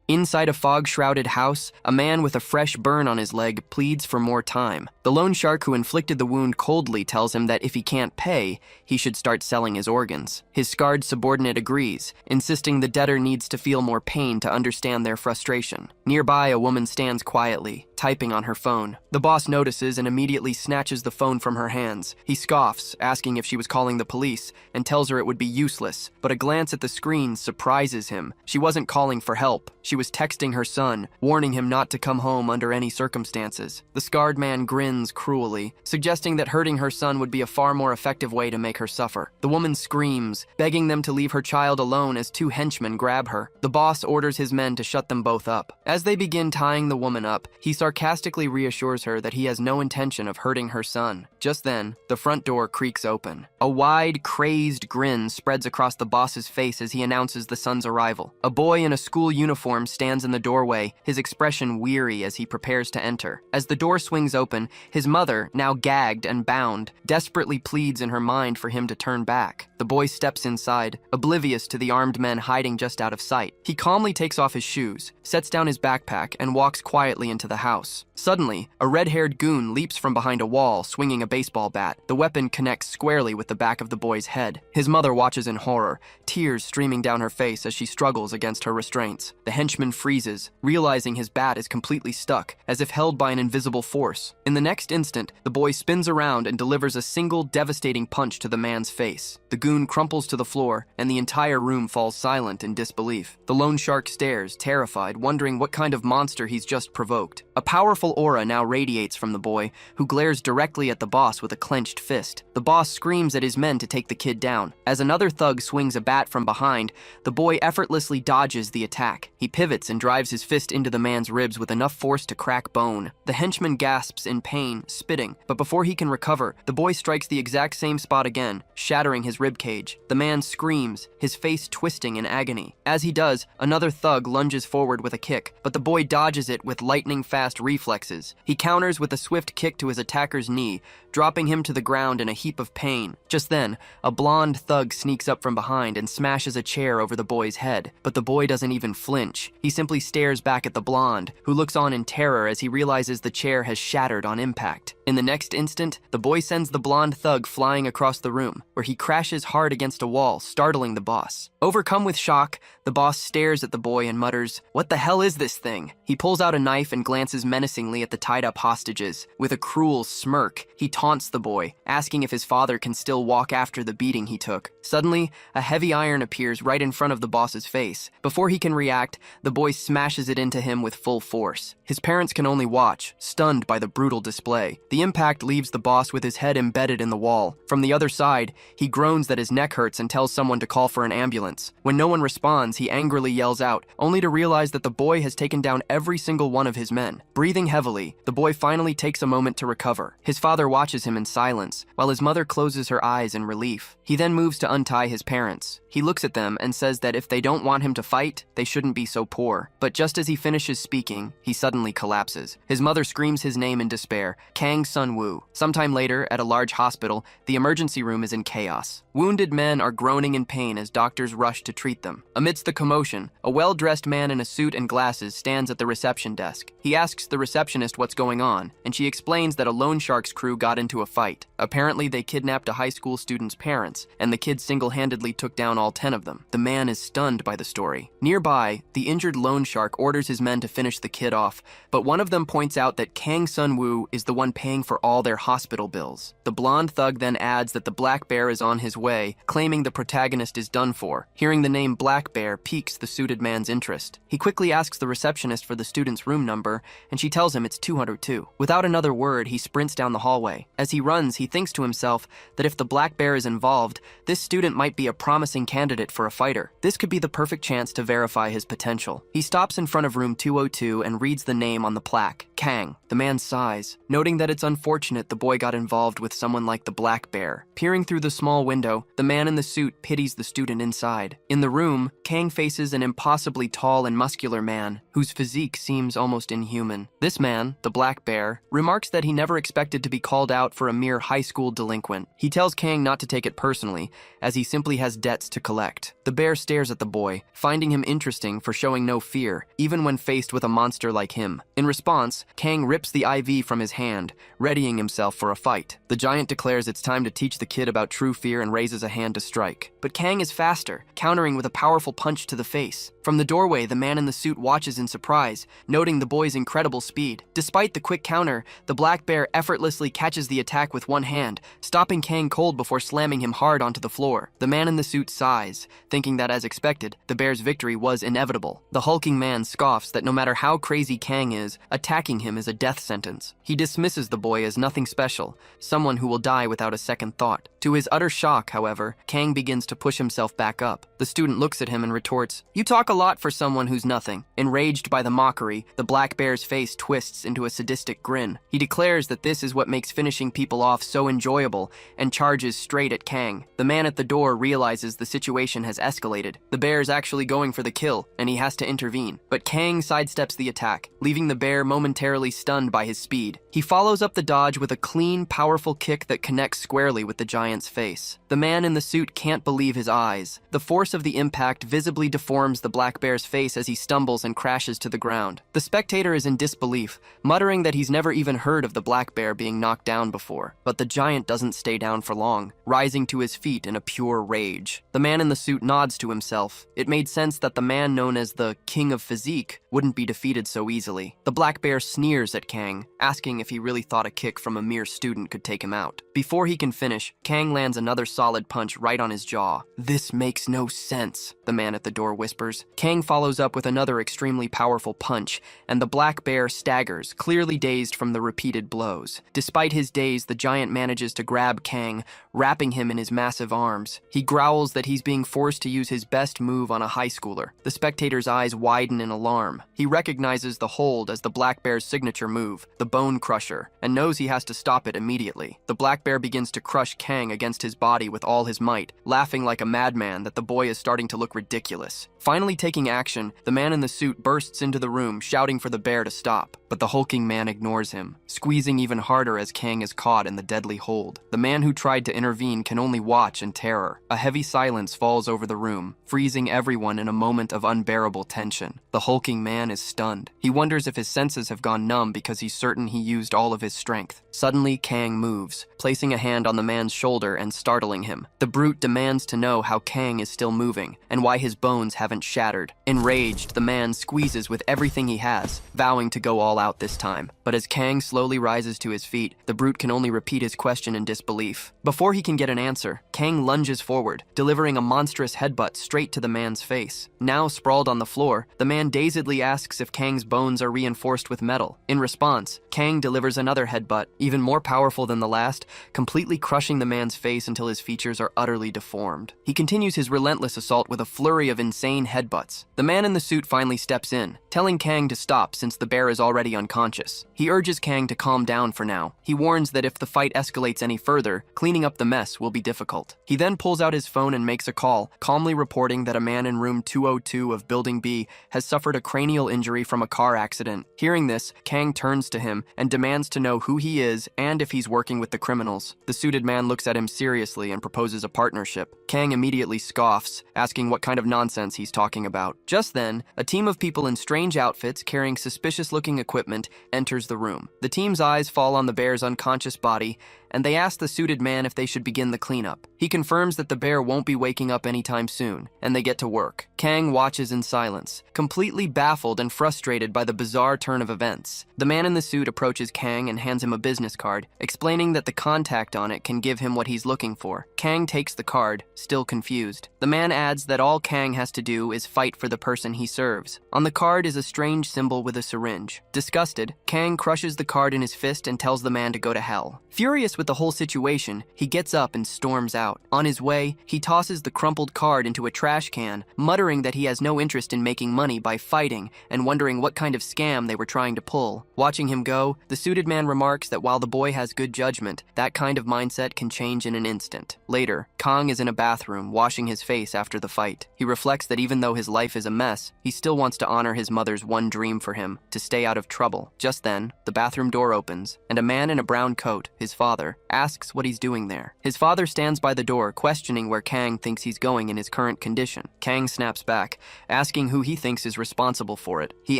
Inside a fog-shrouded house, a man with a fresh burn on his leg pleads for more time. The loan shark who inflicted the wound coldly tells him that if he can't pay, he should start selling his organs. His scarred subordinate agrees, insisting the debtor needs to feel more pain to understand their frustration. Nearby, a woman stands quietly, typing on her phone. The boss notices and immediately snatches the phone from her hands. He scoffs, asking if she was calling the police, and tells her it would be useless, but a glance at the screen surprises him. She wasn't calling for help. She was texting her son, warning him not to come home under any circumstances. The scarred man grins cruelly, suggesting that hurting her son would be a far more effective way to make her suffer. The woman screams, begging them to leave her child alone as two henchmen grab her. The boss orders his men to shut them both up. As they begin tying the woman up, he sarcastically reassures her that he has no intention of hurting her son. Just then, the front door creaks open. A wide, crazed grin spreads across the boss's face as he announces the son's arrival. A boy in a school uniform stands in the doorway, his expression weary as he prepares to enter. As the door swings open, his mother, now gagged and bound, desperately pleads in her mind for him to turn back. The boy steps inside, oblivious to the armed men hiding just out of sight. He calmly takes off his shoes, sets down his backpack, and walks quietly into the house. Suddenly, a red-haired goon leaps from behind a wall, swinging a baseball bat. The weapon connects squarely with the back of the boy's head. His mother watches in horror, tears streaming down her face as she struggles against her restraints. The henchman freezes, realizing his bat is completely stuck, as if held by an invisible force. In the next instant, the boy spins around and delivers a single devastating punch to the man's face. The goon crumples to the floor, and the entire room falls silent in disbelief. The lone shark stares, terrified, wondering what kind of monster he's just provoked. A powerful aura now radiates from the boy, who glares directly at the boss with a clenched fist. The boss screams at his men to take the kid down. As another thug swings a bat from behind, the boy effortlessly dodges the attack. He pivots and drives his fist into the man's ribs with enough force to crack bone. The henchman gasps in pain, spitting, but before he can recover, the boy strikes the exact same spot again, shattering his ribcage. The man screams, his face twisting in agony. As he does, another thug lunges forward with a kick, but the boy dodges it with lightning-fast reflexes. He counters with a swift kick to his attacker's knee, dropping him to the ground in a heap of pain. Just then, a blonde thug sneaks up from behind and smashes a chair over the boy's head, but the boy doesn't even flinch. He simply stares back at the blonde, who looks on in terror as he realizes the chair has shattered on impact. In the next instant, the boy sends the blonde thug flying across the room, where he crashes hard against a wall, startling the boss. Overcome with shock, the boss stares at the boy and mutters, "What the hell is this thing?" He pulls out a knife and glances menacingly at the tied-up hostages. With a cruel smirk, he taunts the boy, asking if his father can still walk after the beating he took. Suddenly, a heavy iron appears right in front of the boss's face. Before he can react, the boy smashes it into him with full force. His parents can only watch, stunned by the brutal display. The impact leaves the boss with his head embedded in the wall. From the other side, he groans that his neck hurts and tells someone to call for an ambulance. When no one responds, he angrily yells out, only to realize that the boy has taken down every single one of his men. Breathing heavily, the boy finally takes a moment to recover. His father watches him in silence, while his mother closes her eyes in relief. He then moves to untie his parents. He looks at them and says that if they don't want him to fight, they shouldn't be so poor. But just as he finishes speaking, he suddenly collapses. His mother screams his name in despair, Kang Sun-woo. Sometime later, at a large hospital, the emergency room is in chaos. Wounded men are groaning in pain as doctors rush to treat them. Amidst the commotion, a well-dressed man in a suit and glasses stands at the reception desk. He asks the receptionist what's going on, and she explains that a loan shark's crew got into a fight. Apparently, they kidnapped a high school student's parents, and the kid single-handedly took down all 10 of them. The man is stunned by the story. Nearby, the injured loan shark orders his men to finish the kid off, but one of them points out that Kang Sun-woo is the one paying for all their hospital bills. The blonde thug then adds that the Black Bear is on his way, claiming the protagonist is done for. Hearing the name Black Bear piques the suited man's interest. He quickly asks the receptionist for the student's room number, and she tells him it's 202. Without another word, he sprints down the hallway. As he runs, he thinks to himself that if the Black Bear is involved, this student might be a promising candidate for a fighter. This could be the perfect chance to verify his potential. He stops in front of room 202 and reads the name on the plaque, Kang. The man sighs, noting that it's unfortunate the boy got involved with someone like the Black Bear. Peering through the small window, the man in the suit pities the student inside. In the room, Kang faces an impossibly tall and muscular man, whose physique seems almost inhuman. This man, the Black Bear, remarks that he never expected to be called out for a mere high school delinquent. He tells Kang not to take it personally, as he simply has debts to collect. The bear stares at the boy, finding him interesting for showing no fear, even when faced with a monster like him. In response, Kang rips the IV from his hand, readying himself for a fight. The giant declares it's time to teach the kid about true fear and raises a hand to strike. But Kang is faster, countering with a powerful punch to the face. From the doorway, the man in the suit watches in surprise, noting the boy's incredible speed. Despite the quick counter, the black bear effortlessly catches the attack with one hand, stopping Kang cold before slamming him hard onto the floor. The man in the suit sighs, thinking that as expected, the bear's victory was inevitable. The hulking man scoffs that no matter how crazy Kang is, attacking him is a death sentence. He dismisses the boy as nothing special, someone who will die without a second thought. To his utter shock, however, Kang begins to push himself back up. The student looks at him and retorts, "You talk a lot for someone who's nothing." Enraged by the mockery, the black bear's face twists into a sadistic grin. He declares that this is what makes finishing people off so enjoyable and charges straight at Kang. The man at the door realizes the situation has escalated. The bear's actually going for the kill, and he has to intervene. But Kang sidesteps the attack, leaving the bear momentarily stunned by his speed. He follows up the dodge with a clean, powerful kick that connects squarely with the giant's face. The man in the suit can't believe his eyes. The force of the impact visibly deforms the black bear's face as he stumbles and crashes to the ground. The spectator is in disbelief, muttering that he's never even heard of the black bear being knocked down before. But the giant doesn't stay down for long, rising to his feet in a pure rage. The man in the suit nods to himself. It made sense that the man known as the King of Physique wouldn't be defeated so easily. The black bear sneers at Kang, asking if he really thought a kick from a mere student could take him out. Before he can finish, Kang lands another solid punch right on his jaw. "This makes no sense," the man at the door whispers. Kang follows up with another extremely powerful punch, and the black bear staggers, clearly dazed from the repeated blows. Despite his daze, the giant manages to grab Kang, wrapping him in his massive arms. He growls that he's being forced to use his best move on a high schooler. The spectator's eyes widen in alarm. He recognizes the hold as the black bear's signature move, the Bone Crusher, and knows he has to stop it immediately. The black bear begins to crush Kang against his body with all his might, laughing like a madman that the boy is starting to look ridiculous. Finally taking action, the man in the suit bursts into the room, shouting for the bear to stop. But the hulking man ignores him, squeezing even harder as Kang is caught in the deadly hold. The man who tried to intervene can only watch in terror. A heavy silence falls over the room, freezing everyone in a moment of unbearable tension. The hulking man is stunned. He wonders if his senses have gone numb because he's certain he used all of his strength. Suddenly, Kang moves, placing a hand on the man's shoulder and startling him. The brute demands to know how Kang is still moving, and why his bones haven't shattered. Enraged, the man squeezes with everything he has, vowing to go all out this time. But as Kang slowly rises to his feet, the brute can only repeat his question in disbelief. Before he can get an answer, Kang lunges forward, delivering a monstrous headbutt straight to the man's face. Now sprawled on the floor, the man dazedly asks if Kang's bones are reinforced with metal. In response, Kang delivers another headbutt, even more powerful than the last, completely crushing the man's face until his features are utterly deformed. He continues his relentless assault with a flurry of insane headbutts. The man in the suit finally steps in, telling Kang to stop since the bear is already unconscious. He urges Kang to calm down for now. He warns that if the fight escalates any further, cleaning up the mess will be difficult. He then pulls out his phone and makes a call, calmly reporting that a man in room 202 of Building B has suffered a cranial injury from a car accident. Hearing this, Kang turns to him and demands to know who he is and if he's working with the criminals. The suited man looks at him seriously and proposes a partnership. Kang immediately scoffs, asking what kind of nonsense he's talking about. Just then, a team of people in strange outfits carrying suspicious-looking equipment enters the room. The team's eyes fall on the bear's unconscious body, and they ask the suited man if they should begin the cleanup. He confirms that the bear won't be waking up anytime soon, and they get to work. Kang watches in silence, completely baffled and frustrated by the bizarre turn of events. The man in the suit approaches Kang and hands him a business card, explaining that the contact on it can give him what he's looking for. Kang takes the card, still confused. The man adds that all Kang has to do is fight for the person he serves. On the card is a strange symbol with a syringe. Disgusted, Kang crushes the card in his fist and tells the man to go to hell. Furious with the whole situation, he gets up and storms out. On his way, he tosses the crumpled card into a trash can, muttering that he has no interest in making money by fighting and wondering what kind of scam they were trying to pull. Watching him go, the suited man remarks that while the boy has good judgment, that kind of mindset can change in an instant. Later, Kang is in a bathroom washing his face after the fight. He reflects that even though his life is a mess, he still wants to honor his mother's one dream for him, to stay out of trouble. Just then, the bathroom door opens, and a man in a brown coat, his father, father, asks what he's doing there. His father stands by the door, questioning where Kang thinks he's going in his current condition. Kang snaps back, asking who he thinks is responsible for it. He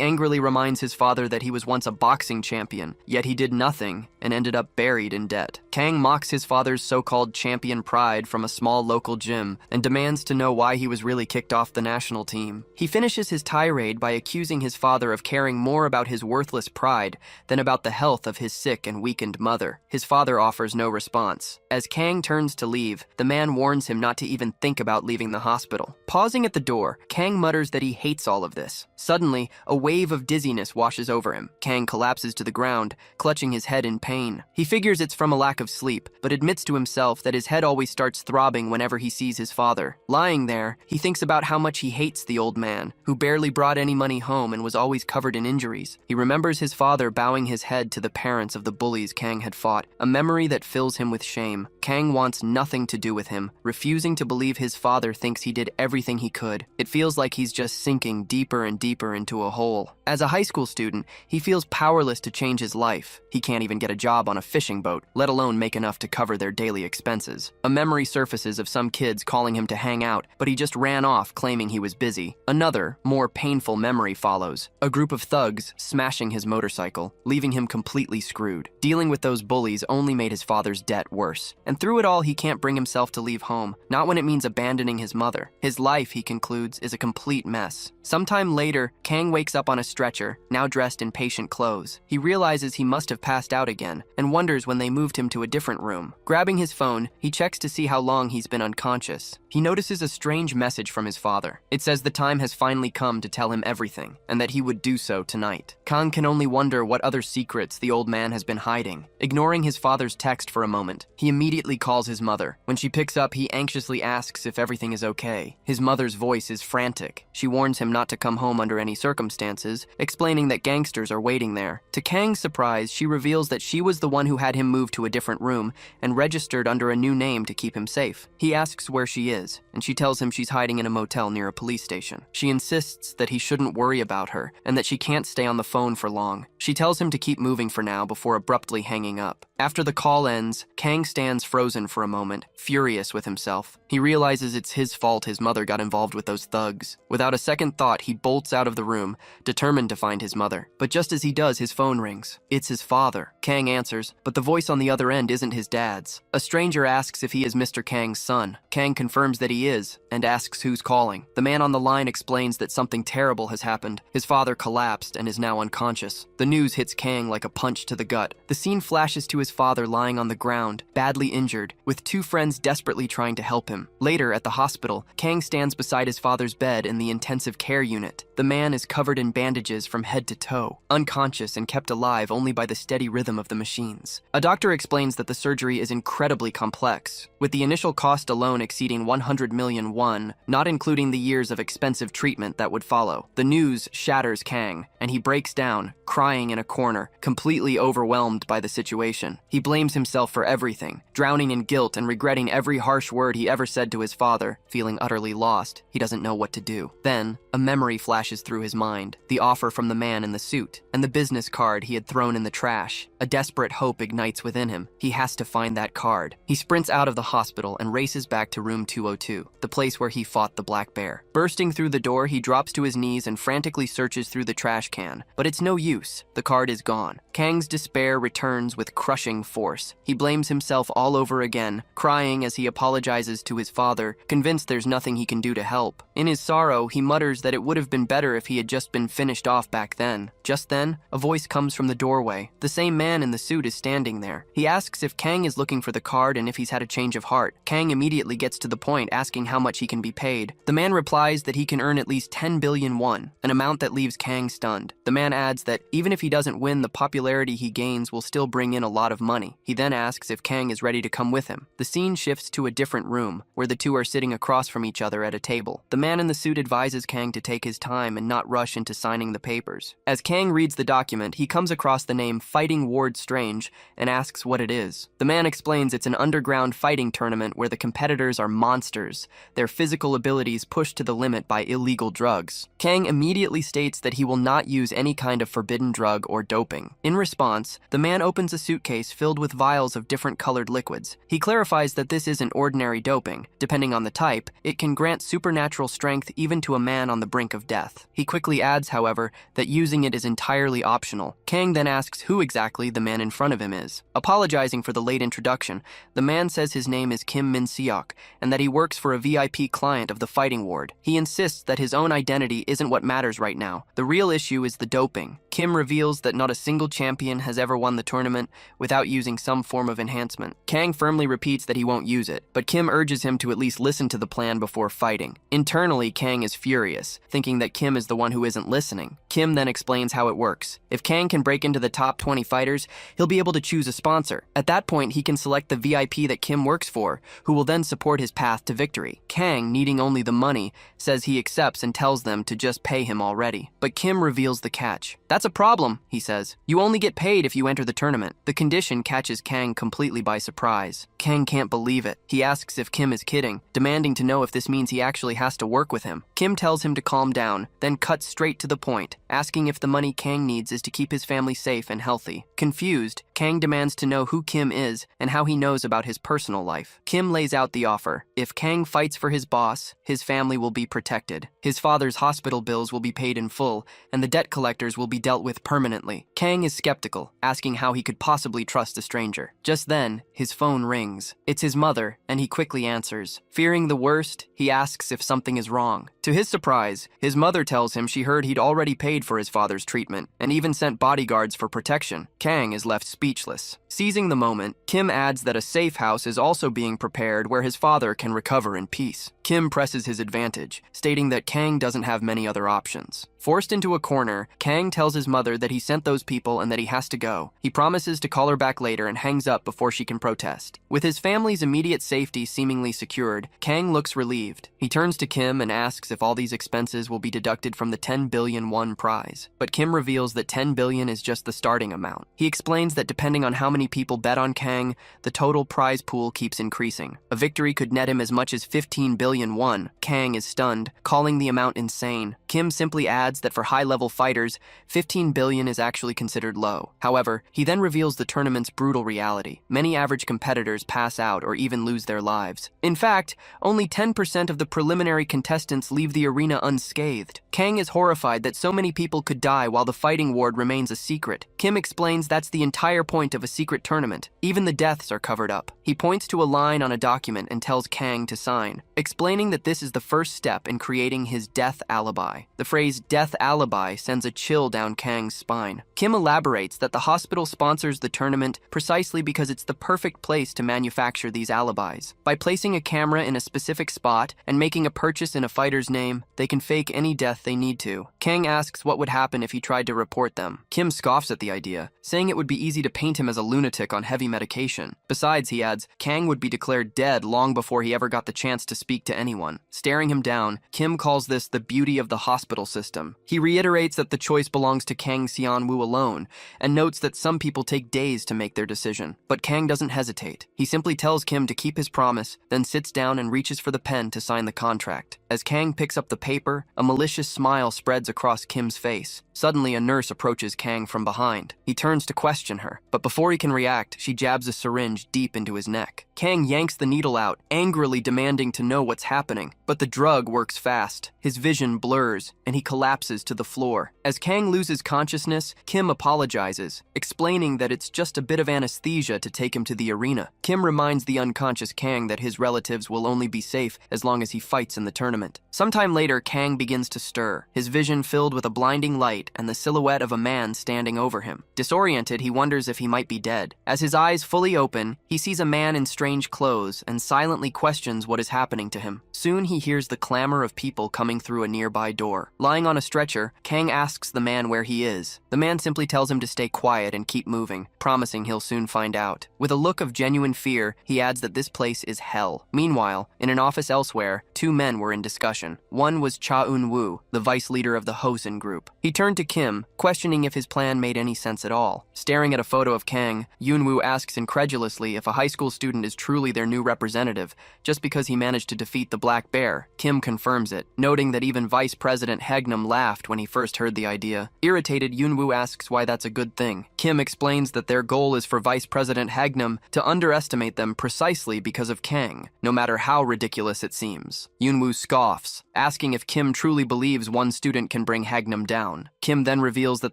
angrily reminds his father that he was once a boxing champion, yet he did nothing and ended up buried in debt. Kang mocks his father's so-called champion pride from a small local gym and demands to know why he was really kicked off the national team. He finishes his tirade by accusing his father of caring more about his worthless pride than about the health of his sick and weakened mother. His father offers no response. As Kang turns to leave, the man warns him not to even think about leaving the hospital. Pausing at the door, Kang mutters that he hates all of this. Suddenly, a wave of dizziness washes over him. Kang collapses to the ground, clutching his head in pain. He figures it's from a lack of sleep, but admits to himself that his head always starts throbbing whenever he sees his father. Lying there, he thinks about how much he hates the old man, who barely brought any money home and was always covered in injuries. He remembers his father bowing his head to the parents of the bullies Kang had fought, a memory that fills him with shame. Kang wants nothing to do with him, refusing to believe his father thinks he did everything he could. It feels like he's just sinking deeper and deeper into a hole. As a high school student, he feels powerless to change his life. He can't even get a job on a fishing boat, let alone make enough to cover their daily expenses. A memory surfaces of some kids calling him to hang out, but he just ran off claiming he was busy. Another, more painful memory follows. A group of thugs smashing his motorcycle, leaving him completely screwed. Dealing with those bullies only made his father's debt worse. And through it all, he can't bring himself to leave home, not when it means abandoning his mother. His life, he concludes, is a complete mess. Sometime later, Kang wakes up on a stretcher, now dressed in patient clothes. He realizes he must have passed out again, and wonders when they moved him to a different room. Grabbing his phone, he checks to see how long he's been unconscious. He notices a strange message from his father. It says the time has finally come to tell him everything, and that he would do so tonight. Kang can only wonder what other secrets the old man has been hiding. Ignoring his father's text for a moment, he immediately calls his mother. When she picks up, he anxiously asks if everything is okay. His mother's voice is frantic. She warns him not to come home under any circumstances, explaining that gangsters are waiting there. To Kang's surprise, she reveals that she was the one who had him move to a different room and registered under a new name to keep him safe. He asks where she is, and she tells him she's hiding in a motel near a police station. She insists that he shouldn't worry about her and that she can't stay on the phone for long. She tells him to keep moving for now before abruptly hanging up. After the call ends, Kang stands frozen for a moment, furious with himself. He realizes it's his fault his mother got involved with those thugs. Without a second thought, he bolts out of the room, determined to find his mother. But just as he does, his phone rings. It's his father. Kang answers, but the voice on the other end isn't his dad's. A stranger asks if he is Mr. Kang's son. Kang confirms that he is, and asks who's calling. The man on the line explains that something terrible has happened. His father collapsed and is now unconscious. The news hits Kang like a punch to the gut. The scene flashes to his father lying on the ground, badly injured, with two friends desperately trying to help him. Later, at the hospital, Kang stands beside his father's bed in the intensive care unit. The man is covered in bandages from head to toe, unconscious and kept alive only by the steady rhythm of the machines. A doctor explains that the surgery is incredibly complex, with the initial cost alone exceeding 100 million won, not including the years of expensive treatment that would follow. The news shatters Kang, and he breaks down, crying in a corner, completely overwhelmed by the situation. He blames himself for everything, drowning in guilt and regretting every harsh word he ever said to his father. Feeling utterly lost, he doesn't know what to do. Then, a memory flashes through his mind, the offer from the man in the suit, and the business card he had thrown in the trash. A desperate hope ignites within him. He has to find that card. He sprints out of the hospital and races back to room 202, the place where he fought the black bear. Bursting through the door, he drops to his knees and frantically searches through the trash can, but it's no use. The card is gone. Kang's despair returns with crushing force. He blames himself all over again, crying as he apologizes to his father, convinced there's nothing he can do to help. In his sorrow, he mutters that it would have been better if he had just been finished off back then. Just then, a voice comes from the doorway. The same man in the suit is standing there. He asks if Kang is looking for the card and if he's had a change of heart. Kang immediately gets to the point, asking how much he can be paid. The man replies that he can earn at least 10 billion won, an amount that leaves Kang stunned. The man adds that even if he doesn't win, the popularity he gains will still bring in a lot of money. He then asks if Kang is ready to come with him. The scene shifts to a different room, where the two are sitting across from each other at a table. The man in the suit advises Kang to take his time and not rush into signing the papers. As Kang reads the document, he comes across the name Fighting Ward Strange and asks what it is. The man explains it's an underground fighting tournament where the competitors are monsters, their physical abilities pushed to the limit by illegal drugs. Kang immediately states that he will not use any kind of forbidden forbidden drug or doping. In response, the man opens a suitcase filled with vials of different colored liquids. He clarifies that this isn't ordinary doping. Depending on the type, it can grant supernatural strength even to a man on the brink of death. He quickly adds, however, that using it is entirely optional. Kang then asks who exactly the man in front of him is. Apologizing for the late introduction, the man says his name is Kim Min-seok and that he works for a VIP client of the fighting ward. He insists that his own identity isn't what matters right now. The real issue is the doping. Kim reveals that not a single champion has ever won the tournament without using some form of enhancement. Kang firmly repeats that he won't use it, but Kim urges him to at least listen to the plan before fighting. Internally, Kang is furious, thinking that Kim is the one who isn't listening. Kim then explains how it works. If Kang can break into the top 20 fighters, he'll be able to choose a sponsor. At that point, he can select the VIP that Kim works for, who will then support his path to victory. Kang, needing only the money, says he accepts and tells them to just pay him already. But Kim reveals the catch. "That's a problem," he says. "You only get paid if you enter the tournament." The condition catches Kang completely by surprise. Kang can't believe it. He asks if Kim is kidding, demanding to know if this means he actually has to work with him. Kim tells him to calm down, then cuts straight to the point, asking if the money Kang needs is to keep his family safe and healthy. Confused, Kang demands to know who Kim is and how he knows about his personal life. Kim lays out the offer. If Kang fights for his boss, his family will be protected. His father's hospital bills will be paid in full, and the debt collectors will be dealt with permanently. Kang is skeptical, asking how he could possibly trust a stranger. Just then, his phone rings. It's his mother, and he quickly answers. Fearing the worst, he asks if something is wrong. To his surprise, his mother tells him she heard he'd already paid for his father's treatment, and even sent bodyguards for protection. Kang is left speechless. Seizing the moment, Kim adds that a safe house is also being prepared where his father can recover in peace. Kim presses his advantage, stating that Kang doesn't have many other options. Forced into a corner, Kang tells his mother that he sent those people and that he has to go. He promises to call her back later and hangs up before she can protest. With his family's immediate safety seemingly secured, Kang looks relieved. He turns to Kim and asks if all these expenses will be deducted from the 10 billion won prize. But Kim reveals that 10 billion is just the starting amount. He explains that depending on how many people bet on Kang, the total prize pool keeps increasing. A victory could net him as much as 15 billion won. Kang is stunned, calling the amount insane. Kim simply adds that for high-level fighters, 15 billion is actually considered low. However, he then reveals the tournament's brutal reality. Many average competitors pass out or even lose their lives. In fact, only 10% of the preliminary contestants leave the arena unscathed. Kang is horrified that so many people could die while the fighting ward remains a secret. Kim explains that's the entire point of a secret tournament. Even the deaths are covered up. He points to a line on a document and tells Kang to sign, explaining that this is the first step in creating his death alibi. The phrase death alibi sends a chill down Kang's spine. Kim elaborates that the hospital sponsors the tournament precisely because it's the perfect place to manufacture these alibis. By placing a camera in a specific spot and making a purchase in a fighter's name, they can fake any death they need to. Kang asks what would happen if he tried to report them. Kim scoffs at the idea, saying it would be easy to paint him as a lunatic on heavy medication. Besides, he adds, Kang would be declared dead long before he ever got the chance to speak to anyone. Staring him down, Kim calls this the beauty of the hospital system. He reiterates that the choice belongs to Kang Seon-woo alone, and notes that some people take days to make their decision. But Kang doesn't hesitate. He simply tells Kim to keep his promise, then sits down and reaches for the pen to sign the contract. As Kang picks up the paper, a malicious smile spreads across Kim's face. Suddenly, a nurse approaches Kang from behind. He turns to question her, but before he can react, she jabs a syringe deep into his neck. Kang yanks the needle out, angrily demanding to know what's happening. But the drug works fast. His vision blurs, and he collapses to the floor. As Kang loses consciousness, Kim apologizes, explaining that it's just a bit of anesthesia to take him to the arena. Kim reminds the unconscious Kang that his relatives will only be safe as long as he fights in the tournament. Sometime later, Kang begins to stir, his vision filled with a blinding light and the silhouette of a man standing over him. Disoriented, he wonders if he might be dead. As his eyes fully open, he sees a man in strange clothes and silently questions what is happening to him. Soon he hears the clamor of people coming through a nearby door. Lying on a stretcher, Kang asks the man where he is. The man simply tells him to stay quiet and keep moving, promising he'll soon find out. With a look of genuine fear, he adds that this place is hell. Meanwhile, in an office elsewhere, two men were in discussion. One was Cha Eun-woo, the vice leader of the Hosen group. He turned to Kim, questioning if his plan made any sense at all. Staring at a photo of Kang, Eun-woo asks incredulously if a high school student is truly their new representative, just because he managed to defeat the Black Bear. Kim confirms it, noting noting that even Vice President Hegnum laughed when he first heard the idea. Irritated, Yunwoo asks why that's a good thing. Kim explains that their goal is for Vice President Hegnum to underestimate them precisely because of Kang, no matter how ridiculous it seems. Yunwoo scoffs, asking if Kim truly believes one student can bring Hegnum down. Kim then reveals that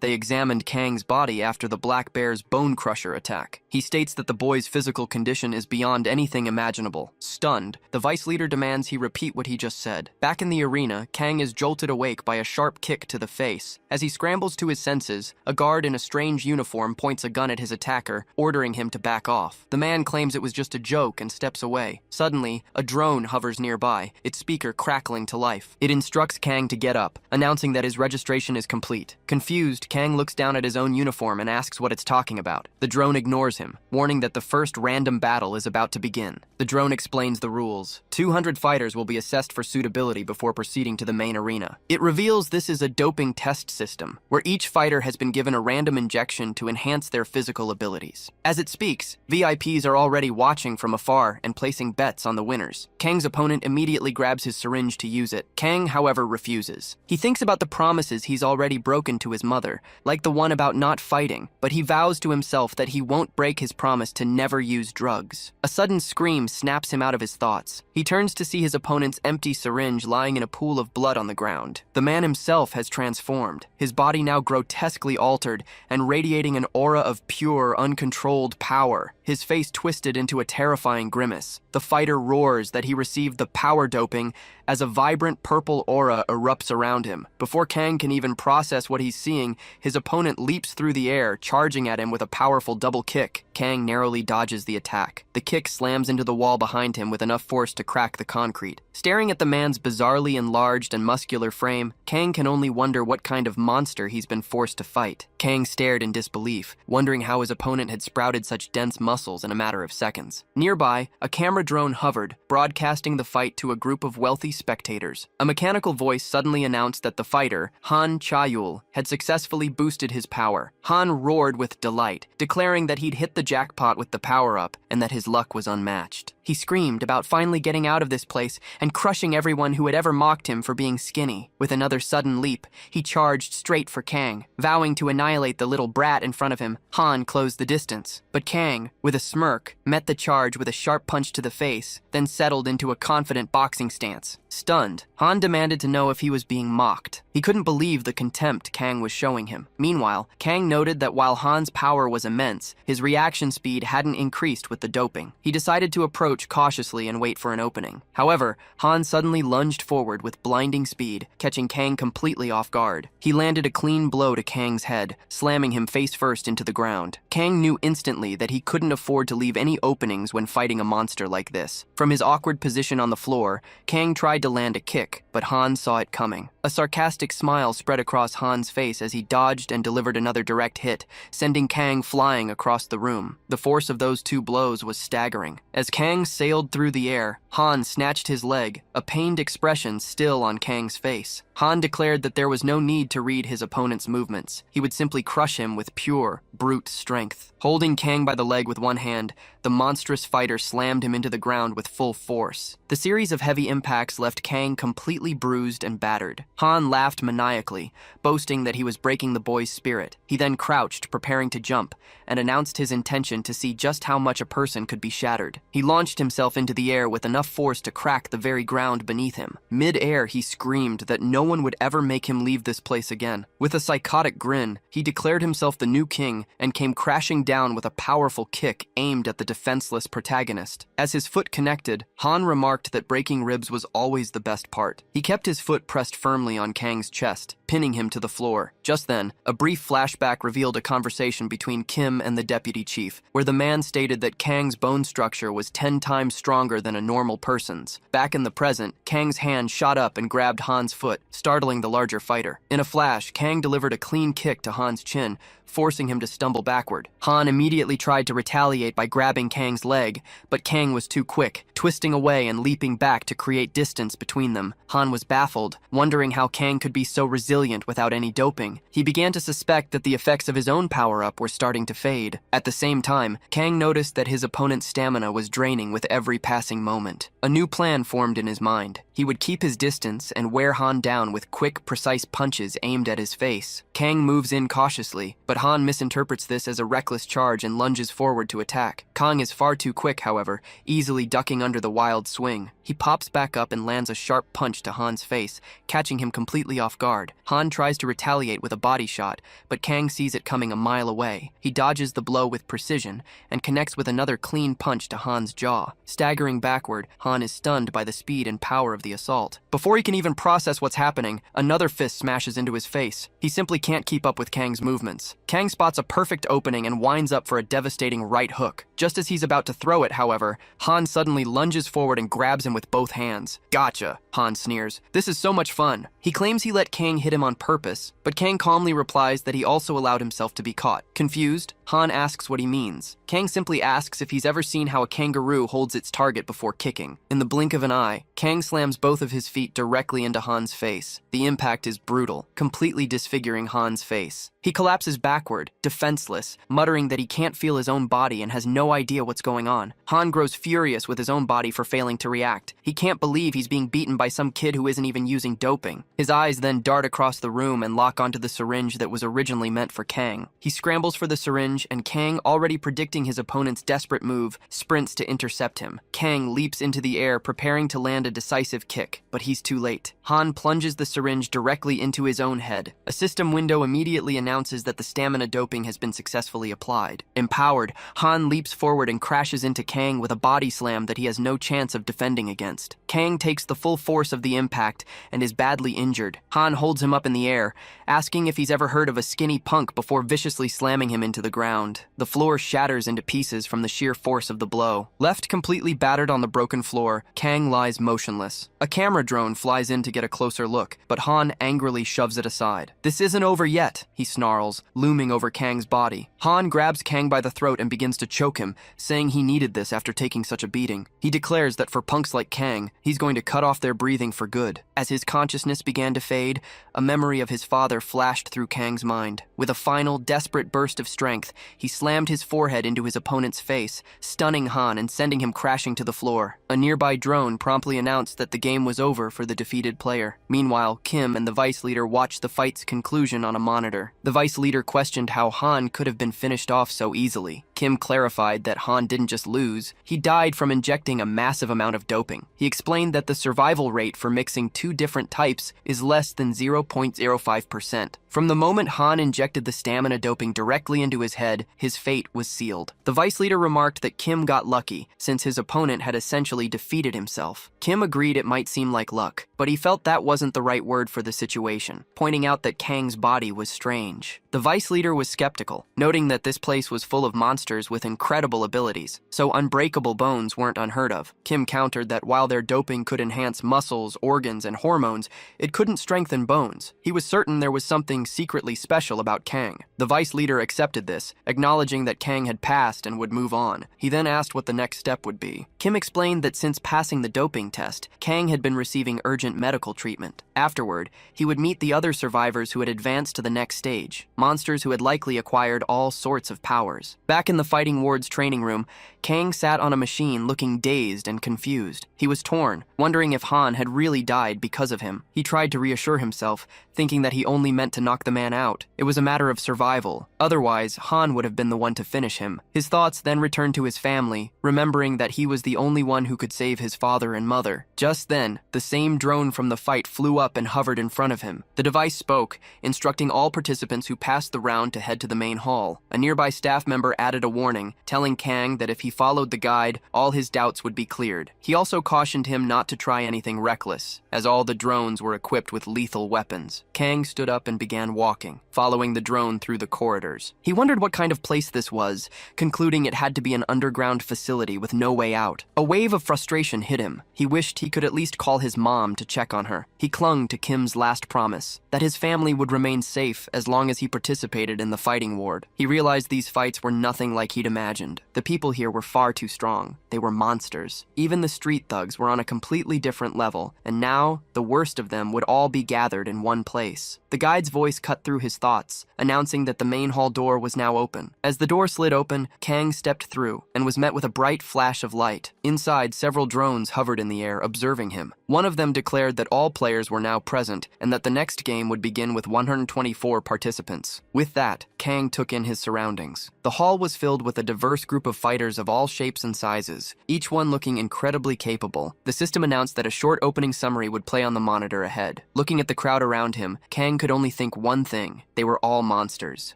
they examined Kang's body after the Black Bear's Bone Crusher attack. He states that the boy's physical condition is beyond anything imaginable. Stunned, the vice leader demands he repeat what he just said. Back in the arena, Kang is jolted awake by a sharp kick to the face. As he scrambles to his senses, a guard in a strange uniform points a gun at his attacker, ordering him to back off. The man claims it was just a joke and steps away. Suddenly, a drone hovers nearby, its speaker crackling to life. It instructs Kang to get up, announcing that his registration is complete. Confused, Kang looks down at his own uniform and asks what it's talking about. The drone ignores him, warning that the first random battle is about to begin. The drone explains the rules. 200 fighters will be assessed for suitability before proceeding to the main arena. It reveals this is a doping test system, where each fighter has been given a random injection to enhance their physical abilities. As it speaks, VIPs are already watching from afar and placing bets on the winners. Kang's opponent immediately grabs his syringe to use it. Kang, however, refuses. He thinks about the promises he's already broken to his mother, like the one about not fighting, but he vows to himself that he won't break his promise to never use drugs. A sudden scream snaps him out of his thoughts. He turns to see his opponent's empty syringe lying in a pool of blood on the ground. The man himself has transformed, his body now grotesquely altered and radiating an aura of pure, uncontrolled power. His face twisted into a terrifying grimace. The fighter roars that he received the power doping as a vibrant purple aura erupts around him. Before Kang can even process what he's seeing, his opponent leaps through the air, charging at him with a powerful double kick. Kang narrowly dodges the attack. The kick slams into the wall behind him with enough force to crack the concrete. Staring at the man's bizarrely enlarged and muscular frame, Kang can only wonder what kind of monster he's been forced to fight. Kang stared in disbelief, wondering how his opponent had sprouted such dense muscles in a matter of seconds. Nearby, a camera drone hovered, broadcasting the fight to a group of wealthy spectators. A mechanical voice suddenly announced that the fighter, Han Chayul, had successfully boosted his power. Han roared with delight, declaring that he'd hit the jackpot with the power-up and that his luck was unmatched. He screamed about finally getting out of this place and crushing everyone who had ever mocked him for being skinny. With another sudden leap, he charged straight for Kang. Vowing to annihilate the little brat in front of him, Han closed the distance. But Kang, with a smirk, met the charge with a sharp punch to the face, then settled into a confident boxing stance. Stunned, Han demanded to know if he was being mocked. He couldn't believe the contempt Kang was showing him. Meanwhile, Kang noted that while Han's power was immense, his reaction speed hadn't increased with the doping. He decided to approach cautiously and wait for an opening. However, Han suddenly lunged forward with blinding speed, catching Kang completely off guard. He landed a clean blow to Kang's head, slamming him face first into the ground. Kang knew instantly that he couldn't afford to leave any openings when fighting a monster like this. From his awkward position on the floor, Kang tried to land a kick, but Han saw it coming. A sarcastic smile spread across Han's face as he dodged and delivered another direct hit, sending Kang flying across the room. The force of those two blows was staggering. As Kang sailed through the air, Han snatched his leg, a pained expression still on Kang's face. Han declared that there was no need to read his opponent's movements. He would simply crush him with pure, brute strength. Holding Kang by the leg with one hand, the monstrous fighter slammed him into the ground with full force. The series of heavy impacts left Kang completely bruised and battered. Han laughed maniacally, boasting that he was breaking the boy's spirit. He then crouched, preparing to jump, and announced his intention to see just how much a person could be shattered. He launched himself into the air with enough force to crack the very ground beneath him. Mid-air, he screamed that no one would ever make him leave this place again. With a psychotic grin, he declared himself the new king and came crashing down with a powerful kick aimed at the defenseless protagonist. As his foot connected, Han remarked that breaking ribs was always the best part. He kept his foot pressed firmly on Kang's chest, pinning him to the floor. Just then, a brief flashback revealed a conversation between Kim and the deputy chief, where the man stated that Kang's bone structure was 10 times stronger than a normal person's. Back in the present, Kang's hand shot up and grabbed Han's foot, startling the larger fighter. In a flash, Kang delivered a clean kick to Han's chin, forcing him to stumble backward. Han immediately tried to retaliate by grabbing Kang's leg, but Kang was too quick, twisting away and leaping back to create distance between them. Han was baffled, wondering how Kang could be so resilient brilliant without any doping, he began to suspect that the effects of his own power-up were starting to fade. At the same time, Kang noticed that his opponent's stamina was draining with every passing moment. A new plan formed in his mind. He would keep his distance and wear Han down with quick, precise punches aimed at his face. Kang moves in cautiously, but Han misinterprets this as a reckless charge and lunges forward to attack. Kang is far too quick, however, easily ducking under the wild swing. He pops back up and lands a sharp punch to Han's face, catching him completely off guard. Han tries to retaliate with a body shot, but Kang sees it coming a mile away. He dodges the blow with precision and connects with another clean punch to Han's jaw. Staggering backward, Han is stunned by the speed and power of the assault. Before he can even process what's happening, another fist smashes into his face. He simply can't keep up with Kang's movements. Kang spots a perfect opening and winds up for a devastating right hook. Just as he's about to throw it, however, Han suddenly lunges forward and grabs him with both hands. "Gotcha," Han sneers. "This is so much fun." He claims he let Kang hit him on purpose, but Kang calmly replies that he also allowed himself to be caught. Confused, Han asks what he means. Kang simply asks if he's ever seen how a kangaroo holds its target before kicking. In the blink of an eye, Kang slams both of his feet directly into Han's face. The impact is brutal, completely disfiguring Han's face. He collapses backward, defenseless, muttering that he can't feel his own body and has no idea what's going on. Han grows furious with his own body for failing to react. He can't believe he's being beaten by some kid who isn't even using doping. His eyes then dart across the room and lock onto the syringe that was originally meant for Kang. He scrambles for the syringe, and Kang, already predicting his opponent's desperate move, sprints to intercept him. Kang leaps into the air, preparing to land a decisive kick, but he's too late. Han plunges the syringe directly into his own head. A system window immediately announces that the stamina doping has been successfully applied. Empowered, Han leaps forward and crashes into Kang with a body slam that he has no chance of defending against. Kang takes the full force of the impact and is badly injured. Han holds him up in the air, asking if he's ever heard of a skinny punk before viciously slamming him into the ground. The floor shatters into pieces from the sheer force of the blow. Left completely battered on the broken floor, Kang lies motionless. A camera drone flies in to get a closer look, but Han angrily shoves it aside. "This isn't over yet," he snarls, looming over Kang's body. Han grabs Kang by the throat and begins to choke him, saying he needed this after taking such a beating. He declares that for punks like Kang, he's going to cut off their breathing for good. As his consciousness began to fade, a memory of his father flashed through Kang's mind. With a final, desperate burst of strength, he slammed his forehead into his opponent's face, stunning Han and sending him crashing to the floor. A nearby drone promptly announced that the game was over for the defeated player. Meanwhile, Kim and the Vice Leader watched the fight's conclusion on a monitor. The Vice Leader questioned how Han could have been finished off so easily. Kim clarified that Han didn't just lose, he died from injecting a massive amount of doping. He explained that the survival rate for mixing two different types is less than 0.05%. From the moment Han injected the stamina doping directly into his head, his fate was sealed. The Vice Leader remarked that Kim got lucky, since his opponent had essentially defeated himself. Kim agreed it might seem like luck, but he felt that wasn't the right word for the situation, pointing out that Kang's body was strange. The Vice Leader was skeptical, noting that this place was full of monsters with incredible abilities, so unbreakable bones weren't unheard of. Kim countered that while their doping could enhance muscles, organs, and hormones, it couldn't strengthen bones. He was certain there was something secretly special about Kang. The Vice Leader accepted this, acknowledging that Kang had passed and would move on. He then asked what the next step would be. Kim explained that since passing the doping test, Kang had been receiving urgent medical treatment. Afterward, he would meet the other survivors who had advanced to the next stage, monsters who had likely acquired all sorts of powers. Back in the Fighting Ward's training room, Kang sat on a machine looking dazed and confused. He was torn, wondering if Han had really died because of him. He tried to reassure himself, thinking that he only meant to knock the man out. It was a matter of survival. Otherwise, Han would have been the one to finish him. His thoughts then returned to his family, remembering that he was the only one who could save his father and mother. Just then, the same drone from the fight flew up and hovered in front of him. The device spoke, instructing all participants who passed the round to head to the main hall. A nearby staff member added a warning, telling Kang that if he followed the guide, all his doubts would be cleared. He also cautioned him not to try anything reckless, as all the drones were equipped with lethal weapons. Kang stood up and began walking, following the drone through the corridors. He wondered what kind of place this was, concluding it had to be an underground facility with no way out. A wave of frustration hit him. He wished he could at least call his mom to check on her. He clung to Kim's last promise, that his family would remain safe as long as he participated in the Fighting Ward. He realized these fights were nothing nothing like he'd imagined. The people here were far too strong. They were monsters. Even the street thugs were on a completely different level, and now, the worst of them would all be gathered in one place. The guide's voice cut through his thoughts, announcing that the main hall door was now open. As the door slid open, Kang stepped through and was met with a bright flash of light. Inside, several drones hovered in the air, observing him. One of them declared that all players were now present and that the next game would begin with 124 participants. With that, Kang took in his surroundings. The hall was filled with a diverse group of fighters of all shapes and sizes, each one looking incredibly capable. The system announced that a short opening summary would play on the monitor ahead. Looking at the crowd around him, Kang could only think one thing: they were all monsters.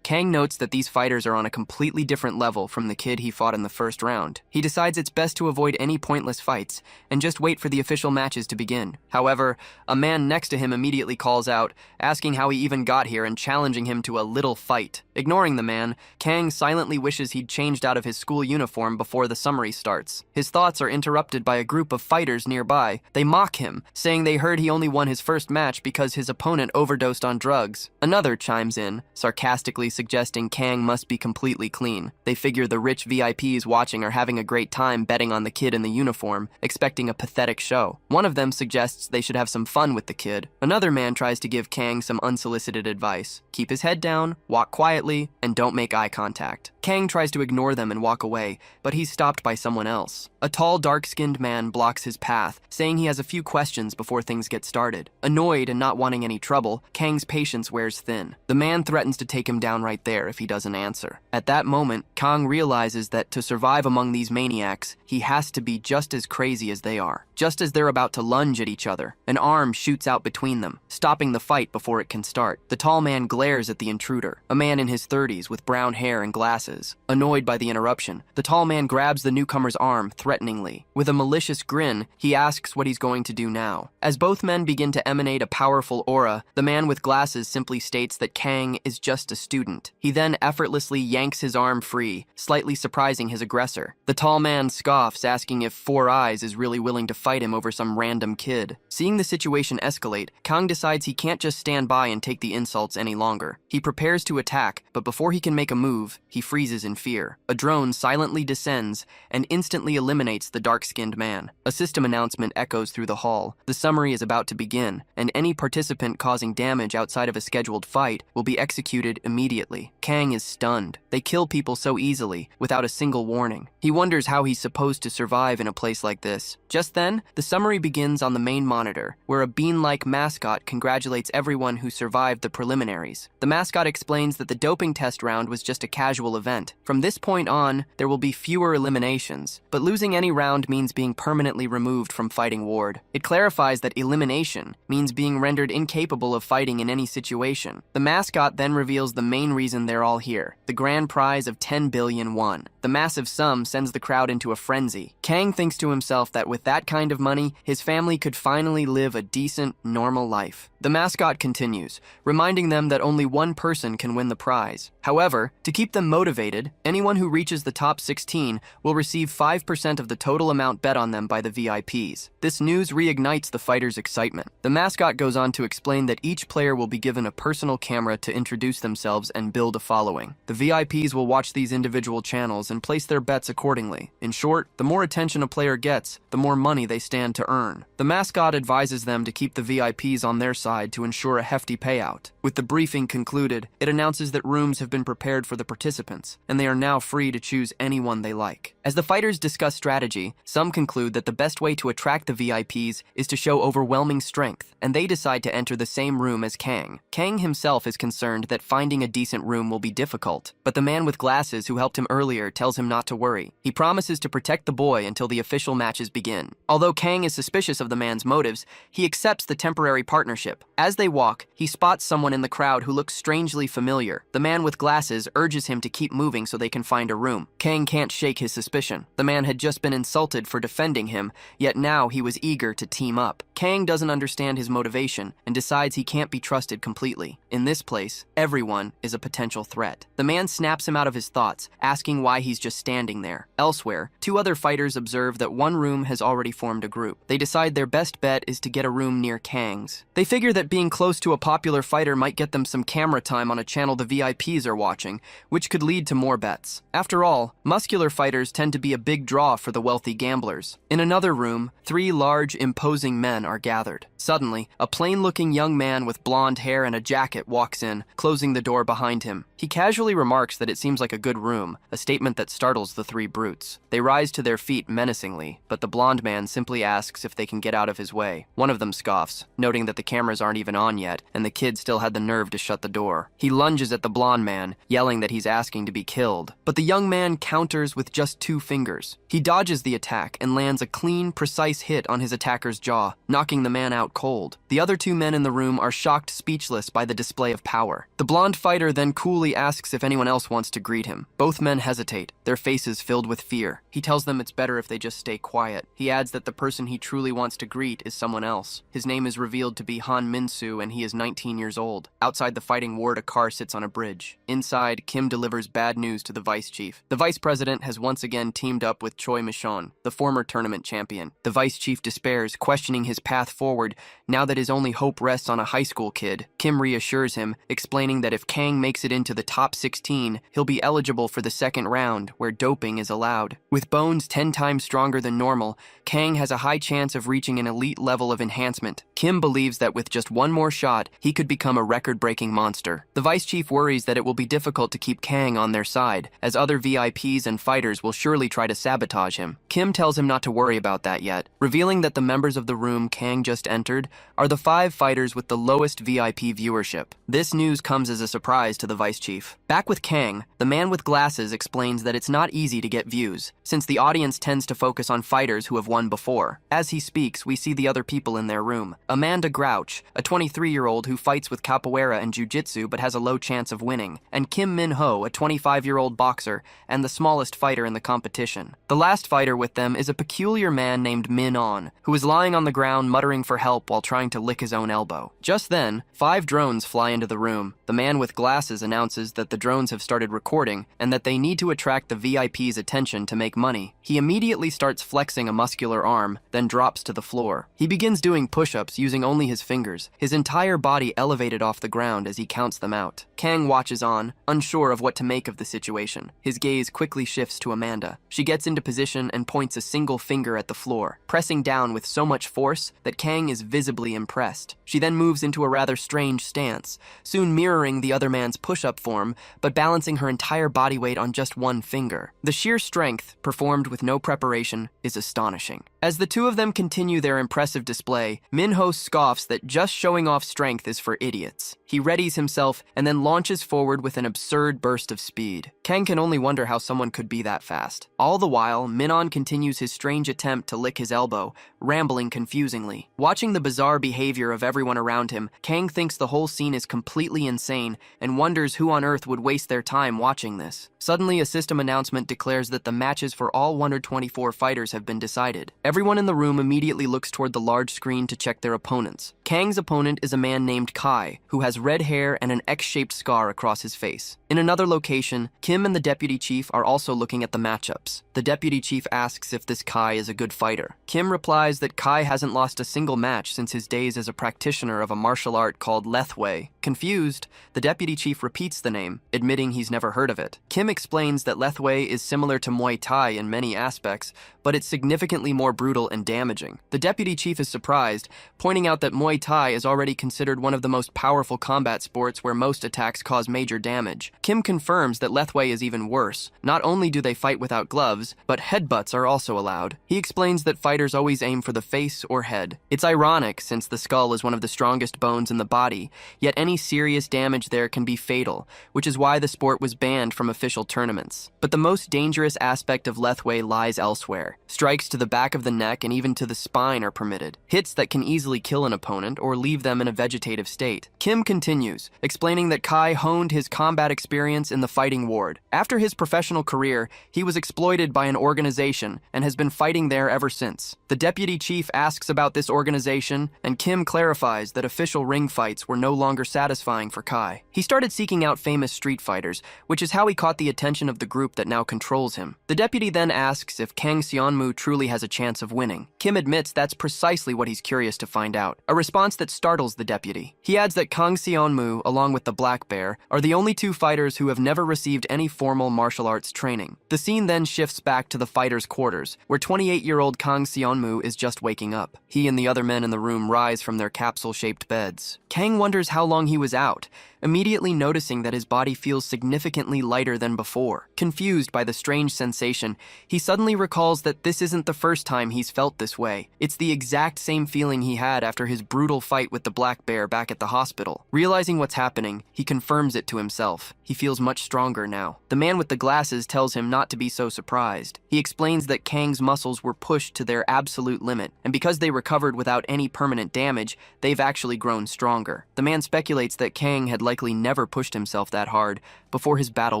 Kang notes that these fighters are on a completely different level from the kid he fought in the first round. He decides it's best to avoid any pointless fights and just wait for the official matches to begin. However, a man next to him immediately calls out, asking how he even got here and challenging him to a little fight. Ignoring the man, Kang silently wishes he'd changed out of his school uniform before the summary starts. His thoughts are interrupted by a group of fighters nearby. They mock him, saying they heard he only won his first match because his opponent overdosed on drugs. Another chimes in, sarcastically suggesting Kang must be completely clean. They figure the rich VIPs watching are having a great time betting on the kid in the uniform, expecting a pathetic show. One of them suggests they should have some fun with the kid. Another man tries to give Kang some unsolicited advice. Keep his head down, walk quietly, and don't make eye contact. Kang tries to ignore them and walk away, but he's stopped by someone else. A tall, dark-skinned man blocks his path, saying he has a few questions before things get started. Annoyed and not wanting any trouble, Kang's patience wears thin. The man threatens to take him down right there if he doesn't answer. At that moment, Kang realizes that to survive among these maniacs, he has to be just as crazy as they are. Just as they're about to lunge at each other, an arm shoots out between them, stopping the fight before it can start. The tall man glares at the intruder, a man in his 30s with brown hair and glasses. Annoyed by the interruption, the tall man grabs the newcomer's arm threateningly. With a malicious grin, he asks what he's going to do now. As both men begin to emanate a powerful aura, the man with glasses simply states that Kang is just a student. He then effortlessly yanks his arm free, slightly surprising his aggressor. The tall man scoffs, asking if Four Eyes is really willing to fight him over some random kid. Seeing the situation escalate, Kang decides he can't just stand by and take the insults any longer. He prepares to attack, but before he can make a move, he freezes in fear. A drone silently descends and instantly eliminates the dark-skinned man. A system announcement echoes through the hall. The summary is about to begin, and any participant causing damage outside of a scheduled fight will be executed immediately. Kang is stunned. They kill people so easily, without a single warning. He wonders how he's supposed to survive in a place like this. Just then, the summary begins on the main monitor, where a bean-like mascot congratulates everyone who survived the preliminaries. The mascot explains that the doping test round was just a casual event. From this point on, there will be fewer eliminations, but losing any round means being permanently removed from fighting ward. It clarifies that elimination means being rendered incapable of fighting in any situation. The mascot then reveals the main reason they're all here, the grand prize of 10 billion won. The massive sum sends the crowd into a frenzy. Kang thinks to himself that with that kind of money, his family could finally live a decent, normal life. The mascot continues, reminding them that only one person can win the prize. However, to keep them motivated, anyone who reaches the top 16 will receive 5% of the total amount bet on them by the VIPs. This news reignites the fighters' excitement. The mascot goes on to explain that each player will be given a personal camera to introduce themselves and build a following. The VIPs will watch these individual channels and place their bets accordingly. In short, the more attention a player gets, the more money they stand to earn. The mascot advises them to keep the VIPs on their side to ensure a hefty payout. With the briefing concluded, it announces that rooms have been prepared for the participants, and they are now free to choose anyone they like. As the fighters discuss strategy, some conclude that the best way to attract the VIPs is to show overwhelming strength, and they decide to enter the same room as Kang. Kang himself is concerned that finding a decent room will be difficult, but the man with glasses who helped him earlier tells him not to worry. He promises to protect the boy until the official matches begin. Although Kang is suspicious of the man's motives, he accepts the temporary partnership. As they walk, he spots someone in the crowd who looks strangely familiar. The man with glasses urges him to keep moving so they can find a room. Kang can't shake his suspicion. The man had just been insulted for defending him, yet now he was eager to team up. Kang doesn't understand his motivation and decides he can't be trusted completely. In this place, everyone is a potential threat. The man snaps him out of his thoughts, asking why he he's just standing there. Elsewhere, two other fighters observe that one room has already formed a group. They decide their best bet is to get a room near Kang's. They figure that being close to a popular fighter might get them some camera time on a channel the VIPs are watching, which could lead to more bets. After all, muscular fighters tend to be a big draw for the wealthy gamblers. In another room, three large, imposing men are gathered. Suddenly, a plain-looking young man with blonde hair and a jacket walks in, closing the door behind him. He casually remarks that it seems like a good room, a statement that startles the three brutes. They rise to their feet menacingly, but the blonde man simply asks if they can get out of his way. One of them scoffs, noting that the cameras aren't even on yet, and the kid still had the nerve to shut the door. He lunges at the blonde man, yelling that he's asking to be killed. But the young man counters with just 2 fingers. He dodges the attack and lands a clean, precise hit on his attacker's jaw, knocking the man out cold. The other 2 men in the room are shocked speechless by the display of power. The blonde fighter then coolly asks if anyone else wants to greet him. Both men hesitate, their faces filled with fear. He tells them it's better if they just stay quiet. He adds that the person he truly wants to greet is someone else. His name is revealed to be Han Min-soo, and he is 19 years old. Outside the fighting ward, a car sits on a bridge. Inside, Kim delivers bad news to the vice chief. The vice president has once again teamed up with Choi Michon, the former tournament champion. The vice chief despairs, questioning his path forward now that his only hope rests on a high school kid. Kim reassures him, explaining that if Kang makes it into the top 16, he'll be eligible for the second round, where doping is allowed. With bones 10 times stronger than normal, Kang has a high chance of reaching an elite level of enhancement. Kim believes that with just one more shot, he could become a record-breaking monster. The vice chief worries that it will be difficult to keep Kang on their side, as other VIPs and fighters will surely try to sabotage him. Kim tells him not to worry about that yet, revealing that the members of the room Kang just entered are the 5 fighters with the lowest VIP viewership. This news comes as a surprise to the vice chief. Back with Kang, the man with glasses explains that it's not easy to get views, since the audience tends to focus on fighters who have won before. As he speaks, we see the other people in their room. Amanda Grouch, a 23-year-old who fights with capoeira and jiu-jitsu but has a low chance of winning, and Kim Min-ho, a 25-year-old boxer and the smallest fighter in the competition. The last fighter with them is a peculiar man named Min-on, who is lying on the ground muttering for help while trying to lick his own elbow. Just then, 5 drones fly into the room. The man with glasses announces that the drones have started recording and that they need to attract the VIP's attention to make money. He immediately starts flexing a muscular arm, then drops to the floor. He begins doing push-ups using only his fingers, his entire body elevated off the ground as he counts them out. Kang watches on, unsure of what to make of the situation. His gaze quickly shifts to Amanda. She gets into position and points a single finger at the floor, pressing down with so much force that Kang is visibly impressed. She then moves into a rather strange stance, soon mirroring the other man's push-up form, but balancing her entire body weight on just one finger. The sheer strength, performed with no preparation, is astonishing. As the two of them continue their impressive display, Min-ho scoffs that just showing off strength is for idiots. He readies himself and then launches forward with an absurd burst of speed. Kang can only wonder how someone could be that fast. All the while, Min-on continues his strange attempt to lick his elbow, rambling confusingly. Watching the bizarre behavior of everyone around him, Kang thinks the whole scene is completely insane and wonders who on earth would waste their time watching this. Suddenly, a system announcement declares that the matches for all 124 fighters have been decided. Everyone in the room immediately looks toward the large screen to check their opponents. Kang's opponent is a man named Kai, who has red hair and an X-shaped scar across his face. In another location, Kim and the deputy chief are also looking at the matchups. The deputy chief asks if this Kai is a good fighter. Kim replies that Kai hasn't lost a single match since his days as a practitioner of a martial art called Lethwei. Confused, the deputy chief repeats the name, admitting he's never heard of it. Kim explains that Lethwei is similar to Muay Thai in many aspects, but it's significantly more brutal and damaging. The deputy chief is surprised, pointing out that Muay Thai is already considered one of the most powerful combat sports where most attacks cause major damage. Kim confirms that Lethwei is even worse. Not only do they fight without gloves, but headbutts are also allowed. He explains that fighters always aim for the face or head. It's ironic since the skull is one of the strongest bones in the body, yet any serious damage there can be fatal, which is why the sport was banned from official tournaments. But the most dangerous aspect of Lethwei lies elsewhere. Strikes to the back of the the neck and even to the spine are permitted, hits that can easily kill an opponent or leave them in a vegetative state. Kim continues, explaining that Kai honed his combat experience in the fighting ward. After his professional career, he was exploited by an organization and has been fighting there ever since. The deputy chief asks about this organization, and Kim clarifies that official ring fights were no longer satisfying for Kai. He started seeking out famous street fighters, which is how he caught the attention of the group that now controls him. The deputy then asks if Kang Seonmu truly has a chance of winning. Kim admits that's precisely what he's curious to find out, a response that startles the deputy. He adds that Kang Seonmu, along with the Black Bear, are the only two fighters who have never received any formal martial arts training. The scene then shifts back to the fighters' quarters, where 28-year-old Kang Seonmu is just waking up. He and the other men in the room rise from their capsule-shaped beds. Kang wonders how long he was out, immediately noticing that his body feels significantly lighter than before. Confused by the strange sensation, he suddenly recalls that this isn't the first time he's felt this way. It's the exact same feeling he had after his brutal fight with the Black Bear back at the hospital. Realizing what's happening, he confirms it to himself. He feels much stronger now. The man with the glasses tells him not to be so surprised. He explains that Kang's muscles were pushed to their absolute limit, and because they recovered without any permanent damage, they've actually grown stronger. The man speculates that Kang had likely never pushed himself that hard before his battle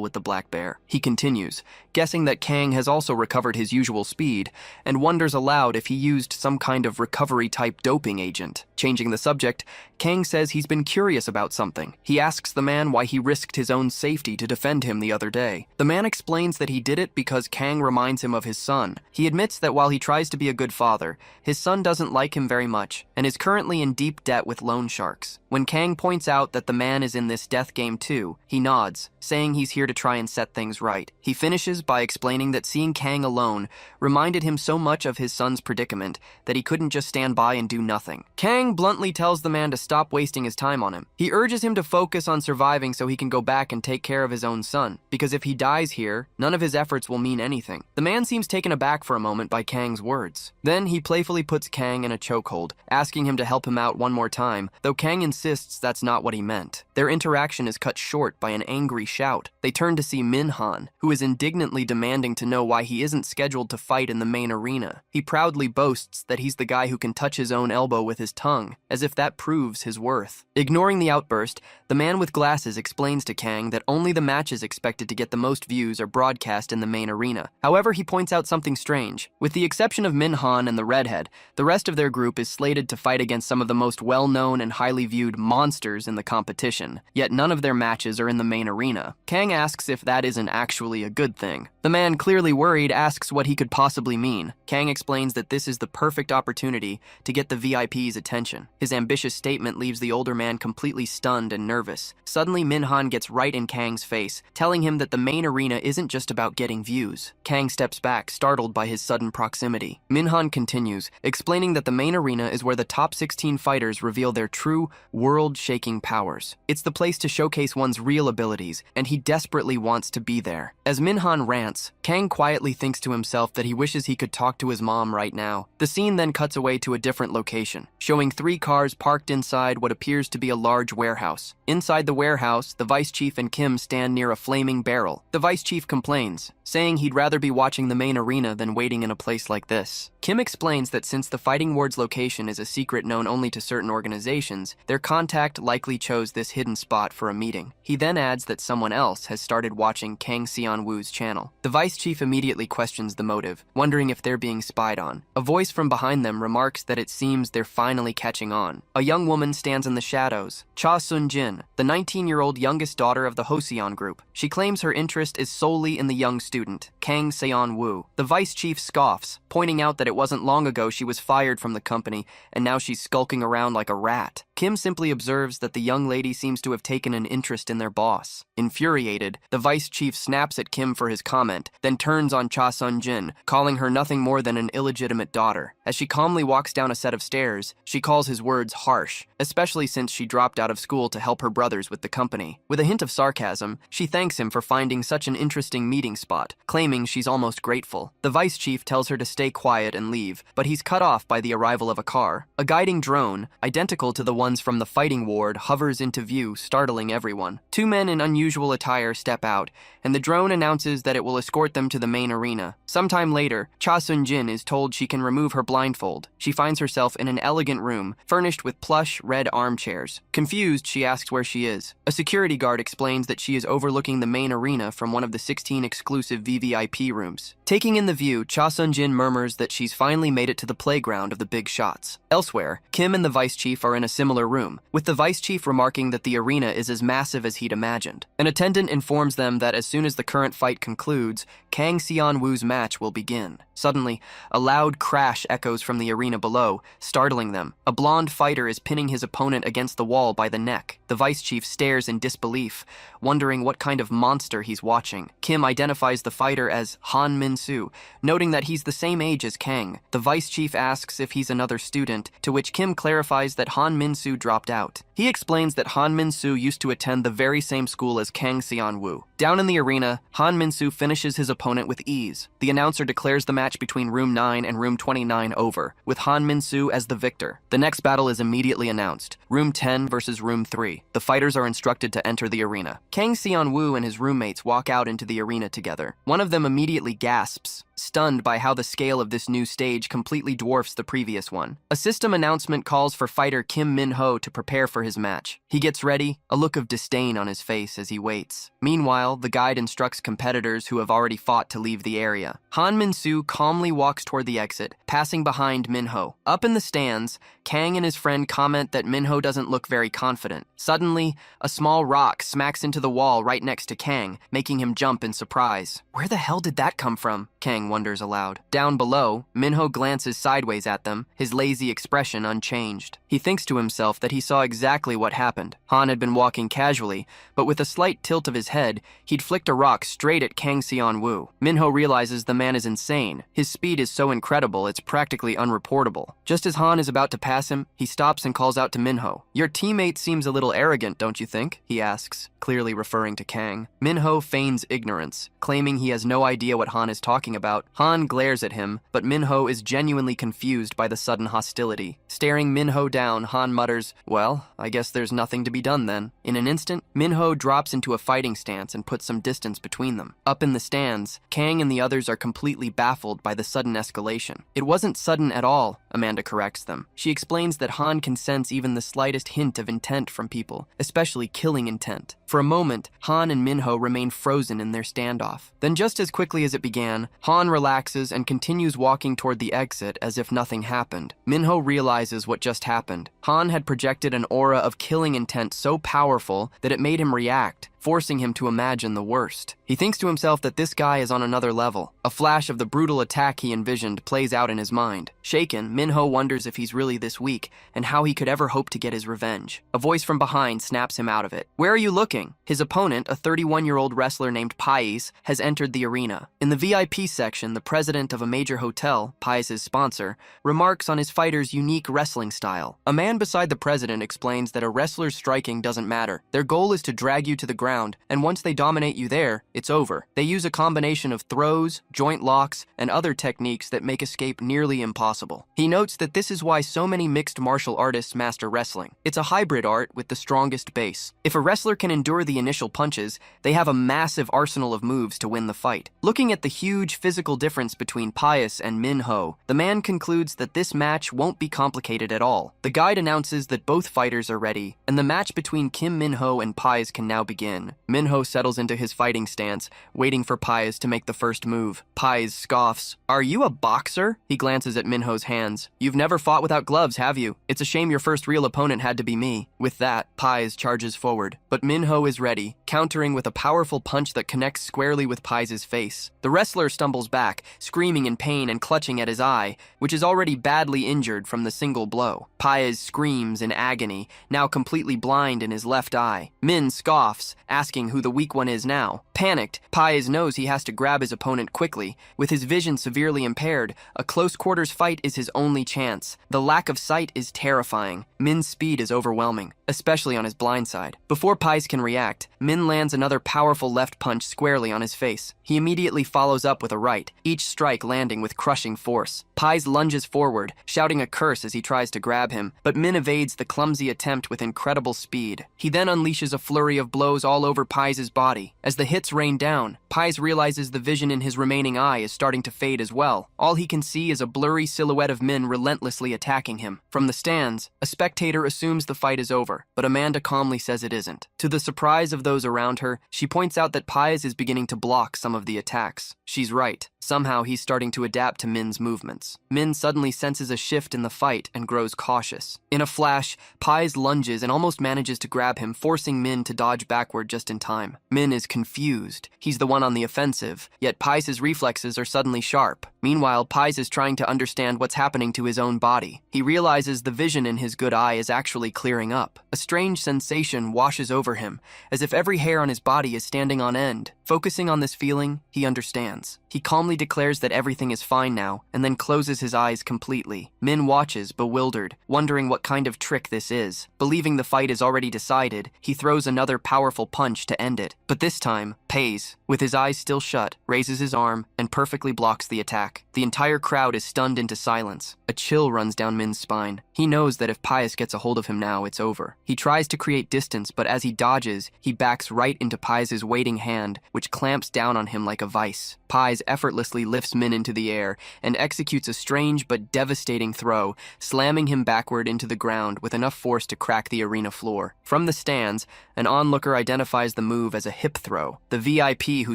with the Black Bear. He continues, guessing that Kang has also recovered his usual speed, and wonders aloud if he used some kind of recovery-type doping agent. Changing the subject, Kang says he's been curious about something. He asks the man why he risked his own safety to defend him the other day. The man explains that he did it because Kang reminds him of his son. He admits that while he tries to be a good father, his son doesn't like him very much, and is currently in deep debt with loan sharks. When Kang points out that the man is in this death game too, he nods, saying he's here to try and set things right. He finishes by explaining that seeing Kang alone reminded him so much of his son's predicament that he couldn't just stand by and do nothing. Kang bluntly tells the man to stop wasting his time on him. He urges him to focus on surviving so he can go back and take care of his own son, because if he dies here, none of his efforts will mean anything. The man seems taken aback for a moment by Kang's words. Then he playfully puts Kang in a chokehold, asking him to help him out one more time, though Kang insists that's not what he meant. Their interaction is cut short by an angry shout. They turn to see Minhan, who is indignantly demanding to know why he isn't scheduled to fight in the main arena. He proudly boasts that he's the guy who can touch his own elbow with his tongue, as if that proves his worth. Ignoring the outburst, the man with glasses explains to Kang that only the matches expected to get the most views are broadcast in the main arena. However, he points out something strange. With the exception of Minhan and the redhead, the rest of their group is slated to fight against some of the most well-known and highly viewed monsters in the competition, yet none of their matches are in the main arena. Kang asks if that isn't actually a good thing. The man, clearly worried, asks what he could possibly mean. Kang explains that this is the perfect opportunity to get the VIP's attention. His ambitious statement leaves the older man completely stunned and nervous. Suddenly, Minhan gets right in Kang's face, telling him that the main arena isn't just about getting views. Kang steps back, startled by his sudden proximity. Minhan continues, explaining that the main arena is where the top 16 fighters reveal their true, world-shaking powers. It's the place to showcase one's real abilities, and he desperately wants to be there. As Minhan rants, Kang quietly thinks to himself that he wishes he could talk to his mom right now. The scene then cuts away to a different location, showing 3 cars parked inside what appears to be a large warehouse. Inside the warehouse, the vice chief and Kim stand near a flaming barrel. The vice chief complains, saying he'd rather be watching the main arena than waiting in a place like this. Kim explains that since the fighting ward's location is a secret known only to certain organizations, their contact likely chose this hidden spot for a meeting. He then adds that someone else has started watching Kang Seon-woo's channel. The vice chief immediately questions the motive, wondering if they're being spied on. A voice from behind them remarks that it seems they're finally catching on. A young woman stands in the shadows, Cha Sun-jin, the 19-year-old youngest daughter of the Hoseon group. She claims her interest is solely in the young student, Kang Seon-woo. The vice chief scoffs, pointing out that it wasn't long ago she was fired from the company, and now she's skulking around like a rat. Kim simply observes that the young lady seems to have taken an interest in their boss. Infuriated, the vice chief snaps at Kim for his comment, then turns on Cha Sun-jin, calling her nothing more than an illegitimate daughter. As she calmly walks down a set of stairs, she calls his words harsh, especially since she dropped out of school to help her brothers with the company. With a hint of sarcasm, she thanks him for finding such an interesting meeting spot, claiming she's almost grateful. The vice chief tells her to stay quiet and leave, but he's cut off by the arrival of a car. A guiding drone, identical to the ones from the fighting ward hovers into view, startling everyone. Two men in unusual attire step out, and the drone announces that it will escort them to the main arena. Sometime later, Cha Sun-jin is told she can remove her blindfold. She finds herself in an elegant room, furnished with plush, red armchairs. Confused, she asks where she is. A security guard explains that she is overlooking the main arena from one of the 16 exclusive VVIP rooms. Taking in the view, Cha Sun-jin murmurs that she's finally made it to the playground of the big shots. Elsewhere, Kim and the vice chief are in a similar room, with the vice chief remarking that the arena is as massive as he'd imagined. An attendant informs them that as soon as the current fight concludes, Kang Seon-woo's match will begin. Suddenly, a loud crash echoes from the arena below, startling them. A blonde fighter is pinning his opponent against the wall by the neck. The vice chief stares in disbelief, wondering what kind of monster he's watching. Kim identifies the fighter as Han Min-soo, noting that he's the same age as Kang. The vice chief asks if he's another student, to which Kim clarifies that Han Min-soo dropped out. He explains that Han Min-soo used to attend the very same school as Kang Seon-woo. Down in the arena, Han Min-soo finishes his opponent with ease. The announcer declares the match between Room 9 and Room 29 over, with Han Min-soo as the victor. The next battle is immediately announced, Room 10 versus Room 3. The fighters are instructed to enter the arena. Kang Seon-woo and his roommates walk out into the arena together. One of them immediately gasps, stunned by how the scale of this new stage completely dwarfs the previous one. A system announcement calls for fighter Kim Min-ho to prepare for his match. He gets ready, a look of disdain on his face as he waits. Meanwhile, the guide instructs competitors who have already fought to leave the area. Han Min-soo calmly walks toward the exit, passing behind Min-ho. Up in the stands, Kang and his friend comment that Min-ho doesn't look very confident. Suddenly, a small rock smacks into the wall right next to Kang, making him jump in surprise. Where the hell did that come from? Kang wonders aloud. Down below, Min-ho glances sideways at them, his lazy expression unchanged. He thinks to himself that he saw exactly what happened. Han had been walking casually, but with a slight tilt of his head, he'd flicked a rock straight at Kang Seon-woo. Min-ho realizes the man is insane. His speed is so incredible, it's practically unreportable. Just as Han is about to pass him, he stops and calls out to Min-ho. Your teammate seems a little arrogant, don't you think? He asks, clearly referring to Kang. Min-ho feigns ignorance, claiming he has no idea what Han is talking about. Han glares at him, but Min-ho is genuinely confused by the sudden hostility. Staring Min-ho down, Han mutters, "Well, I guess there's nothing to be done then." In an instant, Min-ho drops into a fighting stance and puts some distance between them. Up in the stands, Kang and the others are completely baffled by the sudden escalation. It wasn't sudden at all, Amanda corrects them. She explains that Han can sense even the slightest hint of intent from people, especially killing intent. For a moment, Han and Min-ho remain frozen in their standoff. Then just as quickly as it began, Han relaxes and continues walking toward the exit as if nothing happened. Min-ho realizes what just happened. Han had projected an aura of killing intent so powerful that it made him react, forcing him to imagine the worst. He thinks to himself that this guy is on another level. A flash of the brutal attack he envisioned plays out in his mind. Shaken, Min-ho wonders if he's really this weak and how he could ever hope to get his revenge. A voice from behind snaps him out of it. Where are you looking? His opponent, a 31-year-old wrestler named Pais, has entered the arena. In the VIP section, the president of a major hotel, Pais' sponsor, remarks on his fighter's unique wrestling style. A man beside the president explains that a wrestler's striking doesn't matter. Their goal is to drag you to the ground, and once they dominate you there, it's over. They use a combination of throws, joint locks, and other techniques that make escape nearly impossible. He notes that this is why so many mixed martial artists master wrestling. It's a hybrid art with the strongest base. If a wrestler can endure the initial punches, they have a massive arsenal of moves to win the fight. Looking at the huge physical difference between Pais and Min-ho, the man concludes that this match won't be complicated at all. The guide announces that both fighters are ready, and the match between Kim Min-ho and Pais can now begin. Min-ho settles into his fighting stance, waiting for Pais to make the first move. Pais scoffs. "Are you a boxer?" He glances at Min-ho's hands. "You've never fought without gloves, have you? It's a shame your first real opponent had to be me." With that, Pais charges forward. But Min-ho is ready, countering with a powerful punch that connects squarely with Pais' face. The wrestler stumbles back, screaming in pain and clutching at his eye, which is already badly injured from the single blow. Pais screams in agony, now completely blind in his left eye. Min scoffs, asking who the weak one is now. Panicked, Paez knows he has to grab his opponent quickly. With his vision severely impaired, a close-quarters fight is his only chance. The lack of sight is terrifying. Min's speed is overwhelming, especially on his blind side. Before Paez can react, Min lands another powerful left punch squarely on his face. He immediately follows up with a right, each strike landing with crushing force. Paez lunges forward, shouting a curse as he tries to grab him, but Min evades the clumsy attempt with incredible speed. He then unleashes a flurry of blows all over Paez's body. As the hits rain down, Paez realizes the vision in his remaining eye is starting to fade as well. All he can see is a blurry silhouette of Min relentlessly attacking him. From the stands, a spectator assumes the fight is over, but Amanda calmly says it isn't. To the surprise of those around her, she points out that Paez is beginning to block some of the attacks. She's right. Somehow he's starting to adapt to Min's movements. Min suddenly senses a shift in the fight and grows cautious. In a flash, Paez lunges and almost manages to grab him, forcing Min to dodge backward just in time. Min is confused. He's the one on the offensive, yet Paez's reflexes are suddenly sharp. Meanwhile, Paez is trying to understand what's happening to his own body. He realizes the vision in his good eye is actually clearing up. A strange sensation washes over him, as if every hair on his body is standing on end. Focusing on this feeling, he understands. He calmly declares that everything is fine now, and then closes his eyes completely. Min watches, bewildered, wondering what kind of trick this is. Believing the fight is already decided, he throws another powerful punch to end it. But this time, Paez, with his eyes still shut, raises his arm and perfectly blocks the attack. The entire crowd is stunned into silence. A chill runs down Min's spine. He knows that if Paez gets a hold of him now, it's over. He tries to create distance, but as he dodges, he backs right into Paez's waiting hand, which clamps down on him like a vice. Paez effortlessly lifts Min into the air and executes a strange but devastating throw, slamming him backward into the ground with enough force to crack the arena floor. From the stands, an onlooker identifies the move as a hip throw. The VIP who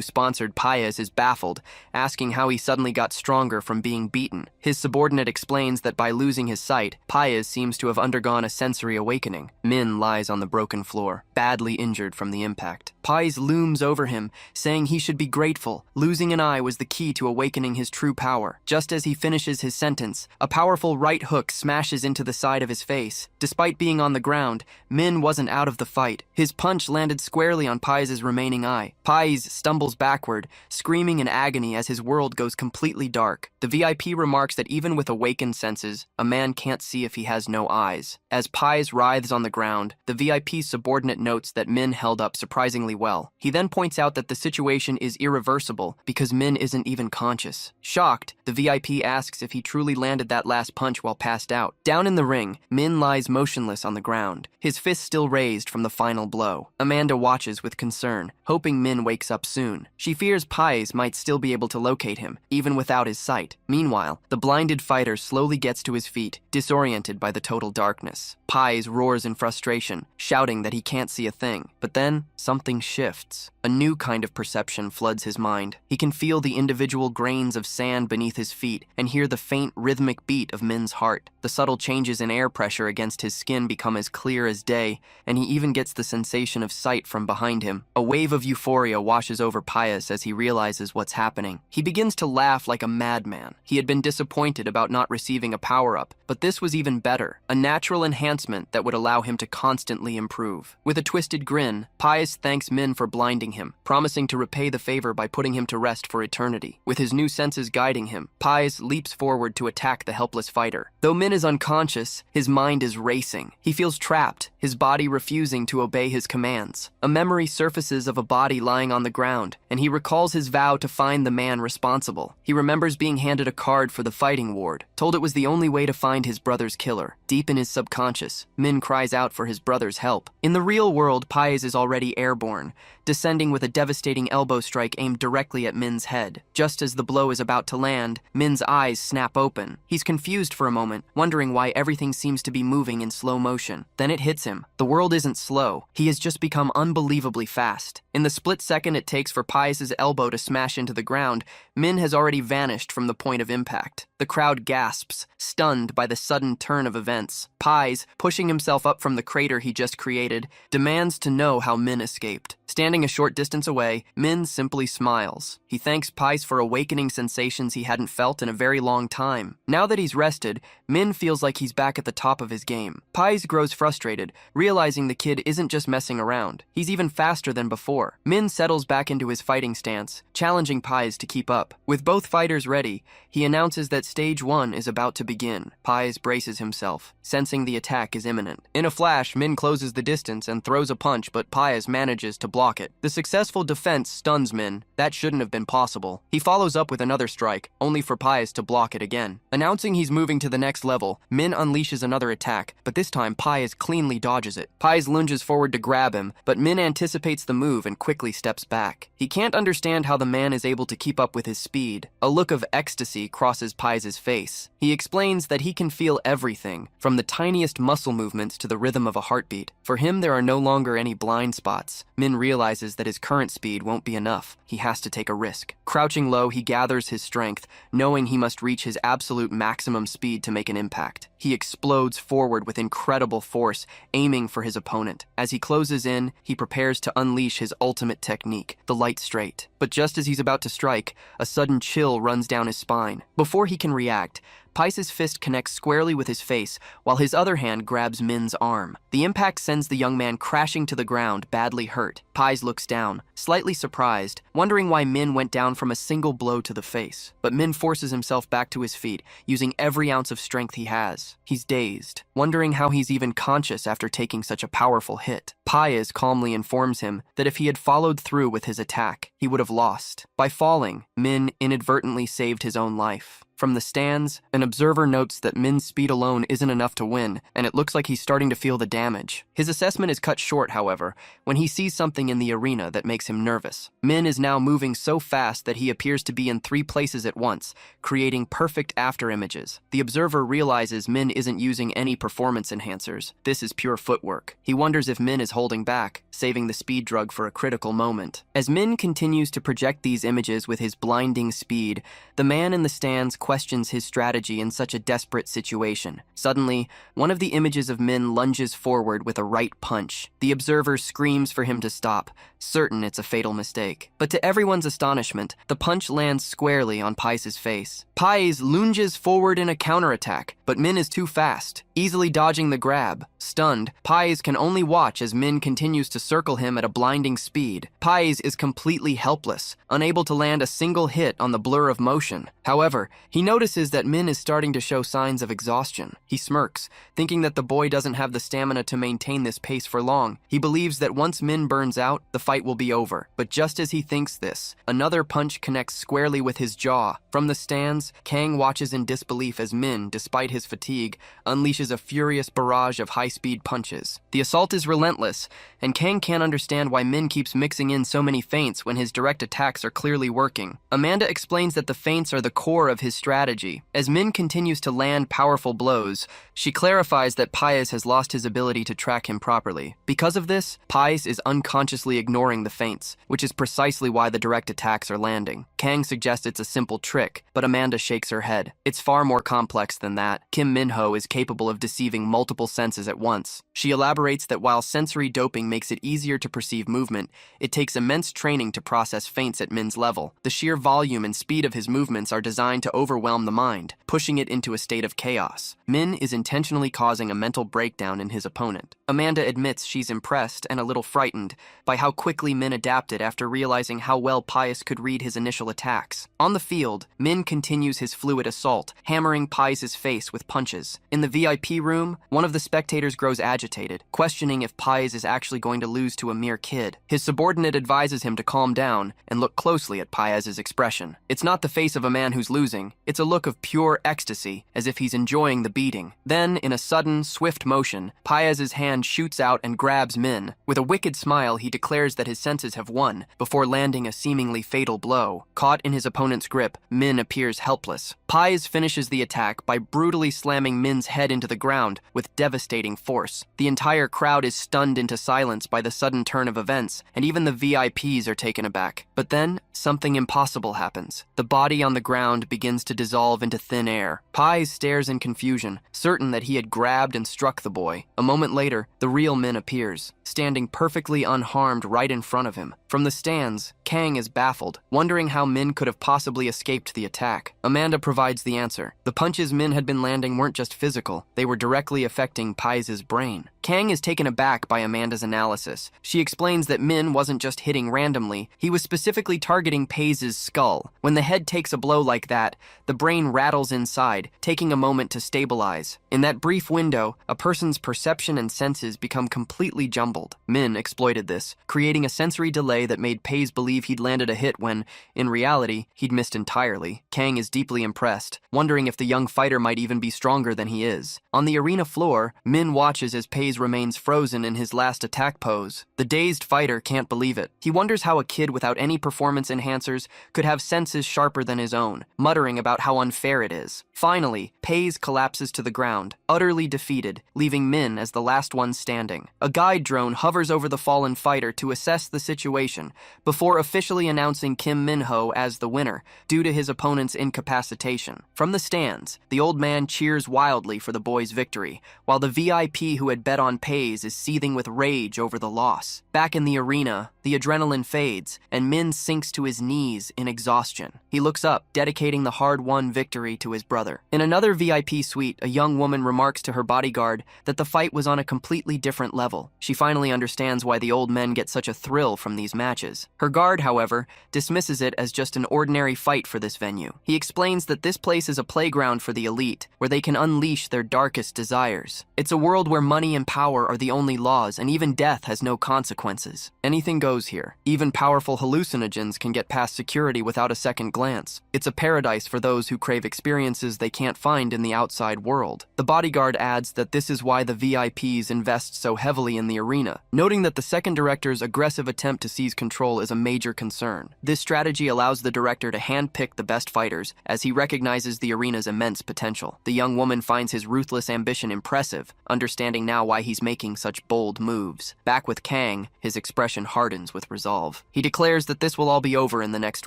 sponsored Paez is baffled, asking how he suddenly got stronger from being beaten. His subordinate explains that by losing his sight, Paez seems to have undergone a sensory awakening. Min lies on the broken floor, badly injured from the impact. Paez looms over him, saying he should be grateful. Losing an eye was the key to awakening his true power. Just as he finishes his sentence, a powerful right hook smashes into the side of his face. Despite being on the ground, Min wasn't out of the fight. His punch landed squarely on Paez's remaining eye. Paez stumbles backward, screaming in agony as his world goes completely dark. The VIP remarks that even with awakened senses, a man can't see if he has no eyes. As Paez writhes on the ground, the VIP's subordinate notes that Min held up surprisingly well. He then points out that the situation is irreversible because Min isn't even conscious. Shocked, the VIP asks if he truly landed that last punch while passed out. Down in the ring, Min lies motionless on the ground, his fist still raised from the final blow. Amanda watches with concern, hoping Min wakes up soon. She fears Paez might still be able to locate him, even without his sight. Meanwhile, the blinded fighter slowly gets to his feet, disoriented by the total darkness. Paez roars in frustration, shouting that he can't see a thing. But then, something shifts. A new kind of perception floods his mind. He can feel the individual grains of sand beneath his feet and hear the faint rhythmic beat of Min's heart. The subtle changes in air pressure against his skin become as clear as day, and he even gets the sensation of sight from behind him. A wave of euphoria washes over Paez as he realizes what's happening. He begins to laugh like a madman. He had been disappointed about not receiving a power-up, but this was even better, a natural enhancement that would allow him to constantly improve. With a twisted grin, Paez thanks Min for blinding him, promising to repay the favor by putting him to rest for eternity. With his new senses guiding him, Paez leaps forward to attack the helpless fighter. Though Min is unconscious, his mind is racing. He feels trapped, his body refusing to obey his commands. A memory surfaces of a body lying on the ground, and he recalls his vow to find the man responsible. He remembers being handed a card for the fighting ward, told it was the only way to find his brother's killer. Deep in his subconscious, Min cries out for his brother's help. In the real world, Paez is already airborne, descending with a devastating elbow strike aimed directly at Min's head. Just as the blow is about to land, Min's eyes snap open. He's confused for a moment, wondering why everything seems to be moving in slow motion. Then it hits him. The world isn't slow. He has just become unbelievably fast. In the split second it takes for Paez's elbow to smash into the ground, Min has already vanished from the point of impact. The crowd gasps, stunned by the sudden turn of events. Paez, pushing himself up from the crater he just created, demands to know how Min escaped. Standing a short distance away, Min simply smiles. He thanks Pais for awakening sensations he hadn't felt in a very long time. Now that he's rested, Min feels like he's back at the top of his game. Pais grows frustrated, realizing the kid isn't just messing around. He's even faster than before. Min settles back into his fighting stance, challenging Pais to keep up. With both fighters ready, he announces that Stage 1 is about to begin. Pais braces himself, sensing the attack is imminent. In a flash, Min closes the distance and throws a punch, but Pais manages to block it. The successful defense stuns Min. That shouldn't have been possible. He follows up with another strike, only for Pais to block it again. Announcing he's moving to the next level, Min unleashes another attack, but this time Pais cleanly dodges it. Pais lunges forward to grab him, but Min anticipates the move and quickly steps back. He can't understand how the man is able to keep up with his speed. A look of ecstasy crosses Pais' face. He explains that he can feel everything, from the tiniest muscle movements to the rhythm of a heartbeat. For him, there are no longer any blind spots. Min realizes that his current speed won't be enough. He has to take a risk. Crouching low, he gathers his strength, knowing he must reach his absolute maximum speed to make an impact. He explodes forward with incredible force, aiming for his opponent. As he closes in, he prepares to unleash his ultimate technique, the light straight. But just as he's about to strike, a sudden chill runs down his spine. Before he can react, Pais' fist connects squarely with his face, while his other hand grabs Min's arm. The impact sends the young man crashing to the ground, badly hurt. Pais looks down, slightly surprised, wondering why Min went down from a single blow to the face. But Min forces himself back to his feet, using every ounce of strength he has. He's dazed, wondering how he's even conscious after taking such a powerful hit. Pais calmly informs him that if he had followed through with his attack, he would have lost. By falling, Min inadvertently saved his own life. From the stands, an observer notes that Min's speed alone isn't enough to win, and it looks like he's starting to feel the damage. His assessment is cut short, however, when he sees something in the arena that makes him nervous. Min is now moving so fast that he appears to be in 3 places at once, creating perfect afterimages. The observer realizes Min isn't using any performance enhancers. This is pure footwork. He wonders if Min is holding back, saving the speed drug for a critical moment. As Min continues to project these images with his blinding speed, the man in the stands questions his strategy in such a desperate situation. Suddenly, one of the images of Min lunges forward with a right punch. The observer screams for him to stop, certain it's a fatal mistake. But to everyone's astonishment, the punch lands squarely on Pais' face. Pais lunges forward in a counterattack, but Min is too fast, easily dodging the grab. Stunned, Pais can only watch as Min continues to circle him at a blinding speed. Pais is completely helpless, unable to land a single hit on the blur of motion. However, he notices that Min is starting to show signs of exhaustion. He smirks, thinking that the boy doesn't have the stamina to maintain this pace for long. He believes that once Min burns out, the fight will be over. But just as he thinks this, another punch connects squarely with his jaw. From the stands, Kang watches in disbelief as Min, despite his fatigue, unleashes a furious barrage of high-speed punches. The assault is relentless, and Kang can't understand why Min keeps mixing in so many feints when his direct attacks are clearly working. Amanda explains that the feints are the core of his strategy. As Min continues to land powerful blows, she clarifies that Pais has lost his ability to track him properly. Because of this, Pais is unconsciously ignoring the feints, which is precisely why the direct attacks are landing. Kang suggests it's a simple trick, but Amanda shakes her head. It's far more complex than that. Kim Minho is capable of deceiving multiple senses at once. She elaborates that while sensory doping makes it easier to perceive movement, it takes immense training to process feints at Min's level. The sheer volume and speed of his movements are designed to overwhelm the mind, pushing it into a state of chaos. Min is intentionally causing a mental breakdown in his opponent. Amanda admits she's impressed and a little frightened by how quickly Min adapted after realizing how well Pais could read his initial attacks. On the field, Min continues his fluid assault, hammering Pais' face with punches. In the VIP room, one of the spectators grows agitated, questioning if Pais is actually going to lose to a mere kid. His subordinate advises him to calm down and look closely at Pais' expression. It's not the face of a man who's losing, it's a look of pure ecstasy, as if he's enjoying the beating. Then, in a sudden, swift motion, Pais' hand shoots out and grabs Min. With a wicked smile, he declares that his senses have won, before landing a seemingly fatal blow. Caught in his opponent's grip, Min appears helpless. Pais finishes the attack by brutally slamming Min's head into the ground with devastating force. The entire crowd is stunned into silence by the sudden turn of events, and even the VIPs are taken aback. But then, something impossible happens. The body on the ground begins to dissolve into thin air. Pais stares in confusion, certain that he had grabbed and struck the boy. A moment later, later, the real Min appears, standing perfectly unharmed right in front of him. From the stands, Kang is baffled, wondering how Min could have possibly escaped the attack. Amanda provides the answer. The punches Min had been landing weren't just physical, they were directly affecting Pai's brain. Kang is taken aback by Amanda's analysis. She explains that Min wasn't just hitting randomly, he was specifically targeting Pai's skull. When the head takes a blow like that, the brain rattles inside, taking a moment to stabilize. In that brief window, a person's perception and senses become completely jumbled. Min exploited this, creating a sensory delay that made Pais believe he'd landed a hit when, in reality, he'd missed entirely. Kang is deeply impressed, wondering if the young fighter might even be stronger than he is. On the arena floor, Min watches as Pais remains frozen in his last attack pose. The dazed fighter can't believe it. He wonders how a kid without any performance enhancers could have senses sharper than his own, muttering about how unfair it is. Finally, Pais collapses to the ground, utterly defeated, leaving Min as the last one standing. A guide drone hovers over the fallen fighter to assess the situation, before officially announcing Kim Min-ho as the winner, due to his opponent's incapacitation. From the stands, the old man cheers wildly for the boy's victory, while the VIP who had bet on Pais is seething with rage over the loss. Back in the arena, the adrenaline fades, and Min sinks to his knees in exhaustion. He looks up, dedicating the hard-won victory to his brother. In another VIP suite, a young woman remarks to her bodyguard that the fight was on a completely different level. She finally understands why the old men get such a thrill from these matches. Her guard, however, dismisses it as just an ordinary fight for this venue. He explains that this place is a playground for the elite, where they can unleash their darkest desires. It's a world where money and power are the only laws, and even death has no consequences. Anything goes here. Even powerful hallucinogens can get past security without a second glance. It's a paradise for those who crave experiences they can't find in the outside world. The bodyguard adds that this is why the VIPs invest so heavily in the arena, noting that the second director's aggressive attempt to seize control is a major concern. This strategy allows the director to handpick the best fighters, as he recognizes the arena's immense potential. The young woman finds his ruthless ambition impressive, understanding now why he's making such bold moves. Back with Kang, his expression hardens with resolve. He declares that this will all be over in the next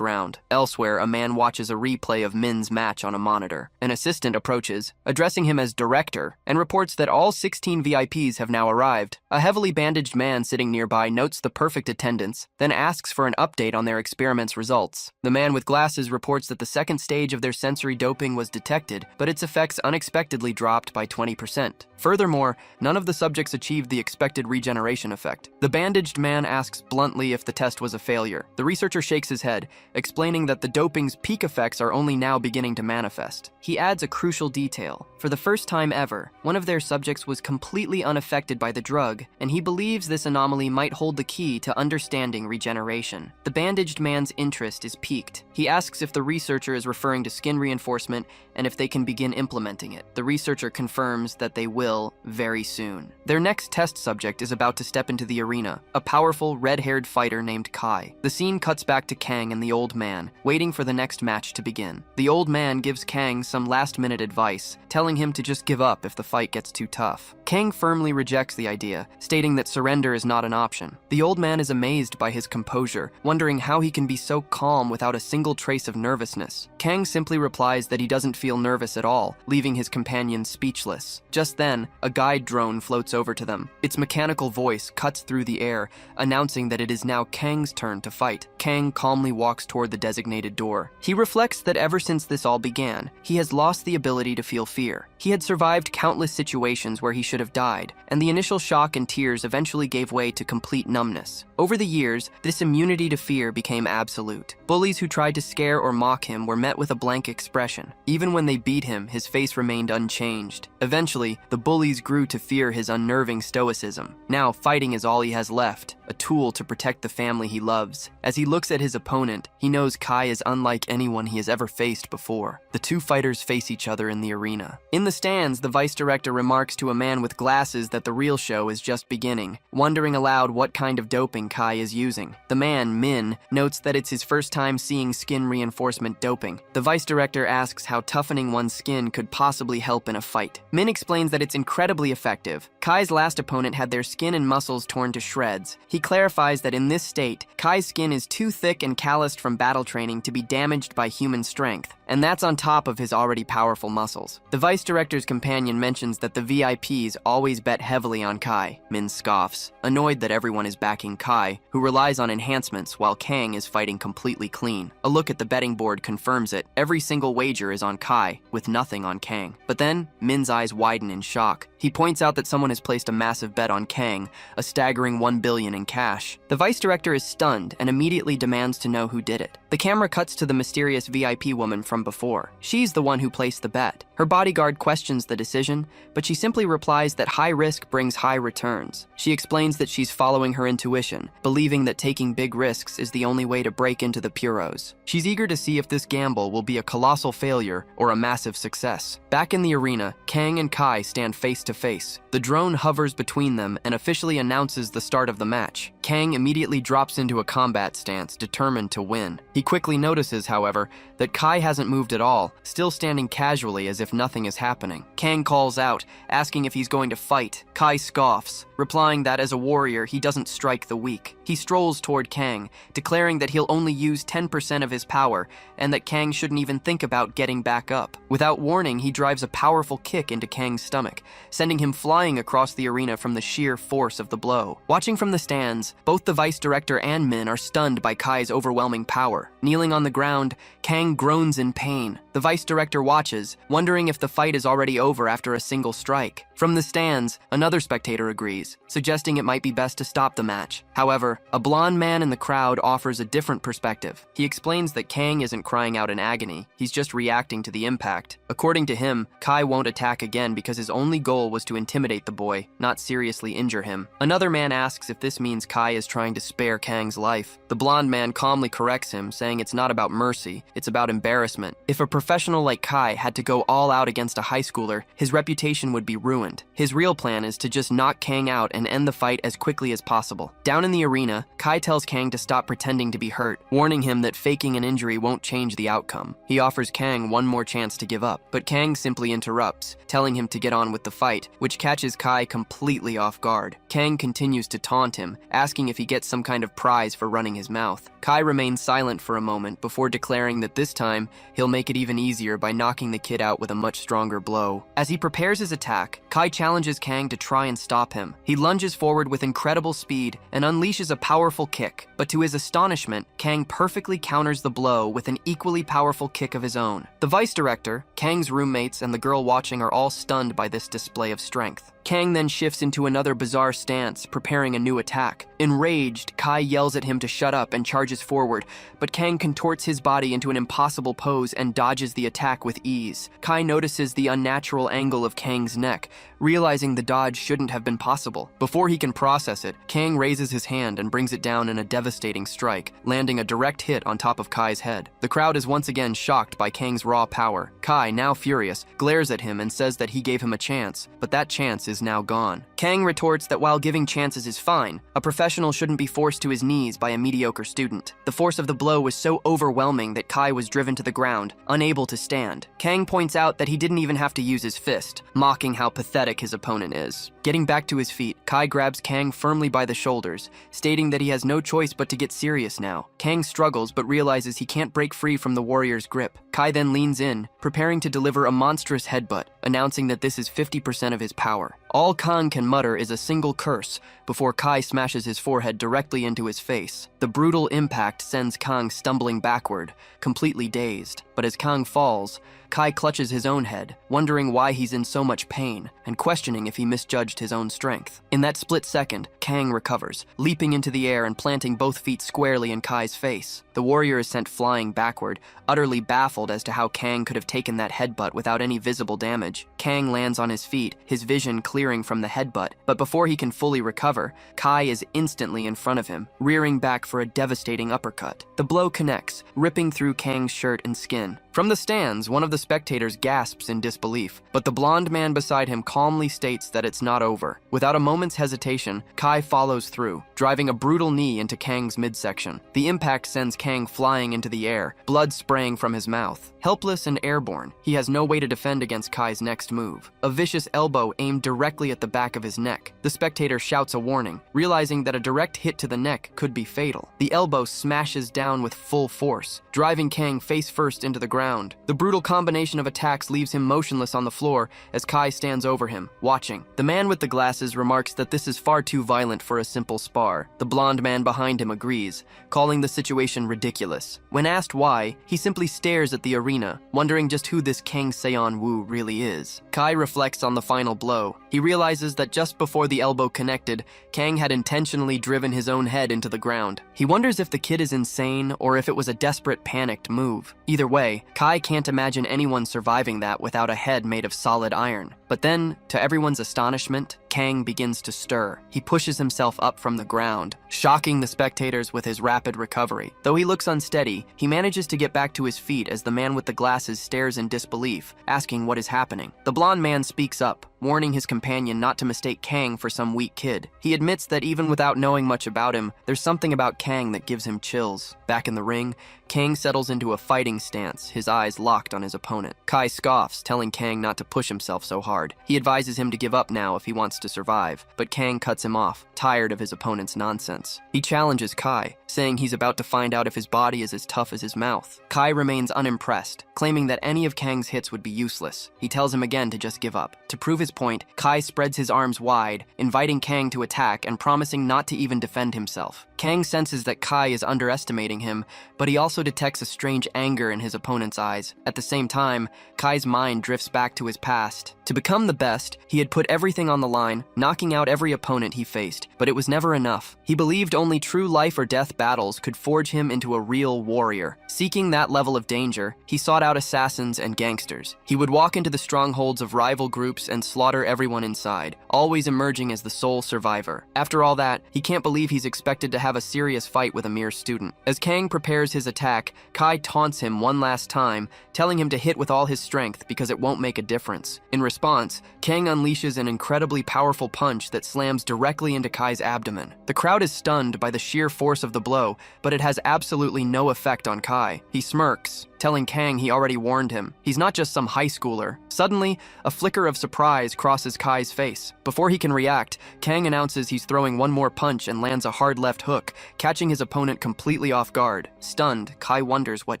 round. Elsewhere, a man watches a replay of Min's match on a monitor. An assistant approaches, addressing him as director, and reports that all 16 VIPs have now arrived. A heavily bandaged man sitting nearby notes the perfect attendance, then asks for an update on their experiment's results. The man with glasses reports that the second stage of their sensory doping was detected, but its effects unexpectedly dropped by 20%. Furthermore, none of the subjects achieved the expected regeneration effect. The bandaged man asks bluntly if the test was a failure. The researcher shakes his head, explaining that the doping's peak effects are only now beginning to manifest. He adds a crucial detail. For the first time ever, one of their subjects was completely unaffected by the drug, and he believes this anomaly might hold the key to understanding regeneration. The bandaged man's interest is piqued. He asks if the researcher is referring to skin reinforcement and if they can begin implementing it. The researcher confirms that they will very soon. Their next test subject is about to step into the arena, a powerful red-haired fighter named Kai. The scene cuts back to Kang and the old man, waiting for the next match to begin. The old man gives Kang some last-minute advice, telling him to just give up if the fight gets too tough. Kang firmly rejects the idea, stating that surrender is not an option. The old man is amazed by his composure, wondering how he can be so calm without a single trace of nervousness. Kang simply replies that he doesn't feel nervous at all, leaving his companion speechless. Just then, a guide drone floats over to them. Its mechanical voice cuts through the air, announcing that it is now Kang's turn to fight. Kang calmly walks toward the designated door. He reflects that ever since this all began, he has lost the ability to feel fear. He had survived countless situations where he should have died, and the initial shock and tears eventually gave way to complete numbness. Over the years, this immunity to fear became absolute. Bullies who tried to scare or mock him were met with a blank expression. Even when they beat him, his face remained unchanged. Eventually, the bullies grew to fear his unnerving stoicism. Now, fighting is all he has left, a tool to protect the family he loves. As he looks at his opponent, he knows Kai is unlike anyone he has ever faced before. The two fighters face each other in the arena. In the stands, the vice director remarks to a man with glasses that the real show is just beginning, wondering aloud what kind of doping Kai is using. The man, Min, notes that it's his first time seeing skin reinforcement doping. The vice director asks how toughening one's skin could possibly help in a fight. Min explains that it's incredibly effective. Kai's last opponent had their skin and muscles torn to shreds. He clarifies that in this state, Kai's skin is too thick and calloused from battle training to be damaged by human strength. and that's on top of his already powerful muscles. The vice director's companion mentions that the VIPs always bet heavily on Kai. Min scoffs, annoyed that everyone is backing Kai, who relies on enhancements while Kang is fighting completely clean. A look at the betting board confirms it. Every single wager is on Kai, with nothing on Kang. But then, Min's eyes widen in shock. He points out that someone has placed a massive bet on Kang, a staggering 1 billion in cash. The vice director is stunned and immediately demands to know who did it. The camera cuts to the mysterious VIP woman from before. She's the one who placed the bet. Her bodyguard questions the decision, but she simply replies that high risk brings high returns. She explains that she's following her intuition, believing that taking big risks is the only way to break into the Puros. She's eager to see if this gamble will be a colossal failure or a massive success. Back in the arena, Kang and Kai stand face to face. The drone hovers between them and officially announces the start of the match. Kang immediately drops into a combat stance, determined to win. He quickly notices, however, that Kai hasn't moved at all, still standing casually as if nothing is happening. Kang calls out, asking if he's going to fight. Kai scoffs, replying that as a warrior, he doesn't strike the weak. He strolls toward Kang, declaring that he'll only use 10% of his power, and that Kang shouldn't even think about getting back up. Without warning, he drives a powerful kick into Kang's stomach, sending him flying across the arena from the sheer force of the blow. Watching from the stands, both the vice director and Min are stunned by Kai's overwhelming power. Kneeling on the ground, Kang groans in pain. The vice director watches, wondering if the fight is already over after a single strike. From the stands, another spectator agrees, suggesting it might be best to stop the match. However, a blonde man in the crowd offers a different perspective. He explains that Kang isn't crying out in agony, he's just reacting to the impact. According to him, Kai won't attack again because his only goal was to intimidate the boy, not seriously injure him. Another man asks if this means Kai is trying to spare Kang's life. The blonde man calmly corrects him, saying it's not about mercy, it's about embarrassment. If a professional like Kai had to go all out against a high schooler, his reputation would be ruined. His real plan is to just knock Kang out and end the fight as quickly as possible. Down in the arena, Kai tells Kang to stop pretending to be hurt, warning him that faking an injury won't change the outcome. He offers Kang one more chance to give up, but Kang simply interrupts, telling him to get on with the fight, which catches Kai completely off guard. Kang continues to taunt him, asking if he gets some kind of prize for running his mouth. Kai remains silent for a moment before declaring that this time, he'll make it even easier by knocking the kid out with a much stronger blow. As he prepares his attack, Kai challenges Kang to try and stop him. He lunges forward with incredible speed and unleashes a powerful kick, but to his astonishment, Kang perfectly counters the blow with an equally powerful kick of his own. The vice director, Kang's roommates, and the girl watching are all stunned by this display of strength. Kang then shifts into another bizarre stance, preparing a new attack. Enraged, Kai yells at him to shut up and charges forward, but Kang contorts his body into an impossible pose and dodges the attack with ease. Kai notices the unnatural angle of Kang's neck, realizing the dodge shouldn't have been possible. Before he can process it, Kang raises his hand and brings it down in a devastating strike, landing a direct hit on top of Kai's head. The crowd is once again shocked by Kang's raw power. Kai, now furious, glares at him and says that he gave him a chance, but that chance is now gone. Kang retorts that while giving chances is fine, a professional shouldn't be forced to his knees by a mediocre student. The force of the blow was so overwhelming that Kai was driven to the ground, unable to stand. Kang points out that he didn't even have to use his fist, mocking how pathetic his opponent is. Getting back to his feet, Kai grabs Kang firmly by the shoulders, stating that he has no choice but to get serious now. Kang struggles but realizes he can't break free from the warrior's grip. Kai then leans in, preparing to deliver a monstrous headbutt, announcing that this is 50% of his power. All Kang can mutter is a single curse before Kai smashes his forehead directly into his face. The brutal impact sends Kang stumbling backward, completely dazed. But as Kang falls, Kai clutches his own head, wondering why he's in so much pain, and questioning if he misjudged his own strength. In that split second, Kang recovers, leaping into the air and planting both feet squarely in Kai's face. The warrior is sent flying backward, utterly baffled as to how Kang could have taken that headbutt without any visible damage. Kang lands on his feet, his vision clearing from the headbutt, but before he can fully recover, Kai is instantly in front of him, rearing back for a devastating uppercut. The blow connects, ripping through Kang's shirt and skin. From the stands, one of the spectators gasps in disbelief, but the blonde man beside him calmly states that it's not over. Without a moment's hesitation, Kai follows through, driving a brutal knee into Kang's midsection. The impact sends Kang flying into the air, blood spraying from his mouth. Helpless and airborne, he has no way to defend against Kai's next move. A vicious elbow aimed directly at the back of his neck. The spectator shouts a warning, realizing that a direct hit to the neck could be fatal. The elbow smashes down with full force, driving Kang face first into the ground ground. The brutal combination of attacks leaves him motionless on the floor as Kai stands over him, watching. The man with the glasses remarks that this is far too violent for a simple spar. The blonde man behind him agrees, calling the situation ridiculous. When asked why, he simply stares at the arena, wondering just who this Kang Seon-woo really is. Kai reflects on the final blow. He realizes that just before the elbow connected, Kang had intentionally driven his own head into the ground. He wonders if the kid is insane or if it was a desperate, panicked move. Either way, Kai can't imagine anyone surviving that without a head made of solid iron. But then, to everyone's astonishment, Kang begins to stir. He pushes himself up from the ground, shocking the spectators with his rapid recovery. Though he looks unsteady, he manages to get back to his feet as the man with the glasses stares in disbelief, asking what is happening. The blonde man speaks up, warning his companion not to mistake Kang for some weak kid. He admits that even without knowing much about him, there's something about Kang that gives him chills. Back in the ring, Kang settles into a fighting stance, his eyes locked on his opponent. Kai scoffs, telling Kang not to push himself so hard. He advises him to give up now if he wants to survive, but Kang cuts him off, tired of his opponent's nonsense. He challenges Kai, saying he's about to find out if his body is as tough as his mouth. Kai remains unimpressed, claiming that any of Kang's hits would be useless. He tells him again to just give up. To prove his point, Kai spreads his arms wide, inviting Kang to attack and promising not to even defend himself. Kang senses that Kai is underestimating him, but he also detects a strange anger in his opponent's eyes. At the same time, Kai's mind drifts back to his past. To become the best, he had put everything on the line, knocking out every opponent he faced, but it was never enough. He believed only true life or death battles could forge him into a real warrior. Seeking that level of danger, he sought out assassins and gangsters. He would walk into the strongholds of rival groups and slaughter everyone inside, always emerging as the sole survivor. After all that, he can't believe he's expected to have a serious fight with a mere student. As Kang prepares his attack, Kai taunts him one last time, telling him to hit with all his strength because it won't make a difference. In response, Kang unleashes an incredibly powerful punch that slams directly into Kai's abdomen. The crowd is stunned by the sheer force of the blow, but it has absolutely no effect on Kai. He smirks, telling Kang he already warned him. He's not just some high schooler. Suddenly, a flicker of surprise crosses Kai's face. Before he can react, Kang announces he's throwing one more punch and lands a hard left hook, catching his opponent completely off guard. Stunned, Kai wonders what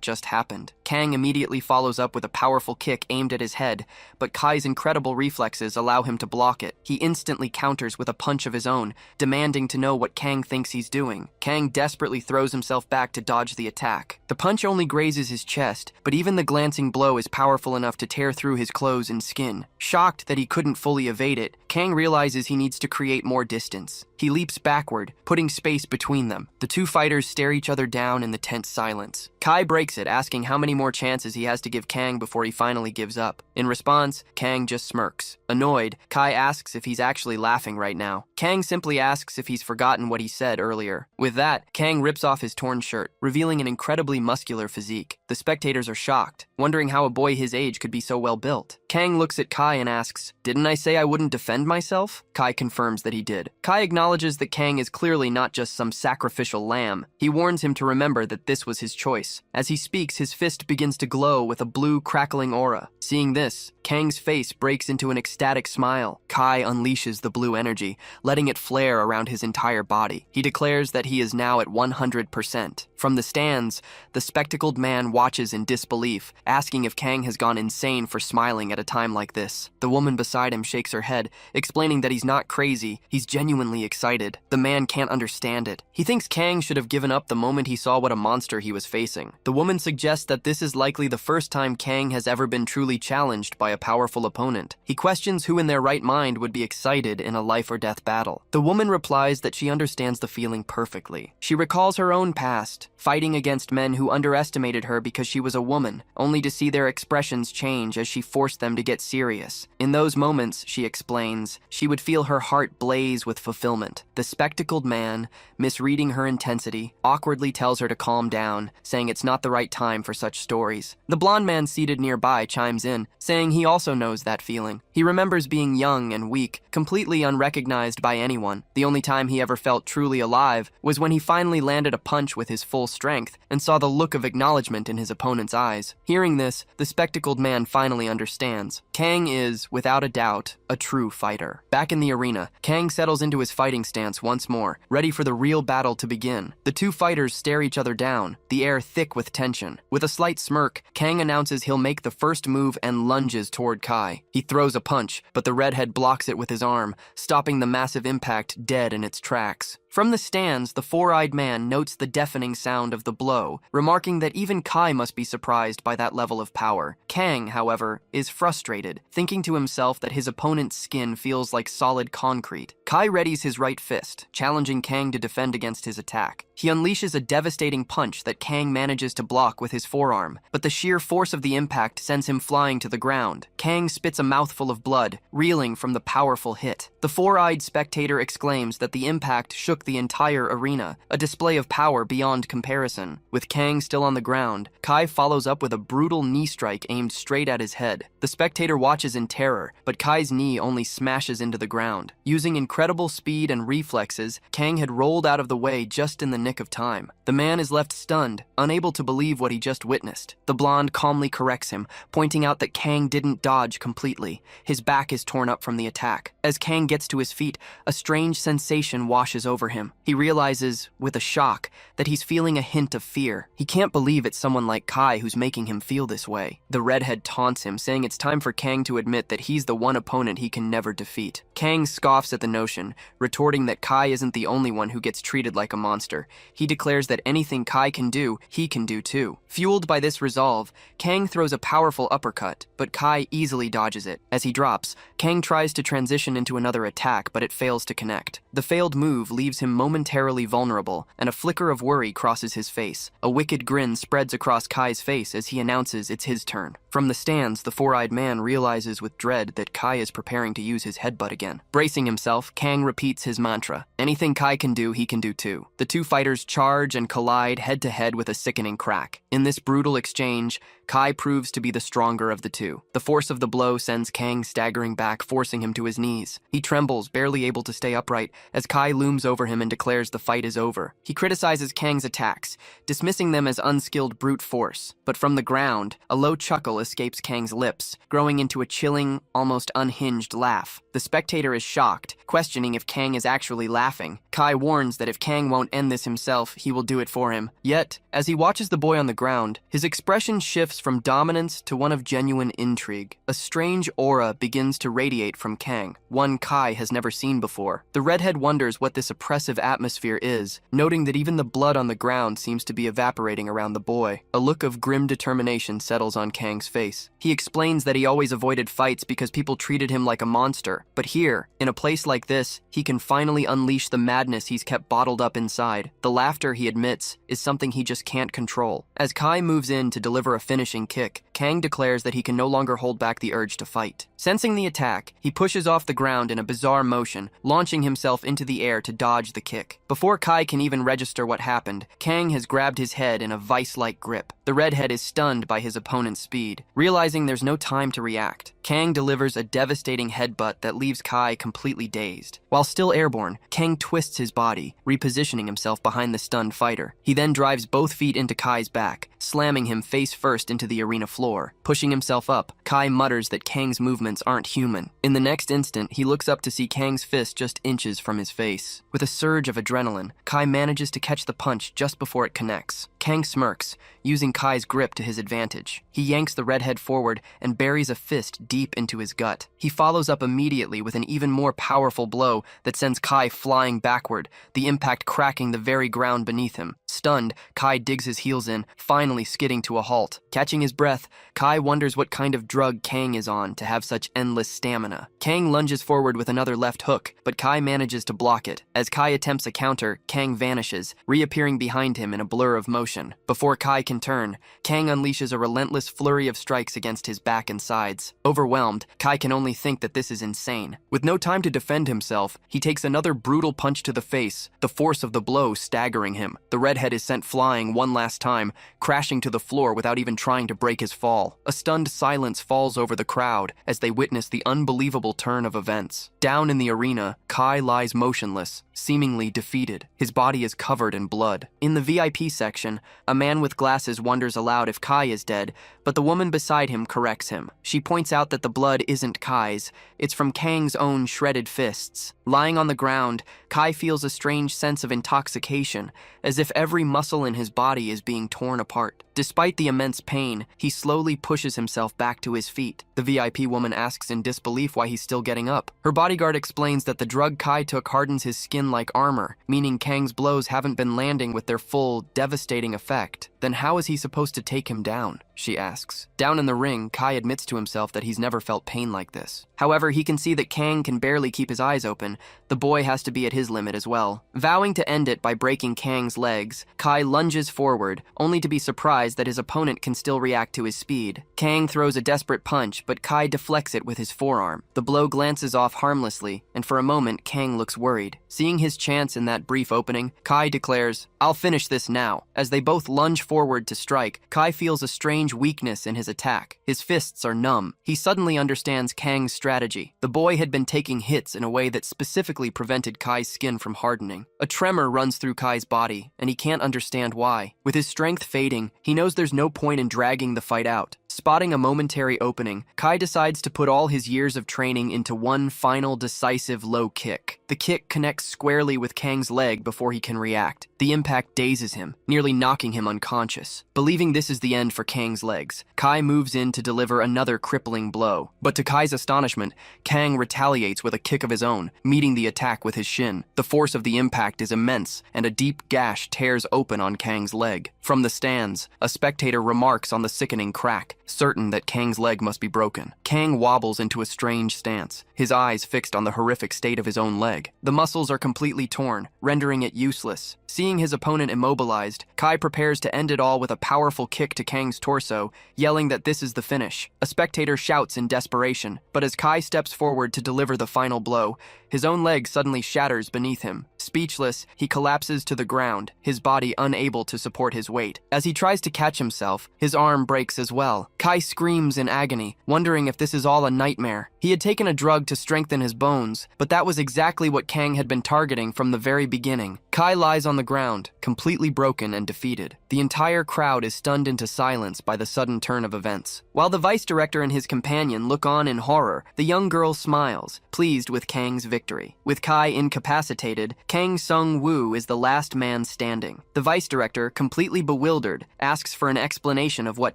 just happened. Kang immediately follows up with a powerful kick aimed at his head, but Kai's incredible reflexes allow him to block it. He instantly counters with a punch of his own, demanding to know what Kang thinks he's doing. Kang desperately throws himself back to dodge the attack. The punch only grazes his chest, but even the glancing blow is powerful enough to tear through his clothes and skin. Shocked that he couldn't fully evade it, Kang realizes he needs to create more distance. He leaps backward, putting space between them. The two fighters stare each other down in the tense silence. Kai breaks it, asking how many more chances he has to give Kang before he finally gives up. In response, Kang just smirks. Annoyed, Kai asks if he's actually laughing right now. Kang simply asks if he's forgotten what he said earlier. With that, Kang rips off his torn shirt, revealing an incredibly muscular physique. The spectators are shocked, wondering how a boy his age could be so well built. Kang looks at Kai and asks, "Didn't I say I wouldn't defend myself?" Kai confirms that he did. Kai acknowledges that Kang is clearly not just some sacrificial lamb. He warns him to remember that this was his choice. As he speaks, his fist begins to glow with a blue, crackling aura. Seeing this, Kang's face breaks into an ecstatic smile. Kai unleashes the blue energy, letting it flare around his entire body. He declares that he is now at 100%. From the stands, the spectacled man watches in disbelief, asking if Kang has gone insane for smiling at a time like this. The woman beside him shakes her head, explaining that he's not crazy, he's genuinely excited. The man can't understand it. He thinks Kang should have given up the moment he saw what a monster he was facing. The woman suggests that this is likely the first time Kang has ever been truly challenged by a powerful opponent. He questions who in their right mind would be excited in a life or death battle. The woman replies that she understands the feeling perfectly. She recalls her own past, fighting against men who underestimated her because she was a woman, only to see their expressions change as she forced them to get serious. In those moments, she explains, she would feel her heart blaze with fulfillment. The spectacled man, misreading her intensity, awkwardly tells her to calm down, saying it's not the right time for such stories. The blonde man seated nearby chimes in, saying he also knows that feeling. He remembers being young and weak, completely unrecognized by anyone. The only time he ever felt truly alive was when he finally landed a punch with his full strength and saw the look of acknowledgement in his opponent's eyes. Hearing this, the spectacled man finally understands. Kang is, without a doubt, a true fighter. Back in the arena, Kang settles into his fighting stance once more, ready for the real battle to begin. The two fighters stare each other down, the air thick with tension. With a slight smirk, Kang announces he'll make the first move and lunges toward Kai. He throws a punch, but the redhead blocks it with his arm, stopping the massive impact dead in its tracks. From the stands, the four-eyed man notes the deafening sound of the blow, remarking that even Kai must be surprised by that level of power. Kang, however, is frustrated, thinking to himself that his opponent's skin feels like solid concrete. Kai readies his right fist, challenging Kang to defend against his attack. He unleashes a devastating punch that Kang manages to block with his forearm, but the sheer force of the impact sends him flying to the ground. Kang spits a mouthful of blood, reeling from the powerful hit. The four-eyed spectator exclaims that the impact shook the entire arena, a display of power beyond comparison. With Kang still on the ground, Kai follows up with a brutal knee strike aimed straight at his head. The spectator watches in terror, but Kai's knee only smashes into the ground. Using incredible speed and reflexes, Kang had rolled out of the way just in the nick of time. The man is left stunned, unable to believe what he just witnessed. The blonde calmly corrects him, pointing out that Kang didn't dodge completely. His back is torn up from the attack. As Kang gets to his feet, a strange sensation washes over him. He realizes, with a shock, that he's feeling a hint of fear. He can't believe it's someone like Kai who's making him feel this way. The redhead taunts him, saying it's time for Kang to admit that he's the one opponent he can never defeat. Kang scoffs at the notion, retorting that Kai isn't the only one who gets treated like a monster. He declares that anything Kai can do, he can do too. Fueled by this resolve, Kang throws a powerful uppercut, but Kai easily dodges it. As he drops, Kang tries to transition into another attack, but it fails to connect. The failed move leaves him momentarily vulnerable, and a flicker of worry crosses his face. A wicked grin spreads across Kai's face as he announces it's his turn. From the stands, the four-eyed man realizes with dread that Kai is preparing to use his headbutt again. Bracing himself, Kang repeats his mantra. Anything Kai can do, he can do too. The two fighters charge and collide head-to-head with a sickening crack. In this brutal exchange, Kai proves to be the stronger of the two. The force of the blow sends Kang staggering back, forcing him to his knees. He trembles, barely able to stay upright, as Kai looms over him and declares the fight is over. He criticizes Kang's attacks, dismissing them as unskilled brute force. But from the ground, a low chuckle escapes Kang's lips, growing into a chilling, almost unhinged laugh. The spectator is shocked, questioning if Kang is actually laughing. Kai warns that if Kang won't end this himself, he will do it for him. Yet, as he watches the boy on the ground, his expression shifts from dominance to one of genuine intrigue. A strange aura begins to radiate from Kang, one Kai has never seen before. The redhead wonders what this oppressive atmosphere is, noting that even the blood on the ground seems to be evaporating around the boy. A look of grim determination settles on Kang's face. He explains that he always avoided fights because people treated him like a monster, but here, in a place like this, he can finally unleash the madness he's kept bottled up inside. The laughter, he admits, is something he just can't control. As Kai moves in to deliver a finishing kick, Kang declares that he can no longer hold back the urge to fight. Sensing the attack, he pushes off the ground in a bizarre motion, launching himself into the air to dodge the kick. Before Kai can even register what happened, Kang has grabbed his head in a vice-like grip. The redhead is stunned by his opponent's speed. Realizing there's no time to react, Kang delivers a devastating headbutt that leaves Kai completely dazed. While still airborne, Kang twists his body, repositioning himself behind the stunned fighter. He then drives both feet into Kai's back, slamming him face first into the arena floor. Pushing himself up, Kai mutters that Kang's movements aren't human. In the next instant, he looks up to see Kang's fist just inches from his face. With a surge of adrenaline, Kai manages to catch the punch just before it connects. Kang smirks, using Kai's grip to his advantage. He yanks the redhead forward and buries a fist deep into his gut. He follows up immediately with an even more powerful blow that sends Kai flying backward, the impact cracking the very ground beneath him. Stunned, Kai digs his heels in, finally skidding to a halt. Catching his breath, Kai wonders what kind of drug Kang is on to have such endless stamina. Kang lunges forward with another left hook, but Kai manages to block it. As Kai attempts a counter, Kang vanishes, reappearing behind him in a blur of motion. Before Kai can turn, Kang unleashes a relentless flurry of strikes against his back and sides. Overwhelmed, Kai can only think that this is insane. With no time to defend himself, he takes another brutal punch to the face, the force of the blow staggering him. The redhead redhead is sent flying one last time, crashing to the floor without even trying to break his fall. A stunned silence falls over the crowd as they witness the unbelievable turn of events. Down in the arena, Kai lies motionless, seemingly defeated. His body is covered in blood. In the VIP section, a man with glasses wonders aloud if Kai is dead, but the woman beside him corrects him. She points out that the blood isn't Kai's, it's from Kang's own shredded fists. Lying on the ground, Kai feels a strange sense of intoxication, as if every muscle in his body is being torn apart. Despite the immense pain, he slowly pushes himself back to his feet. The VIP woman asks in disbelief why he's still getting up. Her bodyguard explains that the drug Kai took hardens his skin like armor, meaning Kang's blows haven't been landing with their full, devastating effect. Then how is he supposed to take him down? She asks. Down in the ring, Kai admits to himself that he's never felt pain like this. However, he can see that Kang can barely keep his eyes open. The boy has to be at his limit as well. Vowing to end it by breaking Kang's legs, Kai lunges forward, only to be surprised that his opponent can still react to his speed. Kang throws a desperate punch, but Kai deflects it with his forearm. The blow glances off harmlessly, and for a moment, Kang looks worried. Seeing his chance in that brief opening, Kai declares, "I'll finish this now." As they both lunge forward to strike, Kai feels a strange weakness in his attack. His fists are numb. He suddenly understands Kang's strategy. The boy had been taking hits in a way that specifically prevented Kai's skin from hardening. A tremor runs through Kai's body, and he can't understand why. With his strength fading, he knows there's no point in dragging the fight out. Spotting a momentary opening, Kai decides to put all his years of training into one final decisive low kick. The kick connects squarely with Kang's leg before he can react. The impact dazes him, nearly knocking him unconscious. Believing this is the end for Kang's legs, Kai moves in to deliver another crippling blow. But to Kai's astonishment, Kang retaliates with a kick of his own, meeting the attack with his shin. The force of the impact is immense, and a deep gash tears open on Kang's leg. From the stands, a spectator remarks on the sickening crack, certain that Kang's leg must be broken. Kang wobbles into a strange stance, his eyes fixed on the horrific state of his own leg. The muscles are completely torn, rendering it useless. Seeing his opponent immobilized, Kai prepares to end it all with a powerful kick to Kang's torso, yelling that this is the finish. A spectator shouts in desperation, but as Kai steps forward to deliver the final blow, his own leg suddenly shatters beneath him. Speechless, he collapses to the ground, his body unable to support his weight. As he tries to catch himself, his arm breaks as well. Kai screams in agony, wondering if this is all a nightmare. He had taken a drug to strengthen his bones, but that was exactly what Kang had been targeting from the very beginning. Kai lies on the ground, completely broken and defeated. The entire crowd is stunned into silence by the sudden turn of events. While the vice director and his companion look on in horror, the young girl smiles, pleased with Kang's victory. With Kai incapacitated, Kang Sung-woo is the last man standing. The vice director, completely bewildered, asks for an explanation of what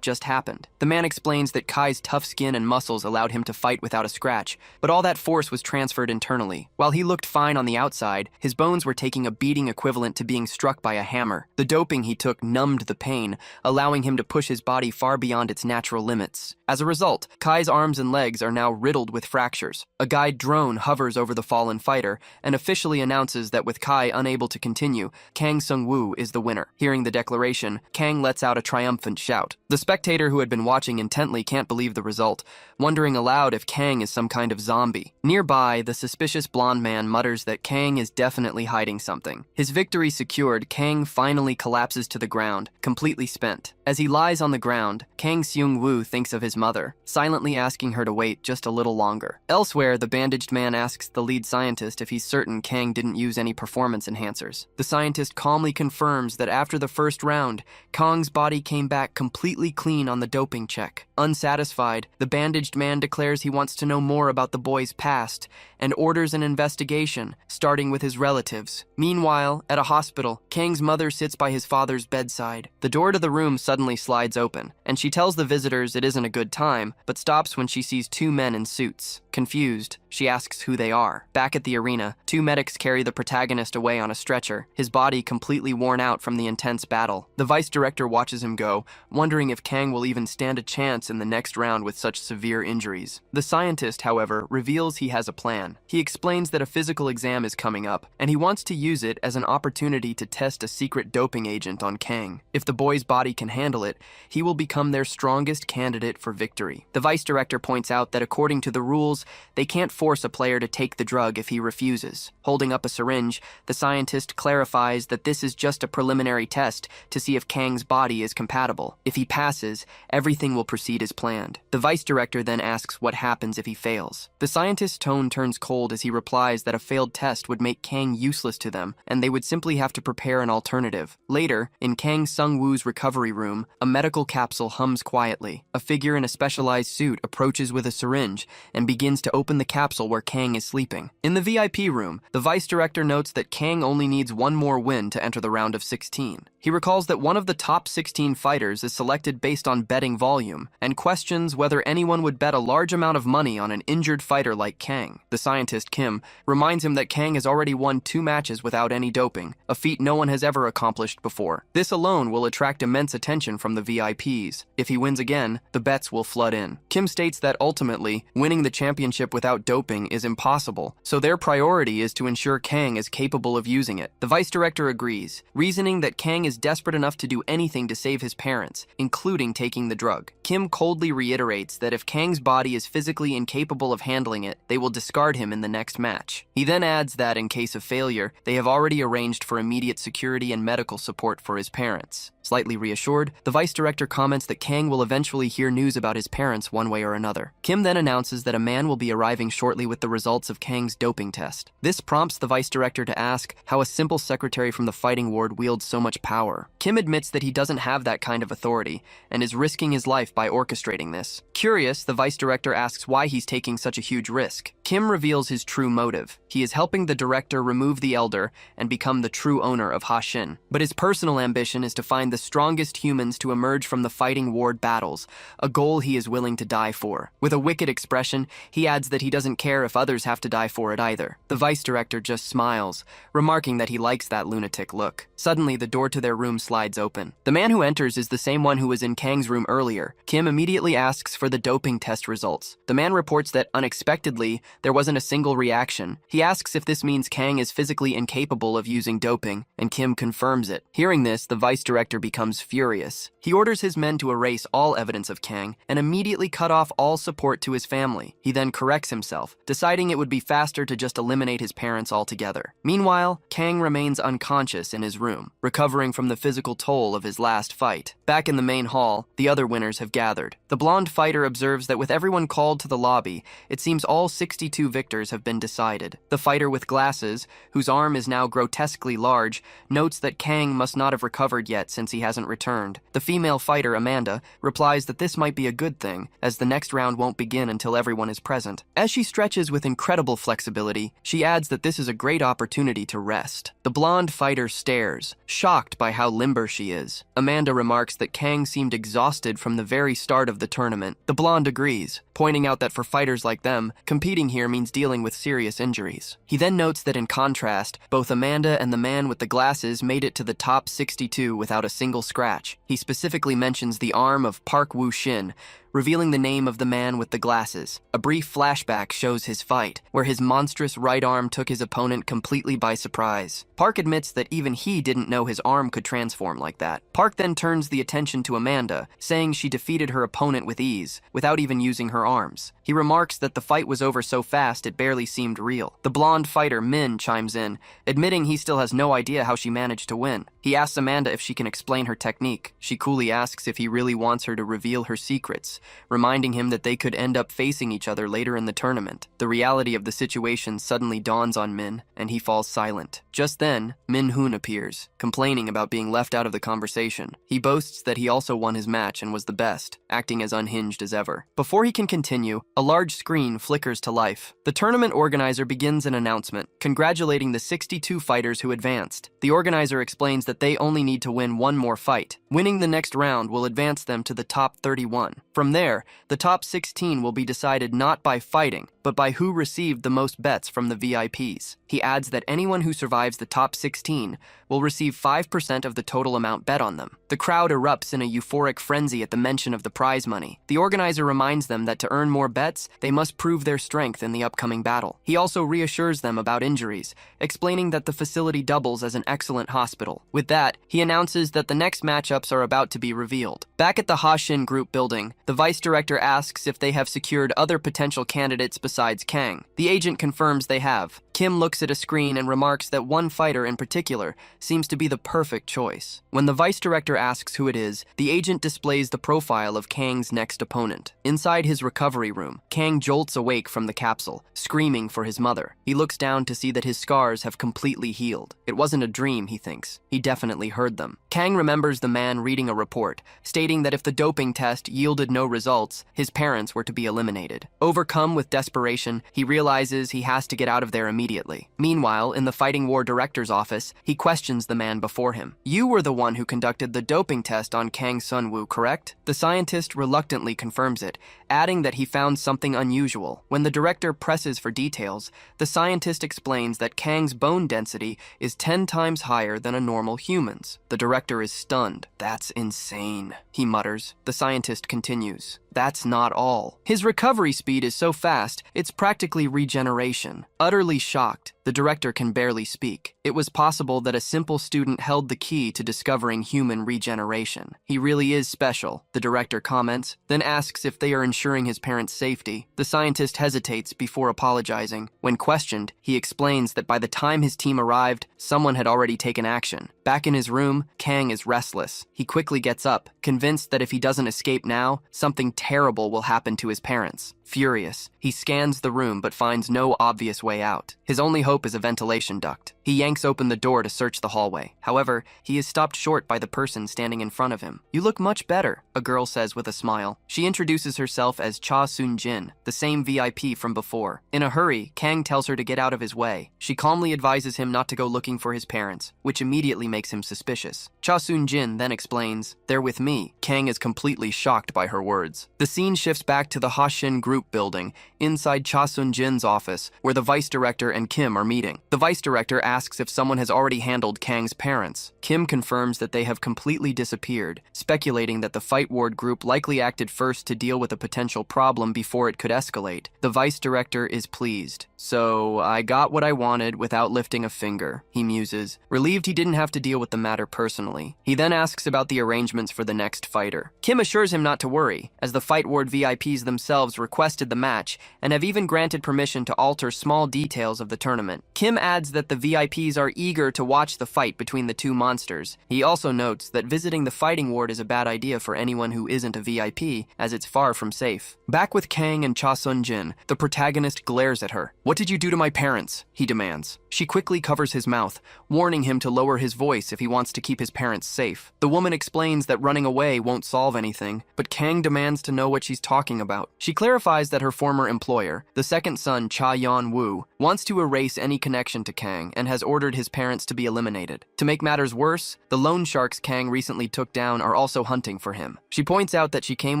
just happened. The man explains that Kai's tough skin and muscles allowed him to fight without a scratch, but all that force was transferred internally. While he looked fine on the outside, his bones were taking a beating equivalent to being struck by a hammer. The doping he took numbed the pain, allowing him to push his body far beyond its natural limits. As a result, Kai's arms and legs are now riddled with fractures. A guide drone hovers over the fallen fighter and officially announces that with Kai unable to continue, Kang Sung-woo is the winner. Hearing the declaration, Kang lets out a triumphant shout. The spectator who had been watching intently can't believe the result, wondering aloud if Kang is some kind of zombie. Nearby, the suspicious blonde man mutters that Kang is definitely hiding something. His victory secured, Kang finally collapses to the ground, completely spent. As he lies on the ground, Kang Seung-woo thinks of his mother, silently asking her to wait just a little longer. Elsewhere, the bandaged man asks the lead scientist if he's certain Kang didn't use any performance enhancers. The scientist calmly confirms that after the first round, Kang's body came back completely clean on the doping check. Unsatisfied, the bandaged man declares he wants to know more about the boy's past and orders an investigation, starting with his relatives. Meanwhile, at a hospital, Kang's mother sits by his father's bedside. The door to the room suddenly slides open, and she tells the visitors it isn't a good time, but stops when she sees two men in suits. Confused, she asks who they are. Back at the arena, two medics carry the protagonist away on a stretcher, his body completely worn out from the intense battle. The vice director watches him go, wondering if Kang will even stand a chance in the next round with such severe injuries. The scientist, however, reveals he has a plan. He explains that a physical exam is coming up, and he wants to use it as an opportunity to test a secret doping agent on Kang. If the boy's body can handle it, he will become their strongest candidate for victory. The vice director points out that according to the rules, rules. They can't force a player to take the drug if he refuses. Holding up a syringe, the scientist clarifies that this is just a preliminary test to see if Kang's body is compatible. If he passes, everything will proceed as planned. The vice director then asks what happens if he fails. The scientist's tone turns cold as he replies that a failed test would make Kang useless to them, and they would simply have to prepare an alternative. Later, in Kang Sung-woo's recovery room, a medical capsule hums quietly. A figure in a specialized suit approaches with a syringe and begins to open the capsule where Kang is sleeping. In the VIP room, the vice director notes that Kang only needs one more win to enter the round of 16. He recalls that one of the top 16 fighters is selected based on betting volume, and questions whether anyone would bet a large amount of money on an injured fighter like Kang. The scientist, Kim, reminds him that Kang has already won 2 matches without any doping, a feat no one has ever accomplished before. This alone will attract immense attention from the VIPs. If he wins again, the bets will flood in. Kim states that ultimately, winning the championship without doping is impossible, so their priority is to ensure Kang is capable of using it. The vice director agrees, reasoning that Kang is desperate enough to do anything to save his parents, including taking the drug. Kim coldly reiterates that if Kang's body is physically incapable of handling it, they will discard him in the next match. He then adds that in case of failure, they have already arranged for immediate security and medical support for his parents. Slightly reassured, the vice director comments that Kang will eventually hear news about his parents one way or another. Kim then announces that a man will be arriving shortly with the results of Kang's doping test. This prompts the vice director to ask how a simple secretary from the fighting ward wields so much power. Kim admits that he doesn't have that kind of authority and is risking his life by orchestrating this. Curious, the vice director asks why he's taking such a huge risk. Kim reveals his true motive. He is helping the director remove the elder and become the true owner of Hashin. But his personal ambition is to find the strongest humans to emerge from the fighting ward battles, a goal he is willing to die for. With a wicked expression, he adds that he doesn't care if others have to die for it either. The vice director just smiles, remarking that he likes that lunatic look. Suddenly, the door to their room slides open. The man who enters is the same one who was in Kang's room earlier. Kim immediately asks for the doping test results. The man reports that, unexpectedly, there wasn't a single reaction. He asks if this means Kang is physically incapable of using doping, and Kim confirms it. Hearing this, the vice director becomes furious. He orders his men to erase all evidence of Kang and immediately cut off all support to his family. He then corrects himself, deciding it would be faster to just eliminate his parents altogether. Meanwhile, Kang remains unconscious in his room, recovering from the physical toll of his last fight. Back in the main hall, the other winners have gathered. The blonde fighter observes that with everyone called to the lobby, it seems all 62 victors have been decided. The fighter with glasses, whose arm is now grotesquely large, notes that Kang must not have recovered yet since he hasn't returned. The female fighter, Amanda, replies that this might be a good thing, as the next round won't begin until everyone is present. As she stretches with incredible flexibility, she adds that this is a great opportunity to rest. The blonde fighter stares, shocked by how limber she is. Amanda remarks that Kang seemed exhausted from the very start of the tournament. The blonde agrees, pointing out that for fighters like them, competing here means dealing with serious injuries. He then notes that in contrast, both Amanda and the man with the glasses made it to the top 62 without a single scratch. He specifically mentions the arm of Park Woo-shin, revealing the name of the man with the glasses. A brief flashback shows his fight, where his monstrous right arm took his opponent completely by surprise. Park admits that even he didn't know his arm could transform like that. Park then turns the attention to Amanda, saying she defeated her opponent with ease, without even using her arms. He remarks that the fight was over so fast it barely seemed real. The blonde fighter, Min, chimes in, admitting he still has no idea how she managed to win. He asks Amanda if she can explain her technique. She coolly asks if he really wants her to reveal her secrets, reminding him that they could end up facing each other later in the tournament. The reality of the situation suddenly dawns on Min, and he falls silent. Just then, Min Hoon appears, complaining about being left out of the conversation. He boasts that he also won his match and was the best, acting as unhinged as ever. Before he can continue, a large screen flickers to life. The tournament organizer begins an announcement, congratulating the 62 fighters who advanced. The organizer explains that they only need to win one more fight. Winning the next round will advance them to the top 31. From there, the top 16 will be decided not by fighting, but by who received the most bets from the VIPs. He adds that anyone who survives survives the top 16 will receive 5% of the total amount bet on them. The crowd erupts in a euphoric frenzy at the mention of the prize money. The organizer reminds them that to earn more bets, they must prove their strength in the upcoming battle. He also reassures them about injuries, explaining that the facility doubles as an excellent hospital. With that, he announces that the next matchups are about to be revealed. Back at the Hashin Group building, the vice director asks if they have secured other potential candidates besides Kang. The agent confirms they have. Kim looks at a screen and remarks that one fighter in particular seems to be the perfect choice. When the vice director asks who it is, the agent displays the profile of Kang's next opponent. Inside his recovery room, Kang jolts awake from the capsule, screaming for his mother. He looks down to see that his scars have completely healed. It wasn't a dream, he thinks. He definitely heard them. Kang remembers the man reading a report, stating that if the doping test yielded no results, his parents were to be eliminated. Overcome with desperation, he realizes he has to get out of there immediately. Meanwhile, in the Fighting War Director's office, he questions the man before him. "You were the one who conducted the doping test on Kang Sunwoo, correct?" The scientist reluctantly confirms it, adding that he found something unusual. When the director presses for details, the scientist explains that Kang's bone density is 10 times higher than a normal human's. The director is stunned. "That's insane," he mutters. The scientist continues. "That's not all. His recovery speed is so fast, it's practically regeneration." Utterly shocked, the director can barely speak. It was possible that a simple student held the key to discovering human regeneration. "He really is special," the director comments, then asks if they are ensuring his parents' safety. The scientist hesitates before apologizing. When questioned, he explains that by the time his team arrived, someone had already taken action. Back in his room, Kang is restless. He quickly gets up, convinced that if he doesn't escape now, something terrible will happen to his parents. Furious, he scans the room but finds no obvious way out. His only hope is a ventilation duct. He yanks open the door to search the hallway. However, he is stopped short by the person standing in front of him. "You look much better," a girl says with a smile. She introduces herself as Cha Soon-jin, the same VIP from before. In a hurry, Kang tells her to get out of his way. She calmly advises him not to go looking for his parents, which immediately makes him suspicious. Cha Soon-jin then explains, "They're with me." Kang is completely shocked by her words. The scene shifts back to the Hashin Group building, inside Cha Soon-jin's office, where the vice director and Kim are meeting. The vice director asks if someone has already handled Kang's parents. Kim confirms that they have completely disappeared, speculating that the Fight Ward group likely acted first to deal with a potential problem before it could escalate. The vice director is pleased. "So, I got what I wanted without lifting a finger," he muses, relieved he didn't have to deal with the matter personally. He then asks about the arrangements for the next fighter. Kim assures him not to worry, as the Fight Ward VIPs themselves requested the match and have even granted permission to alter small details of the tournament. Kim adds that the VIPs are eager to watch the fight between the two monsters. He also notes that visiting the Fighting Ward is a bad idea for anyone who isn't a VIP, as it's far from safe. Back with Kang and Cha Sun-jin, the protagonist glares at her. "What did you do to my parents?" he demands. She quickly covers his mouth, warning him to lower his voice if he wants to keep his parents safe. The woman explains that running away won't solve anything, but Kang demands to know what she's talking about. She clarifies that her former employer, the second son Cha Yeon-woo, wants to erase any connection to Kang and has ordered his parents to be eliminated. To make matters worse, the loan sharks Kang recently took down are also hunting for him. She points out that she came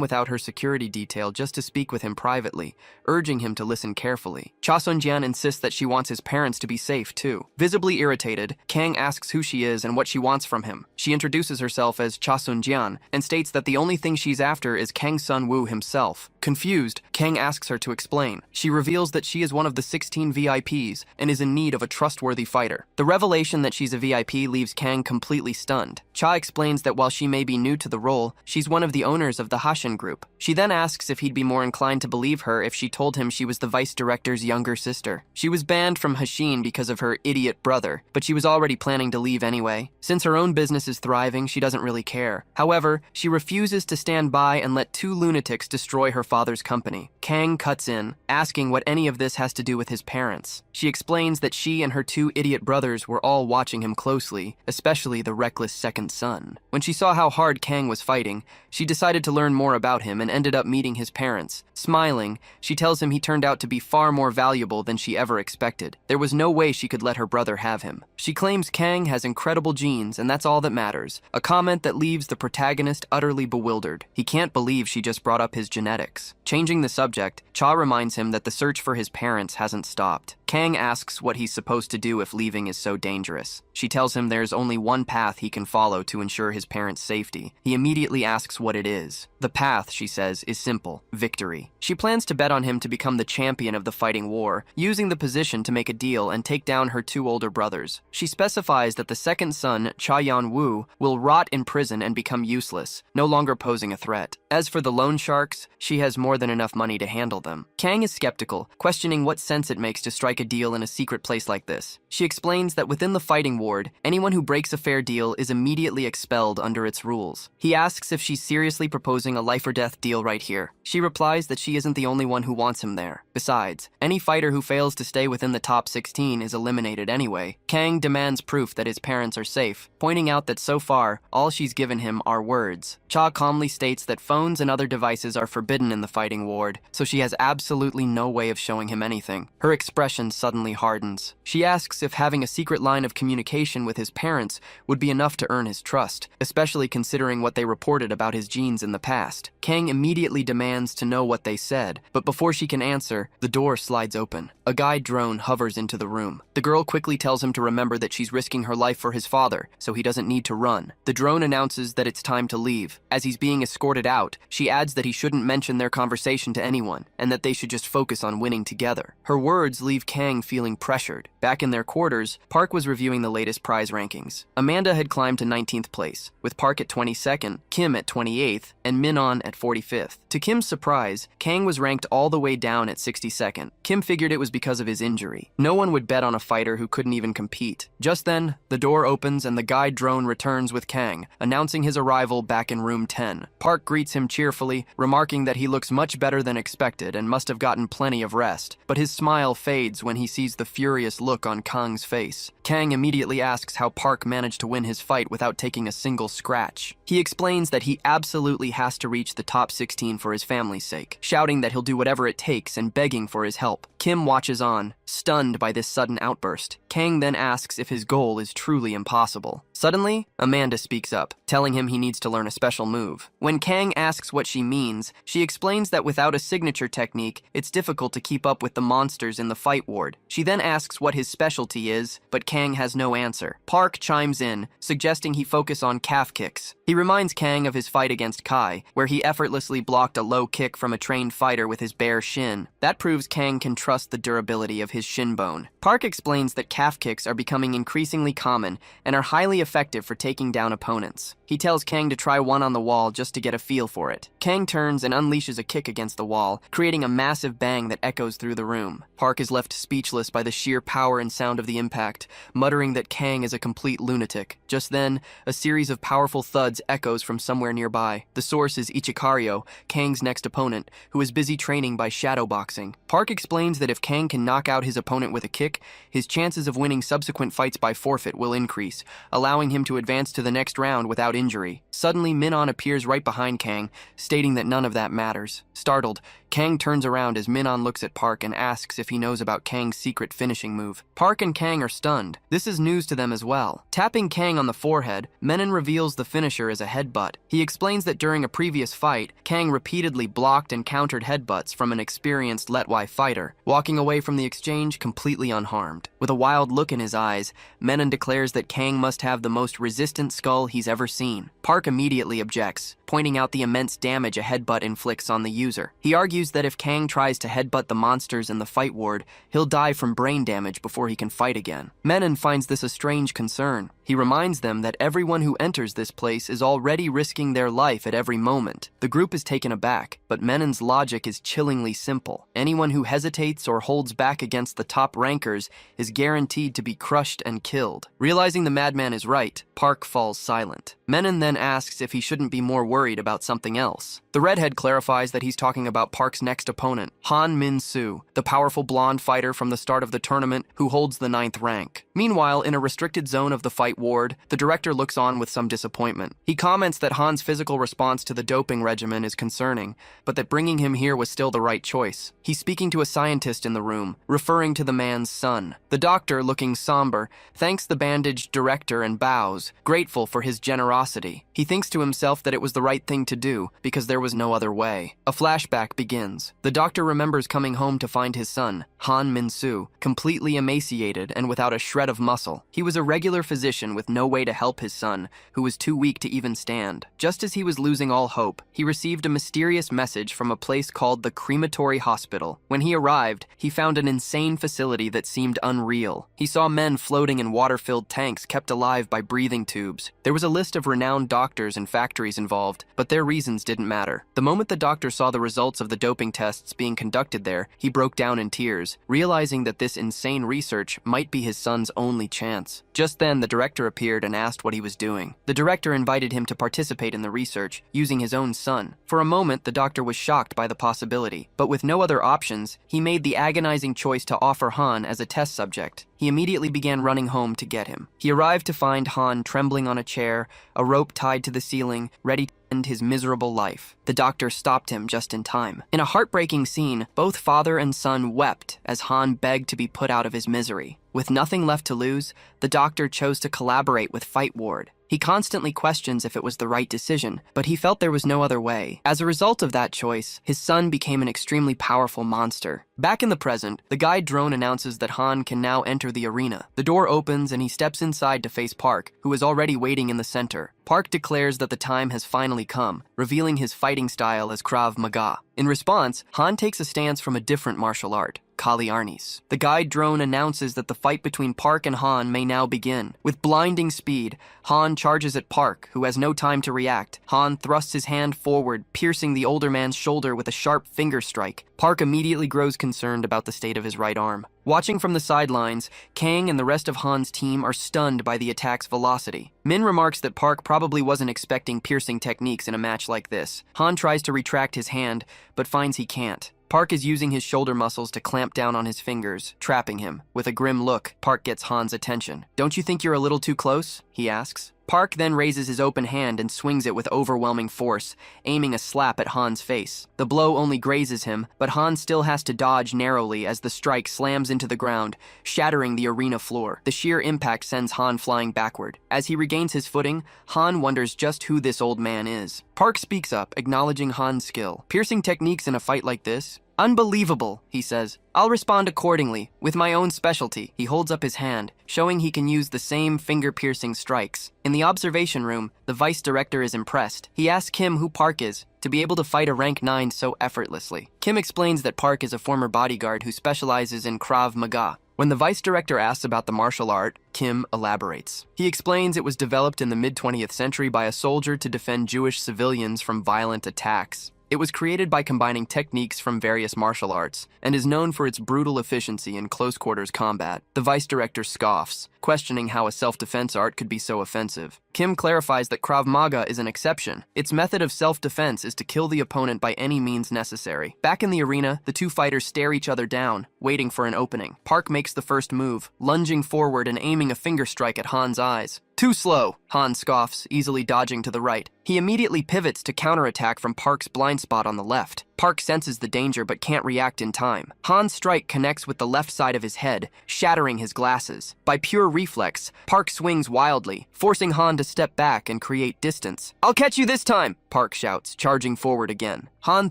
without her security detail just to speak with him privately, urging him to listen carefully. Cha Sun-jian insists that she wants his parents to be safe too. Visibly irritated, Kang asks who she is and what she wants from him. She introduces herself as Cha Sun-jian and states that the only thing she's after is Kang Sun-woo himself. Confused, Kang asks her to explain. She reveals that she is one of the 16 VIPs and is in need of a trustworthy fighter. The revelation that she's a VIP leaves Kang completely stunned. Cha explains that while she may be new to the role, she's one of the owners of the Hashin Group. She then asks if he'd be more inclined to believe her if she told him she was the vice director's younger sister. She was banned from Hashin because of her idiot brother, but she was already planning to leave anyway. Since her own business is thriving, she doesn't really care. However, she refuses to stand by and let two lunatics destroy her father's company. Kang cuts in, asking what any of this has to do with his parents. She explains that she and her two idiot brothers were all watching him closely, especially the reckless second son. When she saw how hard Kang was fighting, she decided to learn more about him and ended up meeting his parents. Smiling, she tells him he turned out to be far more valuable than she ever expected. There was no way she could let her brother have him. She claims Kang has incredible genes and that's all that matters, a comment that leaves the protagonist utterly bewildered. He can't believe she just brought up his genetics. asks. Changing the subject, Cha reminds him that the search for his parents hasn't stopped. Kang asks what he's supposed to do if leaving is so dangerous. She tells him there's only one path he can follow to ensure his parents' safety. He immediately asks what it is. The path, she says, is simple: victory. She plans to bet on him to become the champion of the fighting war, using the position to make a deal and take down her two older brothers. She specifies that the second son, Cha Yan-woo, will rot in prison and become useless, no longer posing a threat. As for the loan sharks, she has more than enough money to handle them. Kang is skeptical, questioning what sense it makes to strike a deal in a secret place like this. She explains that within the fighting ward, anyone who breaks a fair deal is immediately expelled under its rules. He asks if she's seriously proposing a life-or-death deal right here. She replies that she isn't the only one who wants him there. Besides, any fighter who fails to stay within the top 16 is eliminated anyway. Kang demands proof that his parents are safe, pointing out that so far, all she's given him are words. Cha calmly states that phones and other devices are forbidden in the fighting ward, so she has absolutely no way of showing him anything. Her expression suddenly hardens. She asks if having a secret line of communication with his parents would be enough to earn his trust, especially considering what they reported about his genes in the past. Kang immediately demands to know what they said, but before she can answer, the door slides open. A guide drone hovers into the room. The girl quickly tells him to remember that she's risking her life for his father, so he doesn't need to run. The drone announces that it's time to leave. As he's being escorted out, she adds that he shouldn't mention their conversation to anyone, and that they should just focus on winning together. Her words leave Kang feeling pressured. Back in their quarters, Park was reviewing the latest prize rankings. Amanda had climbed to 19th place, with Park at 22nd, Kim at 28th, and Minon at 45th. To Kim's surprise, Kang was ranked all the way down at 62nd. Kim figured it was because of his injury. No one would bet on a fighter who couldn't even compete. Just then, the door opens and the guide drone returns with Kang, announcing his arrival back in room 10. Park greets him cheerfully, remarking that he looks much better than expected and must have gotten plenty of rest, but his smile fades when he sees the furious look on Kang's face. Kang immediately asks how Park managed to win his fight without taking a single scratch. He explains that he absolutely has to reach the top 16 for his family's sake, shouting that he'll do whatever it takes and begging for his help. Kim watches on, stunned by this sudden outburst. Kang then asks if his goal is truly impossible. Suddenly, Amanda speaks up, telling him he needs to learn a special move. When Kang asks what she means, she explains that without a signature technique, it's difficult to keep up with the monsters in the fight ward. She then asks what his specialty is, but Kang has no answer. Park chimes in, suggesting he focus on calf kicks. He reminds Kang of his fight against Kai, where he effortlessly blocked a low kick from a trained fighter with his bare shin. That proves Kang can trust the durability of his shin bone. Park explains that calf kicks are becoming increasingly common and are highly effective for taking down opponents. He tells Kang to try one on the wall just to get a feel for it. Kang turns and unleashes a kick against the wall, creating a massive bang that echoes through the room. Park is left speechless by the sheer power and sound of the impact, muttering that Kang is a complete lunatic. Just then, a series of powerful thuds echoes from somewhere nearby. The source is Ichikario, Kang's next opponent, who is busy training by shadowboxing. Park explains that if Kang can knock out his opponent with a kick, his chances of winning subsequent fights by forfeit will increase, allowing him to advance to the next round without injury. Suddenly, Minon appears right behind Kang, stating that none of that matters. Startled, Kang turns around as Minon looks at Park and asks if he knows about Kang's secret finishing move. Park and Kang are stunned. This is news to them as well. Tapping Kang on the forehead, Menon reveals the finisher as a headbutt. He explains that during a previous fight, Kang repeatedly blocked and countered headbutts from an experienced Letwai fighter, walking away from the exchange completely unharmed. With a wild look in his eyes, Menon declares that Kang must have the most resistant skull he's ever seen. Park immediately objects, pointing out the immense damage a headbutt inflicts on the user. He argues that if Kang tries to headbutt the monsters in the fight ward, he'll die from brain damage before he can fight again. Menon finds this a strange concern. He reminds them that everyone who enters this place is already risking their life at every moment. The group is taken aback, but Menon's logic is chillingly simple. Anyone who hesitates or holds back against the top rankers is guaranteed to be crushed and killed. Realizing the madman is right, Park falls silent. Menon then asks if he shouldn't be more worried about something else. The redhead clarifies that he's talking about Park's next opponent, Han Min-soo, the powerful blonde fighter from the start of the tournament who holds the 9th rank. Meanwhile, in a restricted zone of the fight ward, the director looks on with some disappointment. He comments that Han's physical response to the doping regimen is concerning, but that bringing him here was still the right choice. He's speaking to a scientist in the room, referring to the man's son. The doctor, looking somber, thanks the bandaged director and bows, grateful for his generosity. He thinks to himself that it was the right thing to do because there was no other way. A flashback begins. The doctor remembers coming home to find his son, Han Min-soo, completely emaciated and without a shred of muscle. He was a regular physician with no way to help his son, who was too weak to even stand. Just as he was losing all hope, he received a mysterious message from a place called the Crematory Hospital. When he arrived, he found an insane facility that seemed unreal. He saw men floating in water-filled tanks kept alive by breathing tubes. There was a list of renowned doctors and factories involved, but their reasons didn't matter. The moment the doctor saw the results of the doping tests being conducted there, he broke down in tears, realizing that this insane research might be his son's only chance. Just then, the director appeared and asked what he was doing. The director invited him to participate in the research, using his own son. For a moment, the doctor was shocked by the possibility, but with no other options, he made the agonizing choice to offer Han as a test subject. He immediately began running home to get him. He arrived to find Han trembling on a chair, a rope tied to the ceiling, ready to end his miserable life. The doctor stopped him just in time. In a heartbreaking scene, both father and son wept as Han begged to be put out of his misery. With nothing left to lose, the doctor chose to collaborate with Fight Ward. He constantly questions if it was the right decision, but he felt there was no other way. As a result of that choice, his son became an extremely powerful monster. Back in the present, the guide drone announces that Han can now enter the arena. The door opens and he steps inside to face Park, who is already waiting in the center. Park declares that the time has finally come, revealing his fighting style as Krav Maga. In response, Han takes a stance from a different martial art, Kali Arnis. The guide drone announces that the fight between Park and Han may now begin. With blinding speed, Han charges at Park, who has no time to react. Han thrusts his hand forward, piercing the older man's shoulder with a sharp finger strike. Park immediately grows concerned about the state of his right arm. Watching from the sidelines, Kang and the rest of Han's team are stunned by the attack's velocity. Min remarks that Park probably wasn't expecting piercing techniques in a match like this. Han tries to retract his hand, but finds he can't. Park is using his shoulder muscles to clamp down on his fingers, trapping him. With a grim look, Park gets Han's attention. "Don't you think you're a little too close?" he asks. Park then raises his open hand and swings it with overwhelming force, aiming a slap at Han's face. The blow only grazes him, but Han still has to dodge narrowly as the strike slams into the ground, shattering the arena floor. The sheer impact sends Han flying backward. As he regains his footing, Han wonders just who this old man is. Park speaks up, acknowledging Han's skill. "Piercing techniques in a fight like this? Unbelievable," he says. "I'll respond accordingly, with my own specialty." He holds up his hand, showing he can use the same finger-piercing strikes. In the observation room, the vice director is impressed. He asks Kim who Park is, to be able to fight a rank 9 so effortlessly. Kim explains that Park is a former bodyguard who specializes in Krav Maga. When the vice director asks about the martial art, Kim elaborates. He explains it was developed in the mid-20th century by a soldier to defend Jewish civilians from violent attacks. It was created by combining techniques from various martial arts, and is known for its brutal efficiency in close-quarters combat. The vice director scoffs, questioning how a self-defense art could be so offensive. Kim clarifies that Krav Maga is an exception. Its method of self-defense is to kill the opponent by any means necessary. Back in the arena, the two fighters stare each other down, waiting for an opening. Park makes the first move, lunging forward and aiming a finger strike at Han's eyes. "Too slow," Han scoffs, easily dodging to the right. He immediately pivots to counterattack from Park's blind spot on the left. Park senses the danger but can't react in time. Han's strike connects with the left side of his head, shattering his glasses. By pure reflex, Park swings wildly, forcing Han to step back and create distance. "I'll catch you this time," Park shouts, charging forward again. Han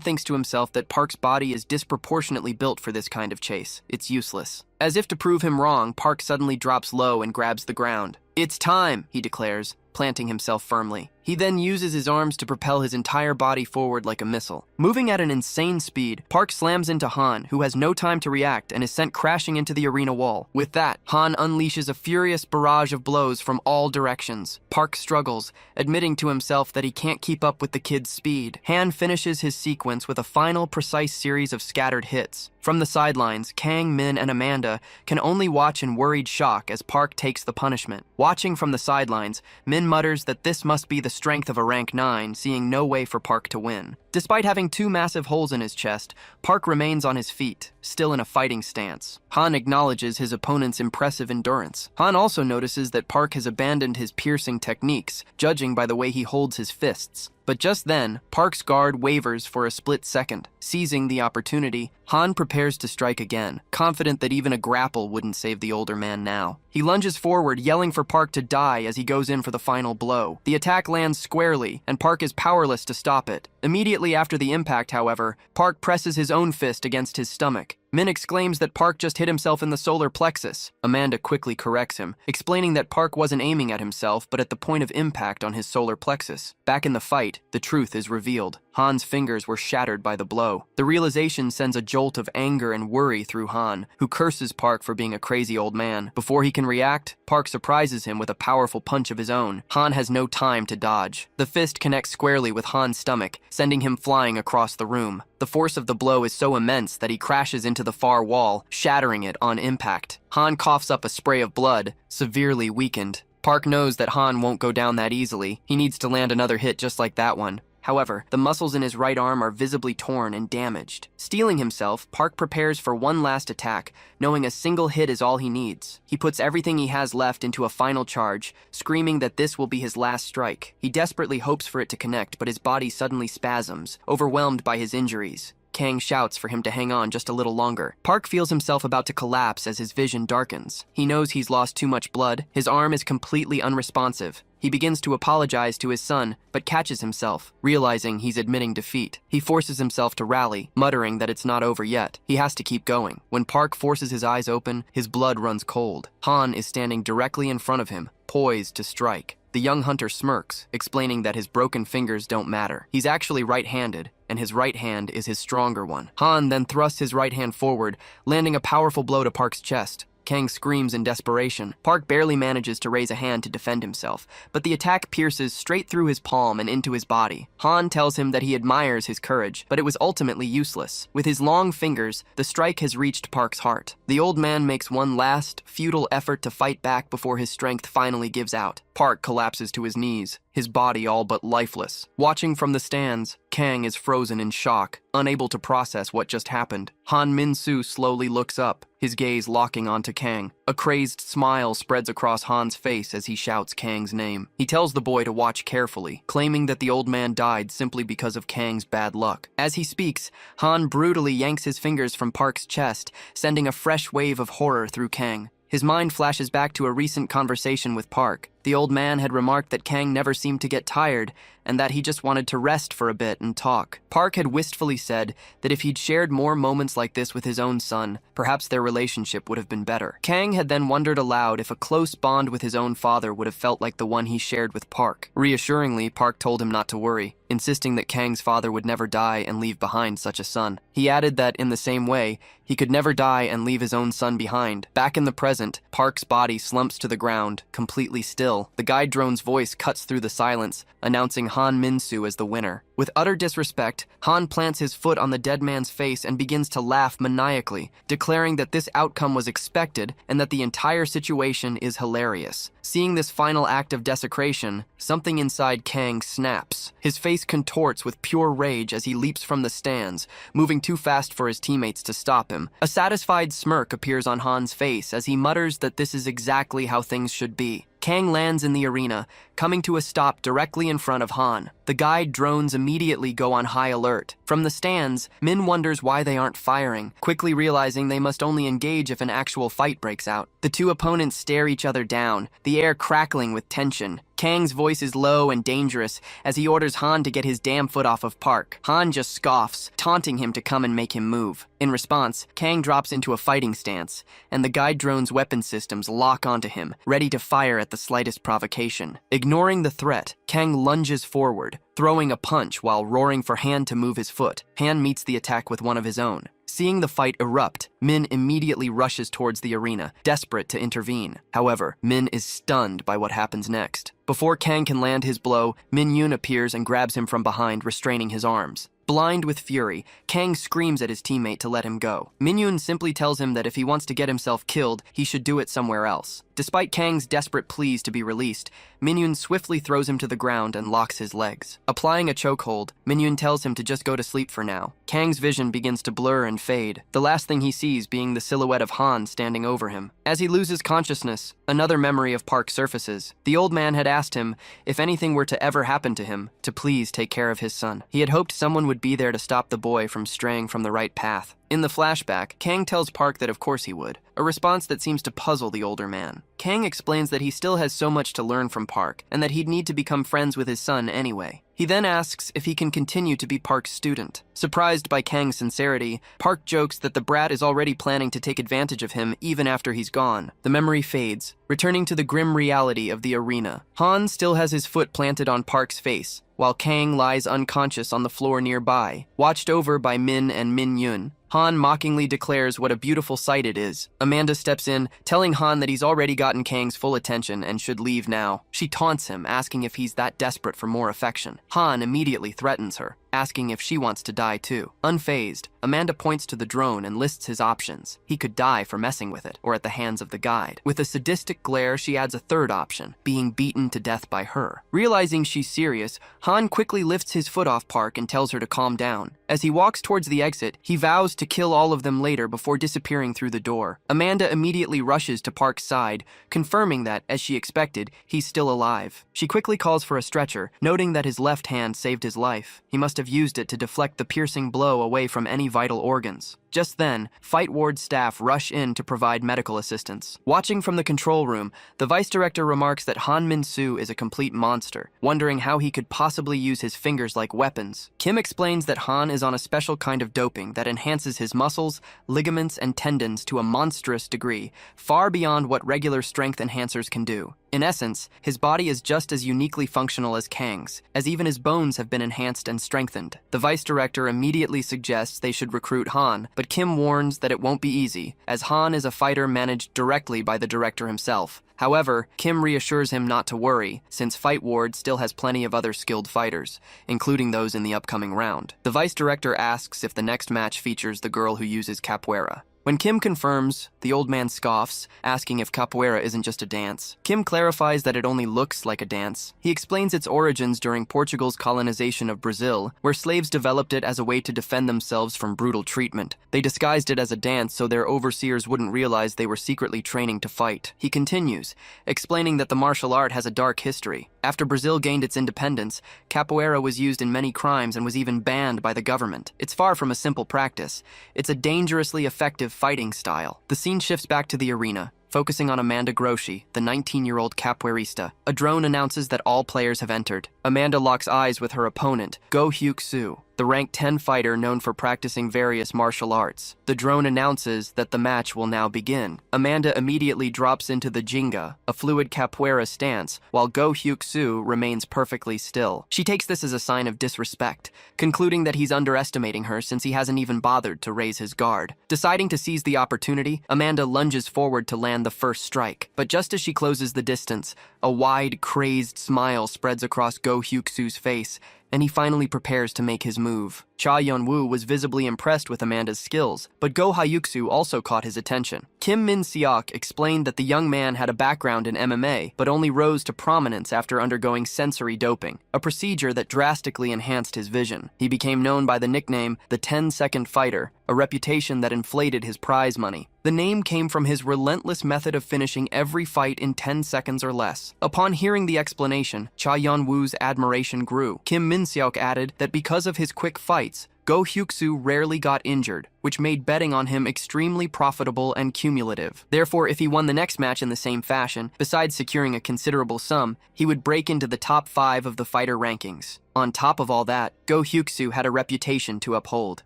thinks to himself that Park's body is disproportionately built for this kind of chase. It's useless. As if to prove him wrong, Park suddenly drops low and grabs the ground. "It's time," he declares, planting himself firmly. He then uses his arms to propel his entire body forward like a missile. Moving at an insane speed, Park slams into Han, who has no time to react and is sent crashing into the arena wall. With that, Han unleashes a furious barrage of blows from all directions. Park struggles, admitting to himself that he can't keep up with the kid's speed. Han finishes his sequence with a final precise series of scattered hits. From the sidelines, Kang, Min, and Amanda can only watch in worried shock as Park takes the punishment. Watching from the sidelines, Min mutters that this must be the strength of a rank 9, seeing no way for Park to win. Despite having 2 massive holes in his chest, Park remains on his feet, still in a fighting stance. Han acknowledges his opponent's impressive endurance. Han also notices that Park has abandoned his piercing techniques, judging by the way he holds his fists. But just then, Park's guard wavers for a split second. Seizing the opportunity, Han prepares to strike again, confident that even a grapple wouldn't save the older man now. He lunges forward, yelling for Park to die as he goes in for the final blow. The attack lands squarely, and Park is powerless to stop it. Immediately after the impact, however, Park presses his own fist against his stomach. Min exclaims that Park just hit himself in the solar plexus. Amanda quickly corrects him, explaining that Park wasn't aiming at himself but at the point of impact on his solar plexus. Back in the fight, the truth is revealed. Han's fingers were shattered by the blow. The realization sends a jolt of anger and worry through Han, who curses Park for being a crazy old man. Before he can react, Park surprises him with a powerful punch of his own. Han has no time to dodge. The fist connects squarely with Han's stomach, sending him flying across the room. The force of the blow is so immense that he crashes into the far wall, shattering it on impact. Han coughs up a spray of blood, severely weakened. Park knows that Han won't go down that easily. He needs to land another hit just like that one. However, the muscles in his right arm are visibly torn and damaged. Steeling himself, Park prepares for one last attack, knowing a single hit is all he needs. He puts everything he has left into a final charge, screaming that this will be his last strike. He desperately hopes for it to connect, but his body suddenly spasms, overwhelmed by his injuries. Kang shouts for him to hang on just a little longer. Park feels himself about to collapse as his vision darkens. He knows he's lost too much blood. His arm is completely unresponsive. He begins to apologize to his son, but catches himself, realizing he's admitting defeat. He forces himself to rally, muttering that it's not over yet. He has to keep going. When Park forces his eyes open, his blood runs cold. Han is standing directly in front of him, poised to strike. The young hunter smirks, explaining that his broken fingers don't matter. He's actually right-handed, and his right hand is his stronger one. Han then thrusts his right hand forward, landing a powerful blow to Park's chest. Kang screams in desperation. Park barely manages to raise a hand to defend himself, but the attack pierces straight through his palm and into his body. Han tells him that he admires his courage, but it was ultimately useless. With his long fingers, the strike has reached Park's heart. The old man makes one last, futile effort to fight back before his strength finally gives out. Park collapses to his knees, his body all but lifeless. Watching from the stands, Kang is frozen in shock, unable to process what just happened. Han Min-soo slowly looks up, his gaze locking onto Kang. A crazed smile spreads across Han's face as he shouts Kang's name. He tells the boy to watch carefully, claiming that the old man died simply because of Kang's bad luck. As he speaks, Han brutally yanks his fingers from Park's chest, sending a fresh wave of horror through Kang. His mind flashes back to a recent conversation with Park. The old man had remarked that Kang never seemed to get tired, and that he just wanted to rest for a bit and talk. Park had wistfully said that if he'd shared more moments like this with his own son, perhaps their relationship would have been better. Kang had then wondered aloud if a close bond with his own father would have felt like the one he shared with Park. Reassuringly, Park told him not to worry, insisting that Kang's father would never die and leave behind such a son. He added that, in the same way, he could never die and leave his own son behind. Back in the present, Park's body slumps to the ground, completely still. The guide drone's voice cuts through the silence, announcing Han Min-soo as the winner. With utter disrespect, Han plants his foot on the dead man's face and begins to laugh maniacally, declaring that this outcome was expected and that the entire situation is hilarious. Seeing this final act of desecration, something inside Kang snaps. His face contorts with pure rage as he leaps from the stands, moving too fast for his teammates to stop him. A satisfied smirk appears on Han's face as he mutters that this is exactly how things should be. Kang lands in the arena, coming to a stop directly in front of Han. The guide drones immediately go on high alert. From the stands, Min wonders why they aren't firing, quickly realizing they must only engage if an actual fight breaks out. The two opponents stare each other down, the air crackling with tension. Kang's voice is low and dangerous as he orders Han to get his damn foot off of Park. Han just scoffs, taunting him to come and make him move. In response, Kang drops into a fighting stance, and the guide drone's weapon systems lock onto him, ready to fire at the slightest provocation. Ignoring the threat, Kang lunges forward, throwing a punch while roaring for Han to move his foot. Han meets the attack with one of his own. Seeing the fight erupt, Min immediately rushes towards the arena, desperate to intervene. However, Min is stunned by what happens next. Before Kang can land his blow, Min-yoon appears and grabs him from behind, restraining his arms. Blind with fury, Kang screams at his teammate to let him go. Min-yoon simply tells him that if he wants to get himself killed, he should do it somewhere else. Despite Kang's desperate pleas to be released, Min-yoon swiftly throws him to the ground and locks his legs. Applying a chokehold, Min-yoon tells him to just go to sleep for now. Kang's vision begins to blur and fade, the last thing he sees being the silhouette of Han standing over him. As he loses consciousness, Another memory of Park surfaces. The old man had asked him, if anything were to ever happen to him, to please take care of his son. He had hoped someone would be there to stop the boy from straying from the right path. In the flashback, Kang tells Park that of course he would, a response that seems to puzzle the older man. Kang explains that he still has so much to learn from Park, and that he'd need to become friends with his son anyway. He then asks if he can continue to be Park's student. Surprised by Kang's sincerity, Park jokes that the brat is already planning to take advantage of him even after he's gone. The memory fades, returning to the grim reality of the arena. Han still has his foot planted on Park's face, while Kang lies unconscious on the floor nearby. Watched over by Min and Min Yun, Han mockingly declares what a beautiful sight it is. Amanda steps in, telling Han that he's already gotten Kang's full attention and should leave now. She taunts him, asking if he's that desperate for more affection. Han immediately threatens her, asking if she wants to die too. Unfazed, Amanda points to the drone and lists his options. He could die for messing with it, or at the hands of the guide. With a sadistic glare, she adds a third option, being beaten to death by her. Realizing she's serious, Han quickly lifts his foot off Park and tells her to calm down. As he walks towards the exit, he vows to kill all of them later before disappearing through the door. Amanda immediately rushes to Park's side, confirming that, as she expected, he's still alive. She quickly calls for a stretcher, noting that his left hand saved his life. He must have used it to deflect the piercing blow away from any vital organs. Just then, Fight Ward staff rush in to provide medical assistance. Watching from the control room, the vice director remarks that Han Min-soo is a complete monster, wondering how he could possibly use his fingers like weapons. Kim explains that Han is on a special kind of doping that enhances his muscles, ligaments, and tendons to a monstrous degree, far beyond what regular strength enhancers can do. In essence, his body is just as uniquely functional as Kang's, as even his bones have been enhanced and strengthened. The vice director immediately suggests they should recruit Han, but Kim warns that it won't be easy, as Han is a fighter managed directly by the director himself. However, Kim reassures him not to worry, since Fight Ward still has plenty of other skilled fighters, including those in the upcoming round. The vice director asks if the next match features the girl who uses capoeira. When Kim confirms, the old man scoffs, asking if capoeira isn't just a dance. Kim clarifies that it only looks like a dance. He explains its origins during Portugal's colonization of Brazil, where slaves developed it as a way to defend themselves from brutal treatment. They disguised it as a dance so their overseers wouldn't realize they were secretly training to fight. He continues, explaining that the martial art has a dark history. After Brazil gained its independence, capoeira was used in many crimes and was even banned by the government. It's far from a simple practice. It's a dangerously effective fighting style. The scene shifts back to the arena, focusing on Amanda Groshi, the 19-year-old capoeirista. A drone announces that all players have entered. Amanda locks eyes with her opponent, Go Hyuk-soo, the rank 10 fighter known for practicing various martial arts. The drone announces that the match will now begin. Amanda immediately drops into the jinga, a fluid capoeira stance, while Go Hyuk-soo remains perfectly still. She takes this as a sign of disrespect, concluding that he's underestimating her since he hasn't even bothered to raise his guard. Deciding to seize the opportunity, Amanda lunges forward to land the first strike. But just as she closes the distance, a wide, crazed smile spreads across Go Hyuk-soo's face, and he finally prepares to make his move. Cha Yeon-woo was visibly impressed with Amanda's skills, but Go Hyuk-soo also caught his attention. Kim Min-seok explained that the young man had a background in MMA, but only rose to prominence after undergoing sensory doping, a procedure that drastically enhanced his vision. He became known by the nickname the 10-second fighter, a reputation that inflated his prize money. The name came from his relentless method of finishing every fight in 10 seconds or less. Upon hearing the explanation, Cha Yeon-woo's admiration grew. Kim Min-seok added that because of his quick fights, Go Hyuk-soo rarely got injured, which made betting on him extremely profitable and cumulative. Therefore, if he won the next match in the same fashion, besides securing a considerable sum, he would break into the top 5 of the fighter rankings. On top of all that, Go Hyuk-soo had a reputation to uphold.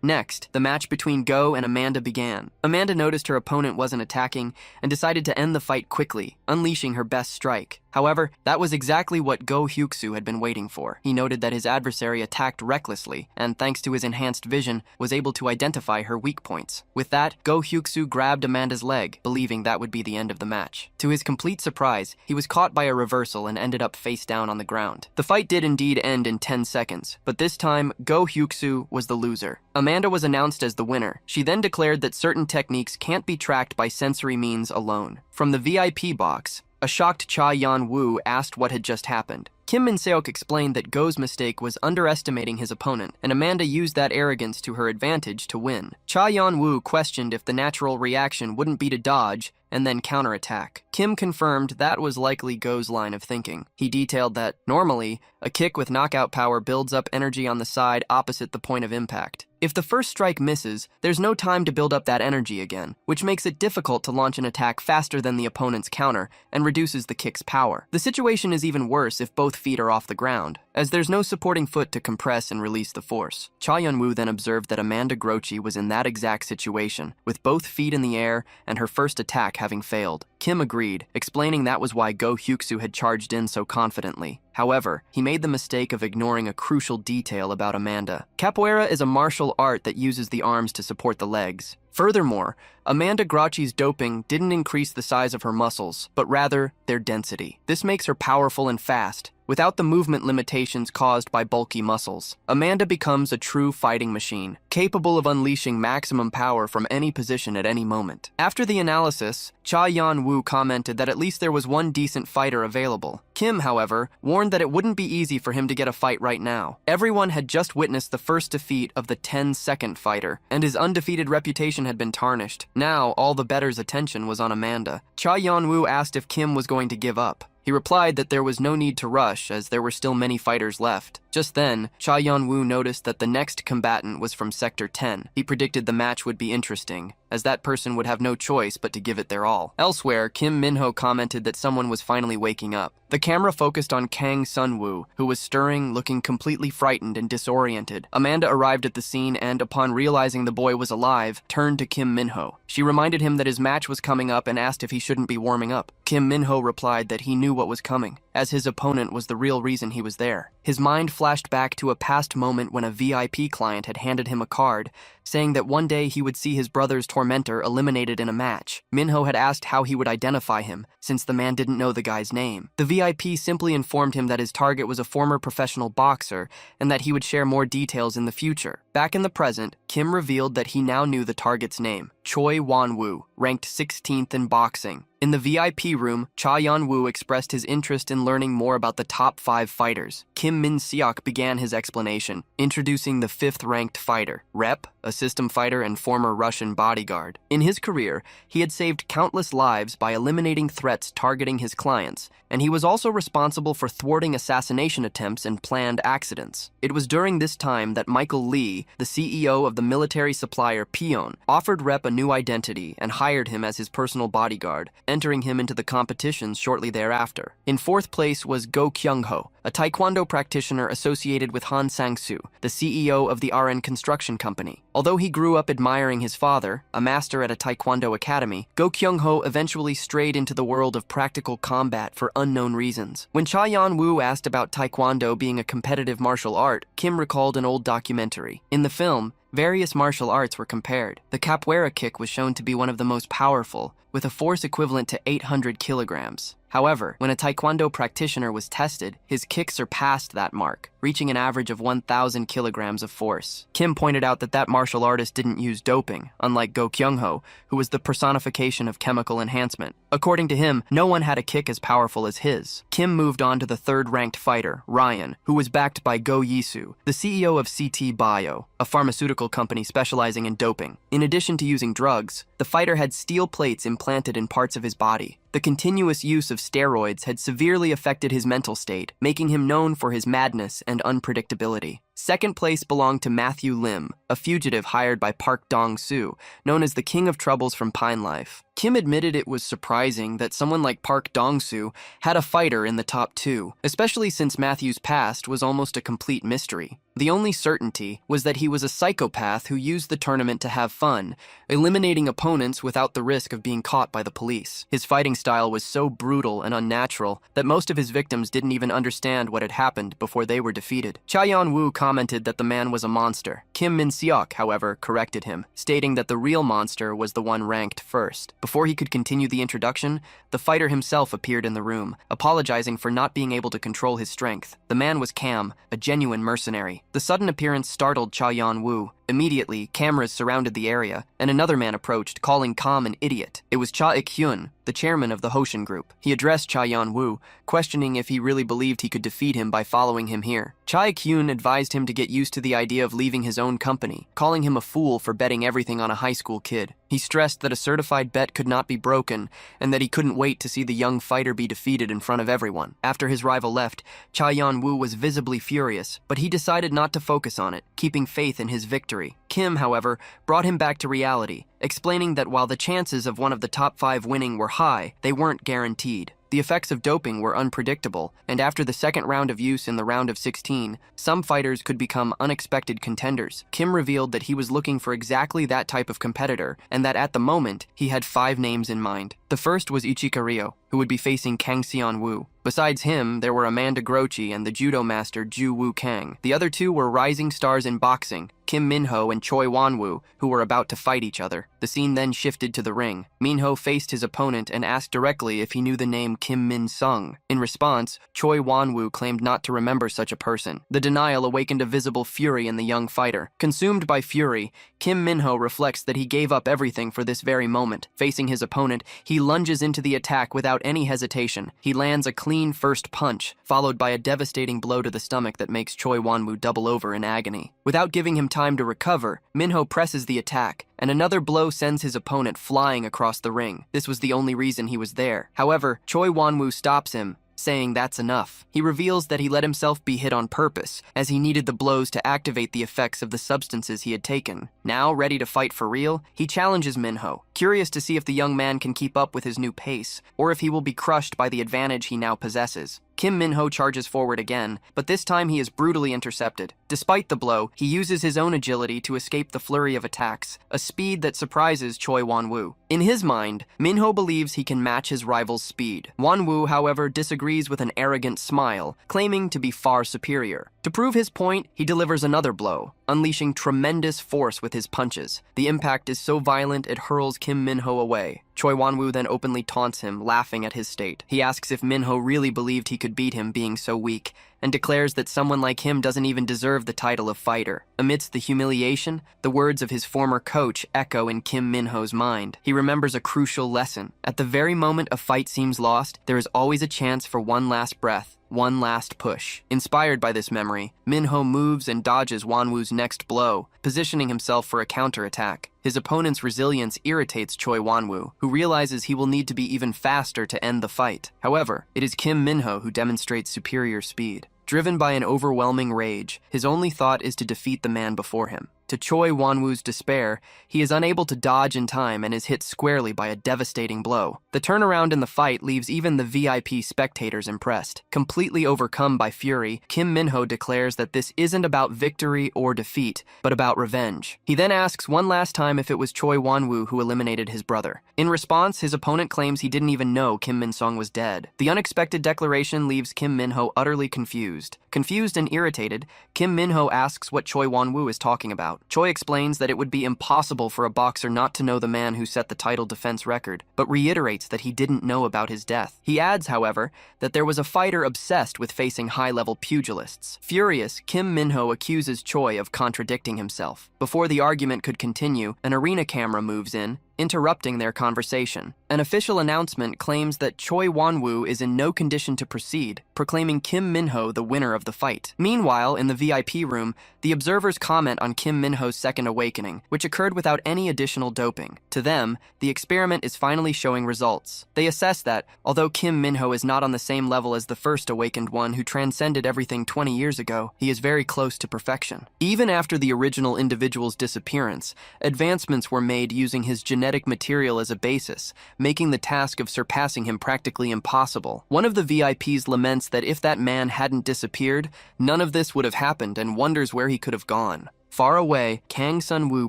Next, the match between Go and Amanda began. Amanda noticed her opponent wasn't attacking and decided to end the fight quickly, unleashing her best strike. However, that was exactly what Go Hyuk-soo had been waiting for. He noted that his adversary attacked recklessly, and thanks to his enhanced vision, was able to identify her weak points. With that, Go Hyuk-soo grabbed Amanda's leg, believing that would be the end of the match. To his complete surprise, he was caught by a reversal and ended up face down on the ground. The fight did indeed end in 10 seconds, but this time, Go Hyuk-soo was the loser. Amanda was announced as the winner. She then declared that certain techniques can't be tracked by sensory means alone. From the VIP box, A shocked Cha Yan-woo asked what had just happened. Kim Min-seok explained that Go's mistake was underestimating his opponent, and Amanda used that arrogance to her advantage to win. Cha Yan-woo questioned if the natural reaction wouldn't be to dodge and then counterattack. Kim confirmed that was likely Go's line of thinking. He detailed that, normally, a kick with knockout power builds up energy on the side opposite the point of impact. If the first strike misses, there's no time to build up that energy again, which makes it difficult to launch an attack faster than the opponent's counter and reduces the kick's power. The situation is even worse if both feet are off the ground, as there's no supporting foot to compress and release the force. Cha Yun-woo then observed that Amanda Grochi was in that exact situation, with both feet in the air and her first attack having failed. Kim agreed, explaining that was why Go Hyuk-soo had charged in so confidently. However, he made the mistake of ignoring a crucial detail about Amanda. Capoeira is a martial art that uses the arms to support the legs. Furthermore, Amanda Grochi's doping didn't increase the size of her muscles, but rather their density. This makes her powerful and fast, without the movement limitations caused by bulky muscles. Amanda becomes a true fighting machine, capable of unleashing maximum power from any position at any moment. After the analysis, Cha Yan-woo commented that at least there was one decent fighter available. Kim, however, warned that it wouldn't be easy for him to get a fight right now. Everyone had just witnessed the first defeat of the 10-second fighter, and his undefeated reputation had been tarnished. Now, all the better's attention was on Amanda. Cha Yan-woo asked if Kim was going to give up. He replied that there was no need to rush, as there were still many fighters left. Just then, Cha Yan-woo noticed that the next combatant was from Sector 10. He predicted the match would be interesting, as that person would have no choice but to give it their all. Elsewhere, Kim Min-ho commented that someone was finally waking up. The camera focused on Kang Sun-woo, who was stirring, looking completely frightened and disoriented. Amanda arrived at the scene and, upon realizing the boy was alive, turned to Kim Min-ho. She reminded him that his match was coming up and asked if he shouldn't be warming up. Kim Min-ho replied that he knew what was coming, as his opponent was the real reason he was there. His mind flashed back to a past moment when a VIP client had handed him a card, saying that one day he would see his brother's tormentor eliminated in a match. Minho had asked how he would identify him, since the man didn't know the guy's name. The VIP simply informed him that his target was a former professional boxer, and that he would share more details in the future. Back in the present, Kim revealed that he now knew the target's name, Choi Won-woo, ranked 16th in boxing. In the VIP room, Cha Yan-woo expressed his interest in learning more about the top 5 fighters. Kim Min-seok began his explanation, introducing the 5th-ranked fighter, Rep, a system fighter and former Russian bodyguard. In his career, he had saved countless lives by eliminating threats targeting his clients, and he was also responsible for thwarting assassination attempts and planned accidents. It was during this time that Michael Lee, the CEO of the military supplier Pion, offered Rep a new identity and hired him as his personal bodyguard, entering him into the competitions shortly thereafter. In 4th place was Go Kyung-ho, a taekwondo practitioner associated with Han Sang-soo, the CEO of the RN Construction Company. Although he grew up admiring his father, a master at a taekwondo academy, Go Kyung-ho eventually strayed into the world of practical combat for unknown reasons. When Cha Yan-woo asked about taekwondo being a competitive martial art, Kim recalled an old documentary. In the film, various martial arts were compared. The capoeira kick was shown to be one of the most powerful, with a force equivalent to 800 kilograms. However, when a taekwondo practitioner was tested, his kick surpassed that mark, reaching an average of 1,000 kilograms of force. Kim pointed out that martial artist didn't use doping, unlike Go Kyung-ho, who was the personification of chemical enhancement. According to him, no one had a kick as powerful as his. Kim moved on to the 3rd-ranked fighter, Ryan, who was backed by Go Yisu, the CEO of CT Bio, a pharmaceutical company specializing in doping. In addition to using drugs, the fighter had steel plates implanted in parts of his body. The continuous use of steroids had severely affected his mental state, making him known for his madness and unpredictability. 2nd place belonged to Matthew Lim, a fugitive hired by Park Dong-soo, known as the King of Troubles from Pine Life. Kim admitted it was surprising that someone like Park Dong-soo had a fighter in the top 2, especially since Matthew's past was almost a complete mystery. The only certainty was that he was a psychopath who used the tournament to have fun, eliminating opponents without the risk of being caught by the police. His fighting style was so brutal and unnatural that most of his victims didn't even understand what had happened before they were defeated. Cha Yan-woo commented that the man was a monster. Kim Min-seok, however, corrected him, stating that the real monster was the one ranked first. Before he could continue the introduction, the fighter himself appeared in the room, apologizing for not being able to control his strength. The man was Cam, a genuine mercenary. The sudden appearance startled Cha Yan-woo, Immediately, cameras surrounded the area, and another man approached, calling Kam an idiot. It was Cha Ik-hyun, the chairman of the Hoshin group. He addressed Cha Yeon-woo, questioning if he really believed he could defeat him by following him here. Cha Ik-hyun advised him to get used to the idea of leaving his own company, calling him a fool for betting everything on a high school kid. He stressed that a certified bet could not be broken, and that he couldn't wait to see the young fighter be defeated in front of everyone. After his rival left, Cha Yeon-woo was visibly furious, but he decided not to focus on it, keeping faith in his victory. Kim, however, brought him back to reality, explaining that while the chances of one of the top 5 winning were high, they weren't guaranteed. The effects of doping were unpredictable, and after the second round of use in the round of 16, some fighters could become unexpected contenders. Kim revealed that he was looking for exactly that type of competitor, and that at the moment, he had 5 names in mind. The first was Ichika Ryo, who would be facing Kang Seon-woo. Besides him, there were Amanda Grochi and the judo master Ju Woo Kang. The other 2 were rising stars in boxing, Kim Min-ho and Choi Won-woo, who were about to fight each other. The scene then shifted to the ring. Min-ho faced his opponent and asked directly if he knew the name Kim Min-sung. In response, Choi Won-woo claimed not to remember such a person. The denial awakened a visible fury in the young fighter. Consumed by fury, Kim Min-ho reflects that he gave up everything for this very moment. Facing his opponent, he lunges into the attack without any hesitation. He lands a clean first punch, followed by a devastating blow to the stomach that makes Choi Won-woo double over in agony. Without giving him time to recover, Min-ho presses the attack, and another blow sends his opponent flying across the ring. This was the only reason he was there. However, Choi Won-woo stops him, saying that's enough. He reveals that he let himself be hit on purpose, as he needed the blows to activate the effects of the substances he had taken. Now, ready to fight for real, he challenges Min-ho, curious to see if the young man can keep up with his new pace, or if he will be crushed by the advantage he now possesses. Kim Min-ho charges forward again, but this time he is brutally intercepted. Despite the blow, he uses his own agility to escape the flurry of attacks, a speed that surprises Choi Won-woo. In his mind, Min-ho believes he can match his rival's speed. Won-woo, however, disagrees with an arrogant smile, claiming to be far superior. To prove his point, he delivers another blow, unleashing tremendous force with his punches. The impact is so violent it hurls Kim Min-ho away. Choi Won-woo then openly taunts him, laughing at his state. He asks if Min-ho really believed he could beat him being so weak, and declares that someone like him doesn't even deserve the title of fighter. Amidst the humiliation, the words of his former coach echo in Kim Min-ho's mind. He remembers a crucial lesson. At the very moment a fight seems lost, there is always a chance for one last breath, one last push. Inspired by this memory, Min-ho moves and dodges Won-woo's next blow, positioning himself for a counterattack. His opponent's resilience irritates Choi Won-woo, who realizes he will need to be even faster to end the fight. However, it is Kim Min-ho who demonstrates superior speed. Driven by an overwhelming rage, his only thought is to defeat the man before him. To Choi Won-woo's despair, he is unable to dodge in time and is hit squarely by a devastating blow. The turnaround in the fight leaves even the VIP spectators impressed. Completely overcome by fury, Kim Min-ho declares that this isn't about victory or defeat, but about revenge. He then asks one last time if it was Choi Won-woo who eliminated his brother. In response, his opponent claims he didn't even know Kim Min-sung was dead. The unexpected declaration leaves Kim Min-ho utterly confused. Confused and irritated, Kim Min-ho asks what Choi Won-woo is talking about. Choi explains that it would be impossible for a boxer not to know the man who set the title defense record, but reiterates that he didn't know about his death. He adds, however, that there was a fighter obsessed with facing high-level pugilists. Furious, Kim Min-ho accuses Choi of contradicting himself. Before the argument could continue, an arena camera moves in, interrupting their conversation. An official announcement claims that Choi Won-woo is in no condition to proceed, proclaiming Kim Min-ho the winner of the fight. Meanwhile, in the VIP room, the observers comment on Kim Min-ho's second awakening, which occurred without any additional doping. To them, the experiment is finally showing results. They assess that, although Kim Min-ho is not on the same level as the first awakened one who transcended everything 20 years ago, he is very close to perfection. Even after the original individual's disappearance, advancements were made using his genetic material as a basis, making the task of surpassing him practically impossible. One of the VIPs laments that if that man hadn't disappeared, none of this would have happened and wonders where he could have gone. Far away, Kang Sun-woo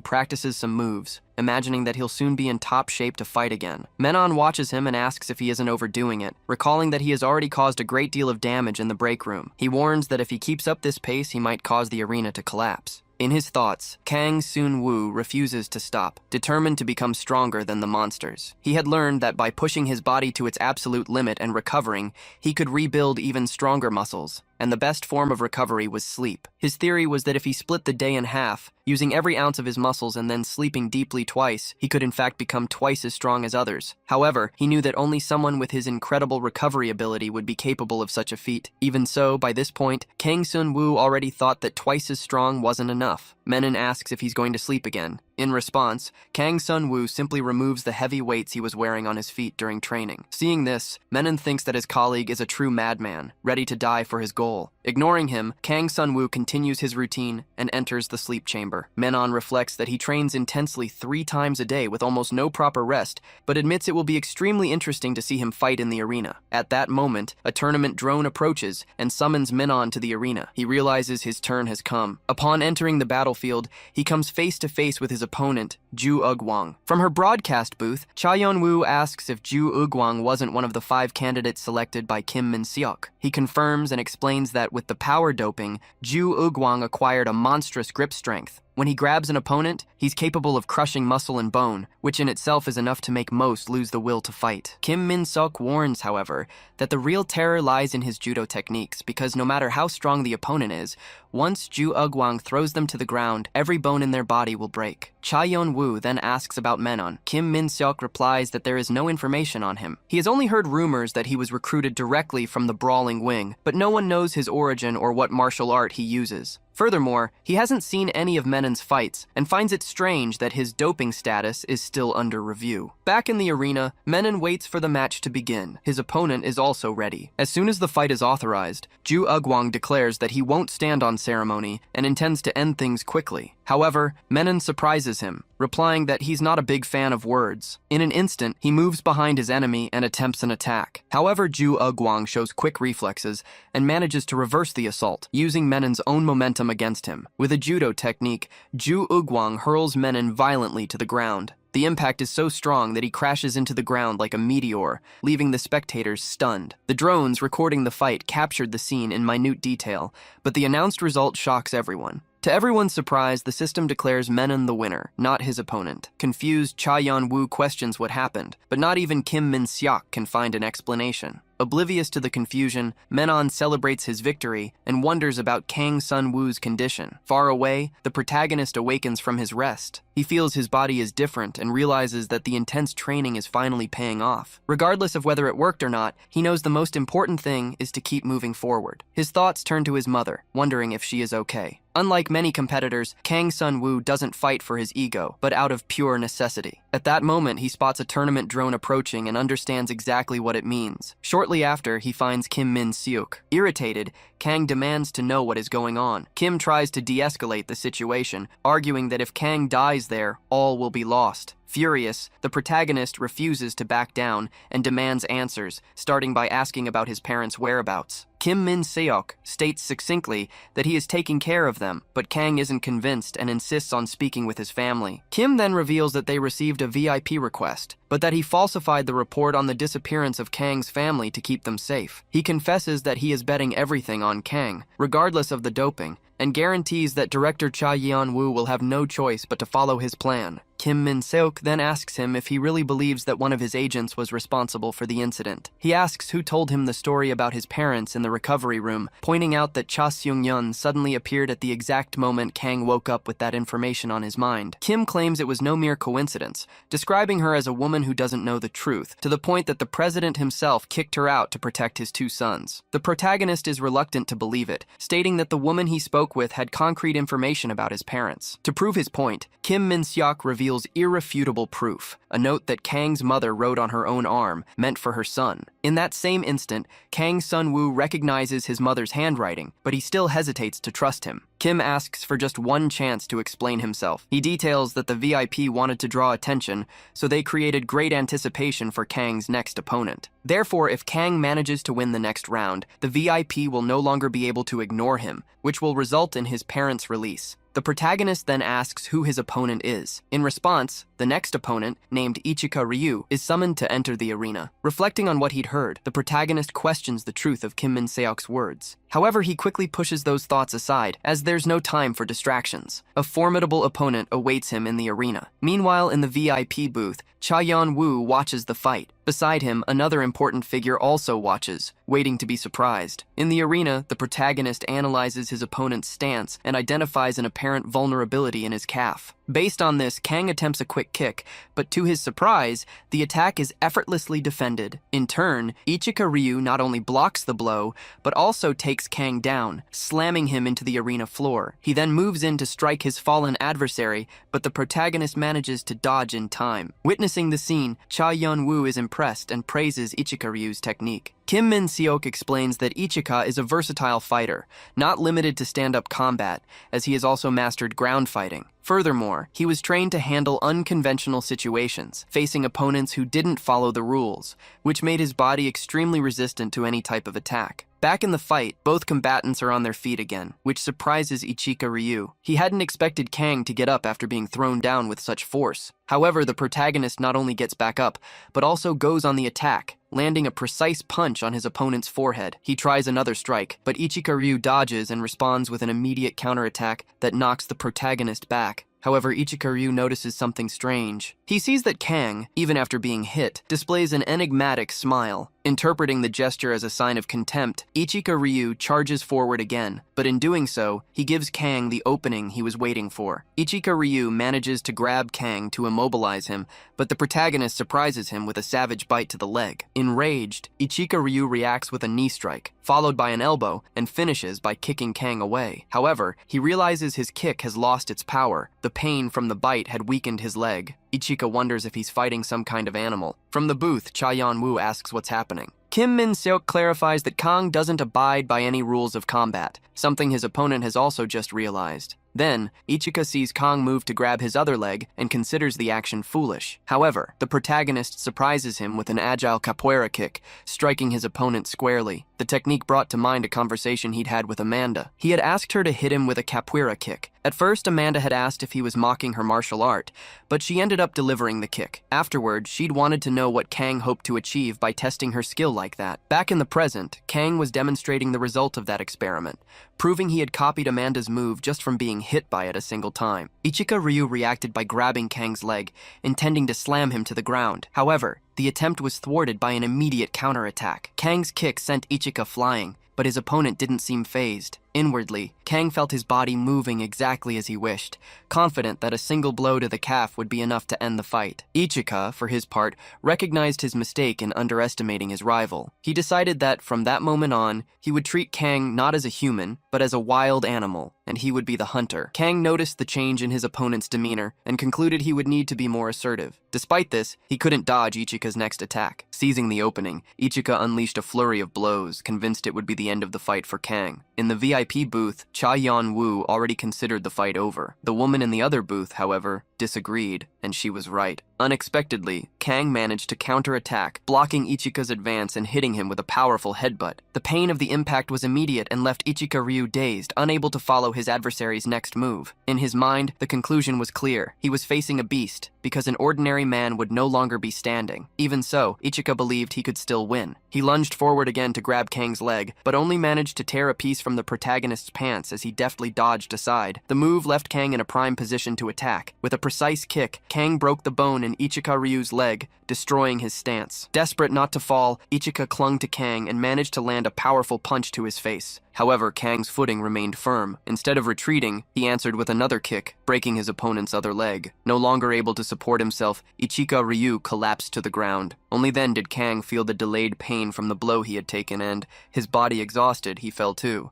practices some moves, imagining that he'll soon be in top shape to fight again. Menon watches him and asks if he isn't overdoing it, recalling that he has already caused a great deal of damage in the break room. He warns that if he keeps up this pace, he might cause the arena to collapse. In his thoughts, Kang Sun-woo refuses to stop, determined to become stronger than the monsters. He had learned that by pushing his body to its absolute limit and recovering, he could rebuild even stronger muscles. and the best form of recovery was sleep. His theory was that if he split the day in half, using every ounce of his muscles and then sleeping deeply twice, he could in fact become twice as strong as others. However, he knew that only someone with his incredible recovery ability would be capable of such a feat. Even so, by this point, Kang Sun-woo already thought that twice as strong wasn't enough. Menon asks if he's going to sleep again. In response, Kang Sun-woo simply removes the heavy weights he was wearing on his feet during training. Seeing this, Menon thinks that his colleague is a true madman, ready to die for his goal. Ignoring him, Kang Sun-woo continues his routine and enters the sleep chamber. Menon reflects that he trains intensely 3 times a day with almost no proper rest, but admits it will be extremely interesting to see him fight in the arena. At that moment, a tournament drone approaches and summons Menon to the arena. He realizes his turn has come. Upon entering the battlefield, he comes face to face with his opponent, Ju Ugwang. From her broadcast booth, Cha Yeon-woo asks if Ju Ugwang wasn't one of the 5 candidates selected by Kim Min-seok. He confirms and explains that with the power doping, Ju Ugwang acquired a monstrous grip strength. When he grabs an opponent, he's capable of crushing muscle and bone, which in itself is enough to make most lose the will to fight. Kim Min-seok warns, however, that the real terror lies in his judo techniques, because no matter how strong the opponent is, once Ju Ugwang throws them to the ground, every bone in their body will break. Cha Yeon-woo then asks about Menon. Kim Min-seok replies that there is no information on him. He has only heard rumors that he was recruited directly from the Brawling Wing, but no one knows his origin or what martial art he uses. Furthermore, he hasn't seen any of Menon's fights and finds it strange that his doping status is still under review. Back in the arena, Menon waits for the match to begin. His opponent is also ready. As soon as the fight is authorized, Ju Ugwang declares that he won't stand on ceremony and intends to end things quickly. However, Menon surprises him, replying that he's not a big fan of words. In an instant, he moves behind his enemy and attempts an attack. However, Ju Ugwang shows quick reflexes and manages to reverse the assault, using Menon's own momentum against him. With a judo technique, Ju Ugwang hurls Menon violently to the ground. The impact is so strong that he crashes into the ground like a meteor, leaving the spectators stunned. The drones recording the fight captured the scene in minute detail, but the announced result shocks everyone. To everyone's surprise, the system declares Menon the winner, not his opponent. Confused, Cha Yeon-woo questions what happened, but not even Kim Min-seok can find an explanation. Oblivious to the confusion, Menon celebrates his victory and wonders about Kang Sun-woo's condition. Far away, the protagonist awakens from his rest. He feels his body is different and realizes that the intense training is finally paying off. Regardless of whether it worked or not, he knows the most important thing is to keep moving forward. His thoughts turn to his mother, wondering if she is okay. Unlike many competitors, Kang Sun-woo doesn't fight for his ego, but out of pure necessity. At that moment, he spots a tournament drone approaching and understands exactly what it means. Shortly after, he finds Kim Min-seok. Irritated, Kang demands to know what is going on. Kim tries to de-escalate the situation, arguing that if Kang dies there, all will be lost. Furious, the protagonist refuses to back down and demands answers, starting by asking about his parents' whereabouts. Kim Min-seok states succinctly that he is taking care of them, but Kang isn't convinced and insists on speaking with his family. Kim then reveals that they received a VIP request, but that he falsified the report on the disappearance of Kang's family to keep them safe. He confesses that he is betting everything on Kang, regardless of the doping, and guarantees that director Cha Yeon-woo will have no choice but to follow his plan. Kim Min-seok then asks him if he really believes that one of his agents was responsible for the incident. He asks who told him the story about his parents in the recovery room, pointing out that Cha Seung-yeon suddenly appeared at the exact moment Kang woke up with that information on his mind. Kim claims it was no mere coincidence, describing her as a woman who doesn't know the truth, to the point that the president himself kicked her out to protect his 2 sons. The protagonist is reluctant to believe it, stating that the woman he spoke with had concrete information about his parents. To prove his point, Kim Min-seok reveals irrefutable proof, a note that Kang's mother wrote on her own arm, meant for her son. In that same instant, Kang Sun-woo recognizes his mother's handwriting, but he still hesitates to trust him. Kim asks for just one chance to explain himself. He details that the VIP wanted to draw attention, so they created great anticipation for Kang's next opponent. Therefore, if Kang manages to win the next round, the VIP will no longer be able to ignore him, which will result in his parents' release. The protagonist then asks who his opponent is. In response, the next opponent, named Ichika Ryu, is summoned to enter the arena. Reflecting on what he'd heard, the protagonist questions the truth of Kim Min-seok's words. However, he quickly pushes those thoughts aside, as there's no time for distractions. A formidable opponent awaits him in the arena. Meanwhile, in the VIP booth, Cha Yeon-woo watches the fight. Beside him, another important figure also watches, waiting to be surprised. In the arena, the protagonist analyzes his opponent's stance and identifies an apparent vulnerability in his calf. Based on this, Kang attempts a quick kick, but to his surprise, the attack is effortlessly defended. In turn, Ichika Ryu not only blocks the blow, but also takes Kang down, slamming him into the arena floor. He then moves in to strike his fallen adversary, but the protagonist manages to dodge in time. Witnessing the scene, Cha Yeon-woo is impressed and praises Ichika Ryu's technique. Kim Min-seok explains that Ichika is a versatile fighter, not limited to stand-up combat, as he has also mastered ground fighting. Furthermore, he was trained to handle unconventional situations, facing opponents who didn't follow the rules, which made his body extremely resistant to any type of attack. Back in the fight, both combatants are on their feet again, which surprises Ichika Ryu. He hadn't expected Kang to get up after being thrown down with such force. However, the protagonist not only gets back up, but also goes on the attack, landing a precise punch on his opponent's forehead. He tries another strike, but Ichika Ryu dodges and responds with an immediate counterattack that knocks the protagonist back. However, Ichika Ryu notices something strange. He sees that Kang, even after being hit, displays an enigmatic smile. Interpreting the gesture as a sign of contempt, Ichika Ryu charges forward again, but in doing so, he gives Kang the opening he was waiting for. Ichika Ryu manages to grab Kang to immobilize him, but the protagonist surprises him with a savage bite to the leg. Enraged, Ichika Ryu reacts with a knee strike, followed by an elbow, and finishes by kicking Kang away. However, he realizes his kick has lost its power. The pain from the bite had weakened his leg. Ichika wonders if he's fighting some kind of animal. From the booth, Cha Yeon-woo asks what's happening. Kim Min-seok clarifies that Kang doesn't abide by any rules of combat, something his opponent has also just realized. Then, Ichika sees Kang move to grab his other leg and considers the action foolish. However, the protagonist surprises him with an agile capoeira kick, striking his opponent squarely. The technique brought to mind a conversation he'd had with Amanda. He had asked her to hit him with a capoeira kick. At first, Amanda had asked if he was mocking her martial art, but she ended up delivering the kick. Afterward, she'd wanted to know what Kang hoped to achieve by testing her skill like that. Back in the present, Kang was demonstrating the result of that experiment, proving he had copied Amanda's move just from being hit by it a single time. Ichika Ryu reacted by grabbing Kang's leg, intending to slam him to the ground. However, the attempt was thwarted by an immediate counterattack. Kang's kick sent Ichika flying, but his opponent didn't seem fazed. Inwardly, Kang felt his body moving exactly as he wished, confident that a single blow to the calf would be enough to end the fight. Ichika, for his part, recognized his mistake in underestimating his rival. He decided that, from that moment on, he would treat Kang not as a human, but as a wild animal, and he would be the hunter. Kang noticed the change in his opponent's demeanor and concluded he would need to be more assertive. Despite this, he couldn't dodge Ichika's next attack. Seizing the opening, Ichika unleashed a flurry of blows, convinced it would be the end of the fight for Kang. In the VIP booth, Cha Yeon-woo already considered the fight over. The woman in the other booth, however, disagreed, and she was right. Unexpectedly, Kang managed to counterattack, blocking Ichika's advance and hitting him with a powerful headbutt. The pain of the impact was immediate and left Ichika Ryu dazed, unable to follow his adversary's next move. In his mind, the conclusion was clear. He was facing a beast, because an ordinary man would no longer be standing. Even so, Ichika believed he could still win. He lunged forward again to grab Kang's leg, but only managed to tear a piece from the protagonist's pants as he deftly dodged aside. The move left Kang in a prime position to attack. With a precise kick, Kang broke the bone in Ichika Ryu's leg, destroying his stance. Desperate not to fall, Ichika clung to Kang and managed to land a powerful punch to his face. However, Kang's footing remained firm. Instead of retreating, he answered with another kick, breaking his opponent's other leg. No longer able to support himself, Ichika Ryu collapsed to the ground. Only then did Kang feel the delayed pain from the blow he had taken and, his body exhausted, he fell too.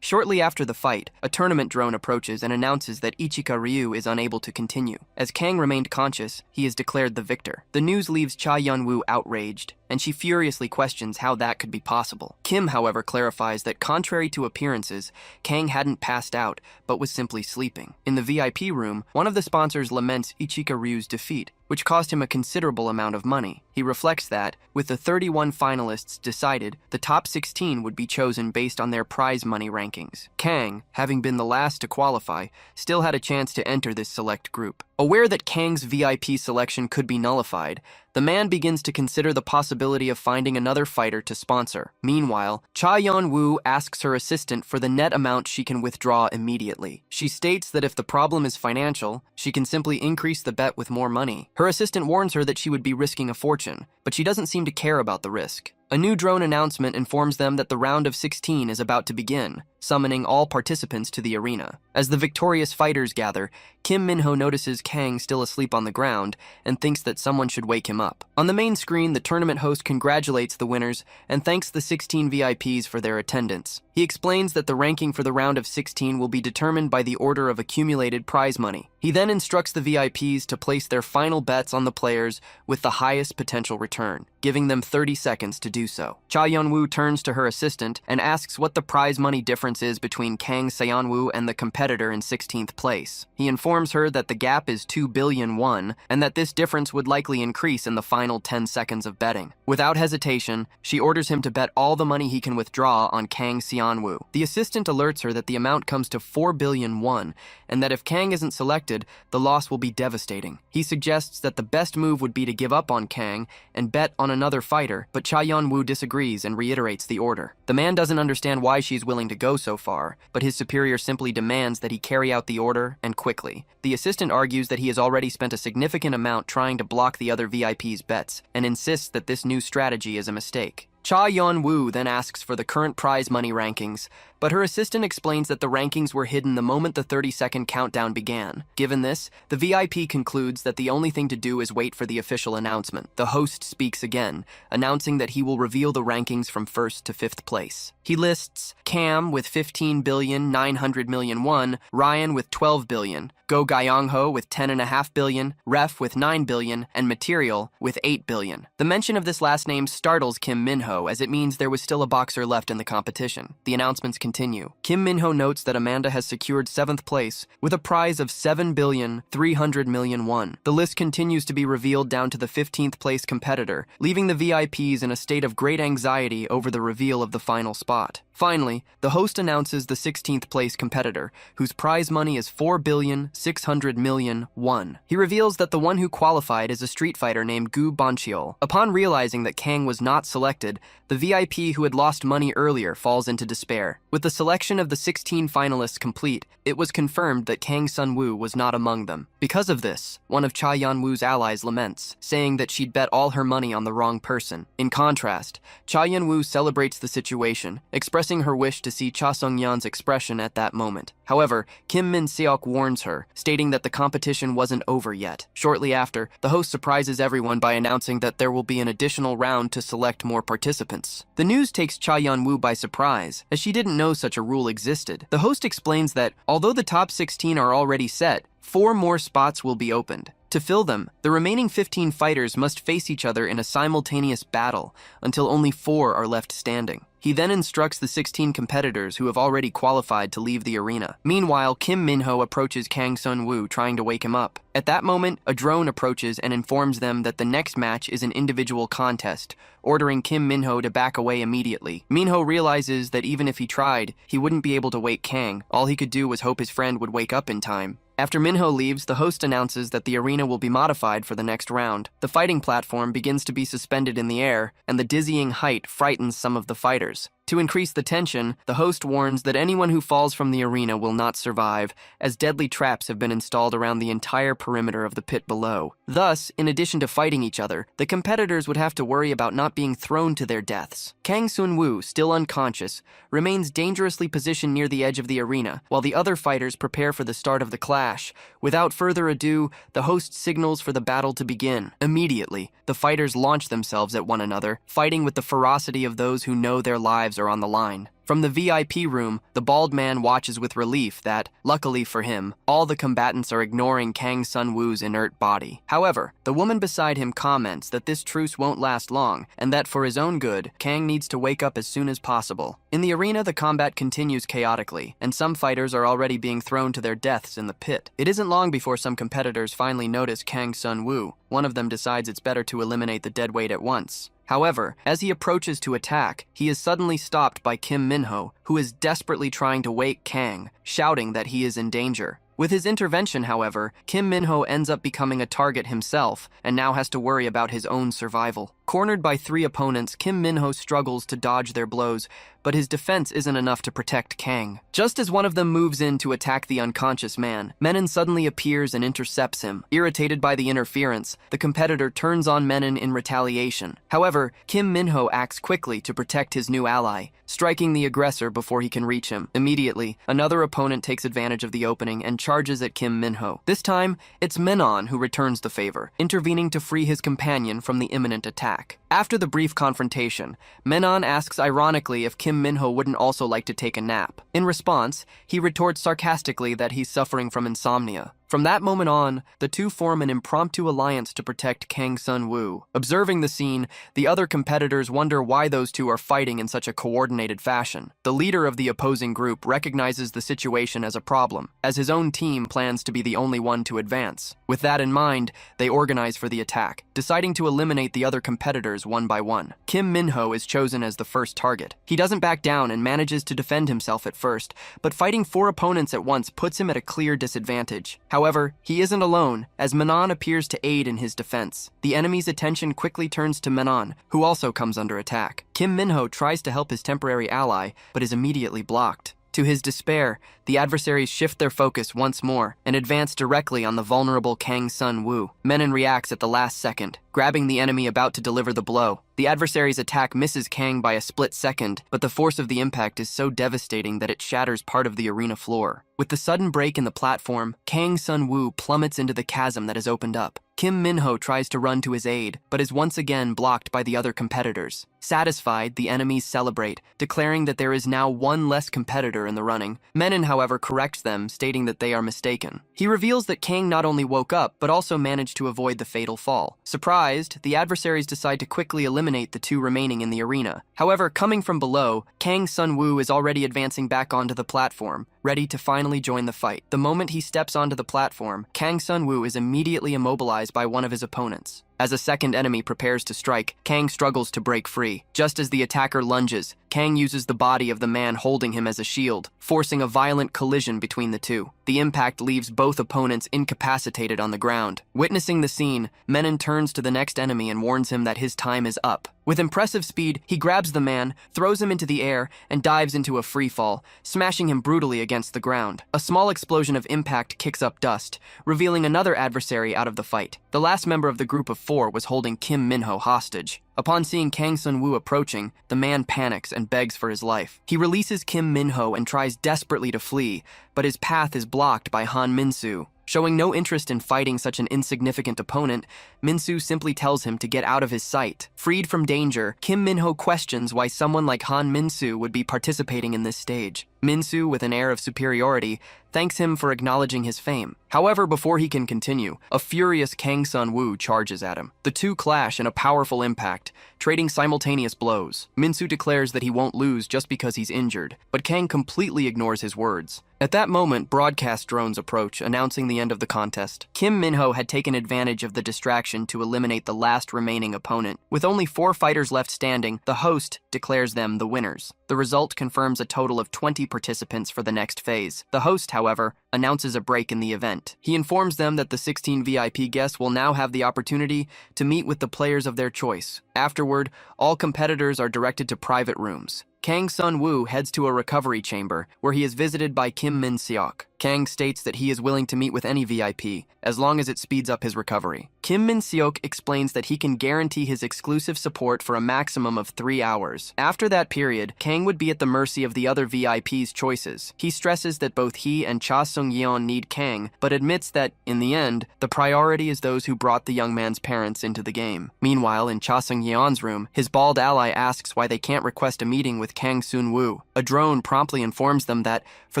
Shortly after the fight, a tournament drone approaches and announces that Ichika Ryu is unable to continue. As Kang remained conscious, he is declared the victor. The news leaves Cha Yeon-woo outraged, and she furiously questions how that could be possible. Kim, however, clarifies that contrary to appearances, Kang hadn't passed out, but was simply sleeping. In the VIP room, one of the sponsors laments Ichika Ryu's defeat, which cost him a considerable amount of money. He reflects that, with the 31 finalists decided, the top 16 would be chosen based on their prize money rankings. Kang, having been the last to qualify, still had a chance to enter this select group. Aware that Kang's VIP selection could be nullified, The man begins to consider the possibility of finding another fighter to sponsor. Meanwhile, Cha Yeon-woo asks her assistant for the net amount she can withdraw immediately. She states that if the problem is financial, she can simply increase the bet with more money. Her assistant warns her that she would be risking a fortune, but she doesn't seem to care about the risk. A new drone announcement informs them that the round of 16 is about to begin, summoning all participants to the arena. As the victorious fighters gather, Kim Min-ho notices Kang still asleep on the ground and thinks that someone should wake him up. On the main screen, the tournament host congratulates the winners and thanks the 16 VIPs for their attendance. He explains that the ranking for the round of 16 will be determined by the order of accumulated prize money. He then instructs the VIPs to place their final bets on the players with the highest potential return, giving them 30 seconds to do so. Cha Yeon-woo turns to her assistant and asks what the prize money difference is between Kang Se-yeon-woo and the competitor in 16th place. He informs her that the gap is 2 billion won and that this difference would likely increase in the final 10 seconds of betting. Without hesitation, she orders him to bet all the money he can withdraw on Kang Se-yeon-woo. The assistant alerts her that the amount comes to 4 billion won and that if Kang isn't selected, the loss will be devastating. He suggests that the best move would be to give up on Kang and bet on another fighter, but Cha Yeon-woo disagrees and reiterates the order. The man doesn't understand why she's willing to go so far, but his superior simply demands that he carry out the order and quickly. The assistant argues that he has already spent a significant amount trying to block the other VIP's bets and insists that this new strategy is a mistake. Cha Yeon-woo then asks for the current prize money rankings, but her assistant explains that the rankings were hidden the moment the 30-second countdown began. Given this, the VIP concludes that the only thing to do is wait for the official announcement. The host speaks again, announcing that he will reveal the rankings from 1st to 5th place. He lists Cam with 15,900,000,000 won, Ryan with 12 billion, Go Gyeong-ho with 10.5 billion, Ref with 9 billion, and Material with 8 billion. The mention of this last name startles Kim Min-ho, as it means there was still a boxer left in the competition. The announcements continue. Kim Min-ho notes that Amanda has secured 7th place with a prize of 7,300,000,000 won. The list continues to be revealed down to the 15th place competitor, leaving the VIPs in a state of great anxiety over the reveal of the final spot. Finally, the host announces the 16th place competitor, whose prize money is 4,600,000,000 won. He reveals that the one who qualified is a street fighter named Gu Bancheol. Upon realizing that Kang was not selected, the VIP who had lost money earlier falls into despair. With the selection of the 16 finalists complete, it was confirmed that Kang Sun-woo was not among them. Because of this, one of Cha Yeon-woo's allies laments, saying that she'd bet all her money on the wrong person. In contrast, Cha Yeon-woo celebrates the situation, expressing her wish to see Cha Sung-yeon's expression at that moment. However, Kim Min-seok warns her, stating that the competition wasn't over yet. Shortly after, the host surprises everyone by announcing that there will be an additional round to select more participants. The news takes Cha Yeon-woo by surprise, as she didn't know such a rule existed. The host explains that, although the top 16 are already set, 4 more spots will be opened. To fill them, the remaining 15 fighters must face each other in a simultaneous battle until only 4 are left standing. He then instructs the 16 competitors who have already qualified to leave the arena. Meanwhile, Kim Min-ho approaches Kang Sun-woo, trying to wake him up. At that moment, a drone approaches and informs them that the next match is an individual contest, ordering Kim Min-ho to back away immediately. Min-ho realizes that even if he tried, he wouldn't be able to wake Kang. All he could do was hope his friend would wake up in time. After Min-ho leaves, the host announces that the arena will be modified for the next round. The fighting platform begins to be suspended in the air, and the dizzying height frightens some of the fighters. To increase the tension, the host warns that anyone who falls from the arena will not survive, as deadly traps have been installed around the entire perimeter of the pit below. Thus, in addition to fighting each other, the competitors would have to worry about not being thrown to their deaths. Kang Sun-woo, still unconscious, remains dangerously positioned near the edge of the arena, while the other fighters prepare for the start of the clash. Without further ado, the host signals for the battle to begin. Immediately, the fighters launch themselves at one another, fighting with the ferocity of those who know their lives are on the line. From the VIP room, the bald man watches with relief that, luckily for him, all the combatants are ignoring Kang Sun-woo's inert body. However, the woman beside him comments that this truce won't last long, and that for his own good, Kang needs to wake up as soon as possible. In the arena, the combat continues chaotically, and some fighters are already being thrown to their deaths in the pit. It isn't long before some competitors finally notice Kang Sun-woo. One of them decides it's better to eliminate the deadweight at once. However, as he approaches to attack, he is suddenly stopped by Kim Min-ho, who is desperately trying to wake Kang, shouting that he is in danger. With his intervention, however, Kim Minho ends up becoming a target himself and now has to worry about his own survival. Cornered by 3 opponents, Kim Minho struggles to dodge their blows, but his defense isn't enough to protect Kang. Just as one of them moves in to attack the unconscious man, Menon suddenly appears and intercepts him. Irritated by the interference, the competitor turns on Menon in retaliation. However, Kim Minho acts quickly to protect his new ally, striking the aggressor before he can reach him. Immediately, another opponent takes advantage of the opening and charges at Kim Minho. This time, it's Menon who returns the favor, intervening to free his companion from the imminent attack. After the brief confrontation, Menon asks ironically if Kim Minho wouldn't also like to take a nap. In response, he retorts sarcastically that he's suffering from insomnia. From that moment on, the two form an impromptu alliance to protect Kang Sun-woo. Observing the scene, the other competitors wonder why those two are fighting in such a coordinated fashion. The leader of the opposing group recognizes the situation as a problem, as his own team plans to be the only one to advance. With that in mind, they organize for the attack, deciding to eliminate the other competitors one by one. Kim Minho is chosen as the first target. He doesn't back down and manages to defend himself at first, but fighting 4 opponents at once puts him at a clear disadvantage. However, he isn't alone, as Menon appears to aid in his defense. The enemy's attention quickly turns to Menon, who also comes under attack. Kim Minho tries to help his temporary ally, but is immediately blocked. To his despair, the adversaries shift their focus once more and advance directly on the vulnerable Kang Sun-woo. Menon reacts at the last second, grabbing the enemy about to deliver the blow. The adversary's attack misses Kang by a split second, but the force of the impact is so devastating that it shatters part of the arena floor. With the sudden break in the platform, Kang Sun-woo plummets into the chasm that has opened up. Kim Minho tries to run to his aid, but is once again blocked by the other competitors. Satisfied, the enemies celebrate, declaring that there is now one less competitor in the running. Menon, however, corrects them, stating that they are mistaken. He reveals that Kang not only woke up, but also managed to avoid the fatal fall. Surprised, the adversaries decide to quickly eliminate the 2 remaining in the arena. However, coming from below, Kang Sun-woo is already advancing back onto the platform, ready to finally join the fight. The moment he steps onto the platform, Kang Sun-woo is immediately immobilized by one of his opponents. As a second enemy prepares to strike, Kang struggles to break free. Just as the attacker lunges, Kang uses the body of the man holding him as a shield, forcing a violent collision between the two. The impact leaves both opponents incapacitated on the ground. Witnessing the scene, Menon turns to the next enemy and warns him that his time is up. With impressive speed, he grabs the man, throws him into the air, and dives into a free fall, smashing him brutally against the ground. A small explosion of impact kicks up dust, revealing another adversary out of the fight. The last member of the group of 4 was holding Kim Minho hostage. Upon seeing Kang Sun-woo approaching, the man panics and begs for his life. He releases Kim Minho and tries desperately to flee, but his path is blocked by Han Min-soo. Showing no interest in fighting such an insignificant opponent, Min-soo simply tells him to get out of his sight. Freed from danger, Kim Minho questions why someone like Han Min-soo would be participating in this stage. Min-soo, with an air of superiority, thanks him for acknowledging his fame. However, before he can continue, a furious Kang Sun-woo charges at him. The two clash in a powerful impact, trading simultaneous blows. Min-soo declares that he won't lose just because he's injured, but Kang completely ignores his words. At that moment, broadcast drones approach, announcing the end of the contest. Kim Minho had taken advantage of the distraction to eliminate the last remaining opponent. With only 4 fighters left standing, the host declares them the winners. The result confirms a total of 20 participants for the next phase. The host, however, announces a break in the event. He informs them that the 16 VIP guests will now have the opportunity to meet with the players of their choice. Afterward, all competitors are directed to private rooms. Kang Sun-woo heads to a recovery chamber, where he is visited by Kim Min-seok. Kang states that he is willing to meet with any VIP, as long as it speeds up his recovery. Kim Min-seok explains that he can guarantee his exclusive support for a maximum of 3 hours. After that period, Kang would be at the mercy of the other VIP's choices. He stresses that both he and Cha Sung-yeon need Kang, but admits that, in the end, the priority is those who brought the young man's parents into the game. Meanwhile, in Cha Sung-yeon's room, his bald ally asks why they can't request a meeting with Kang Sun-woo. A drone promptly informs them that, for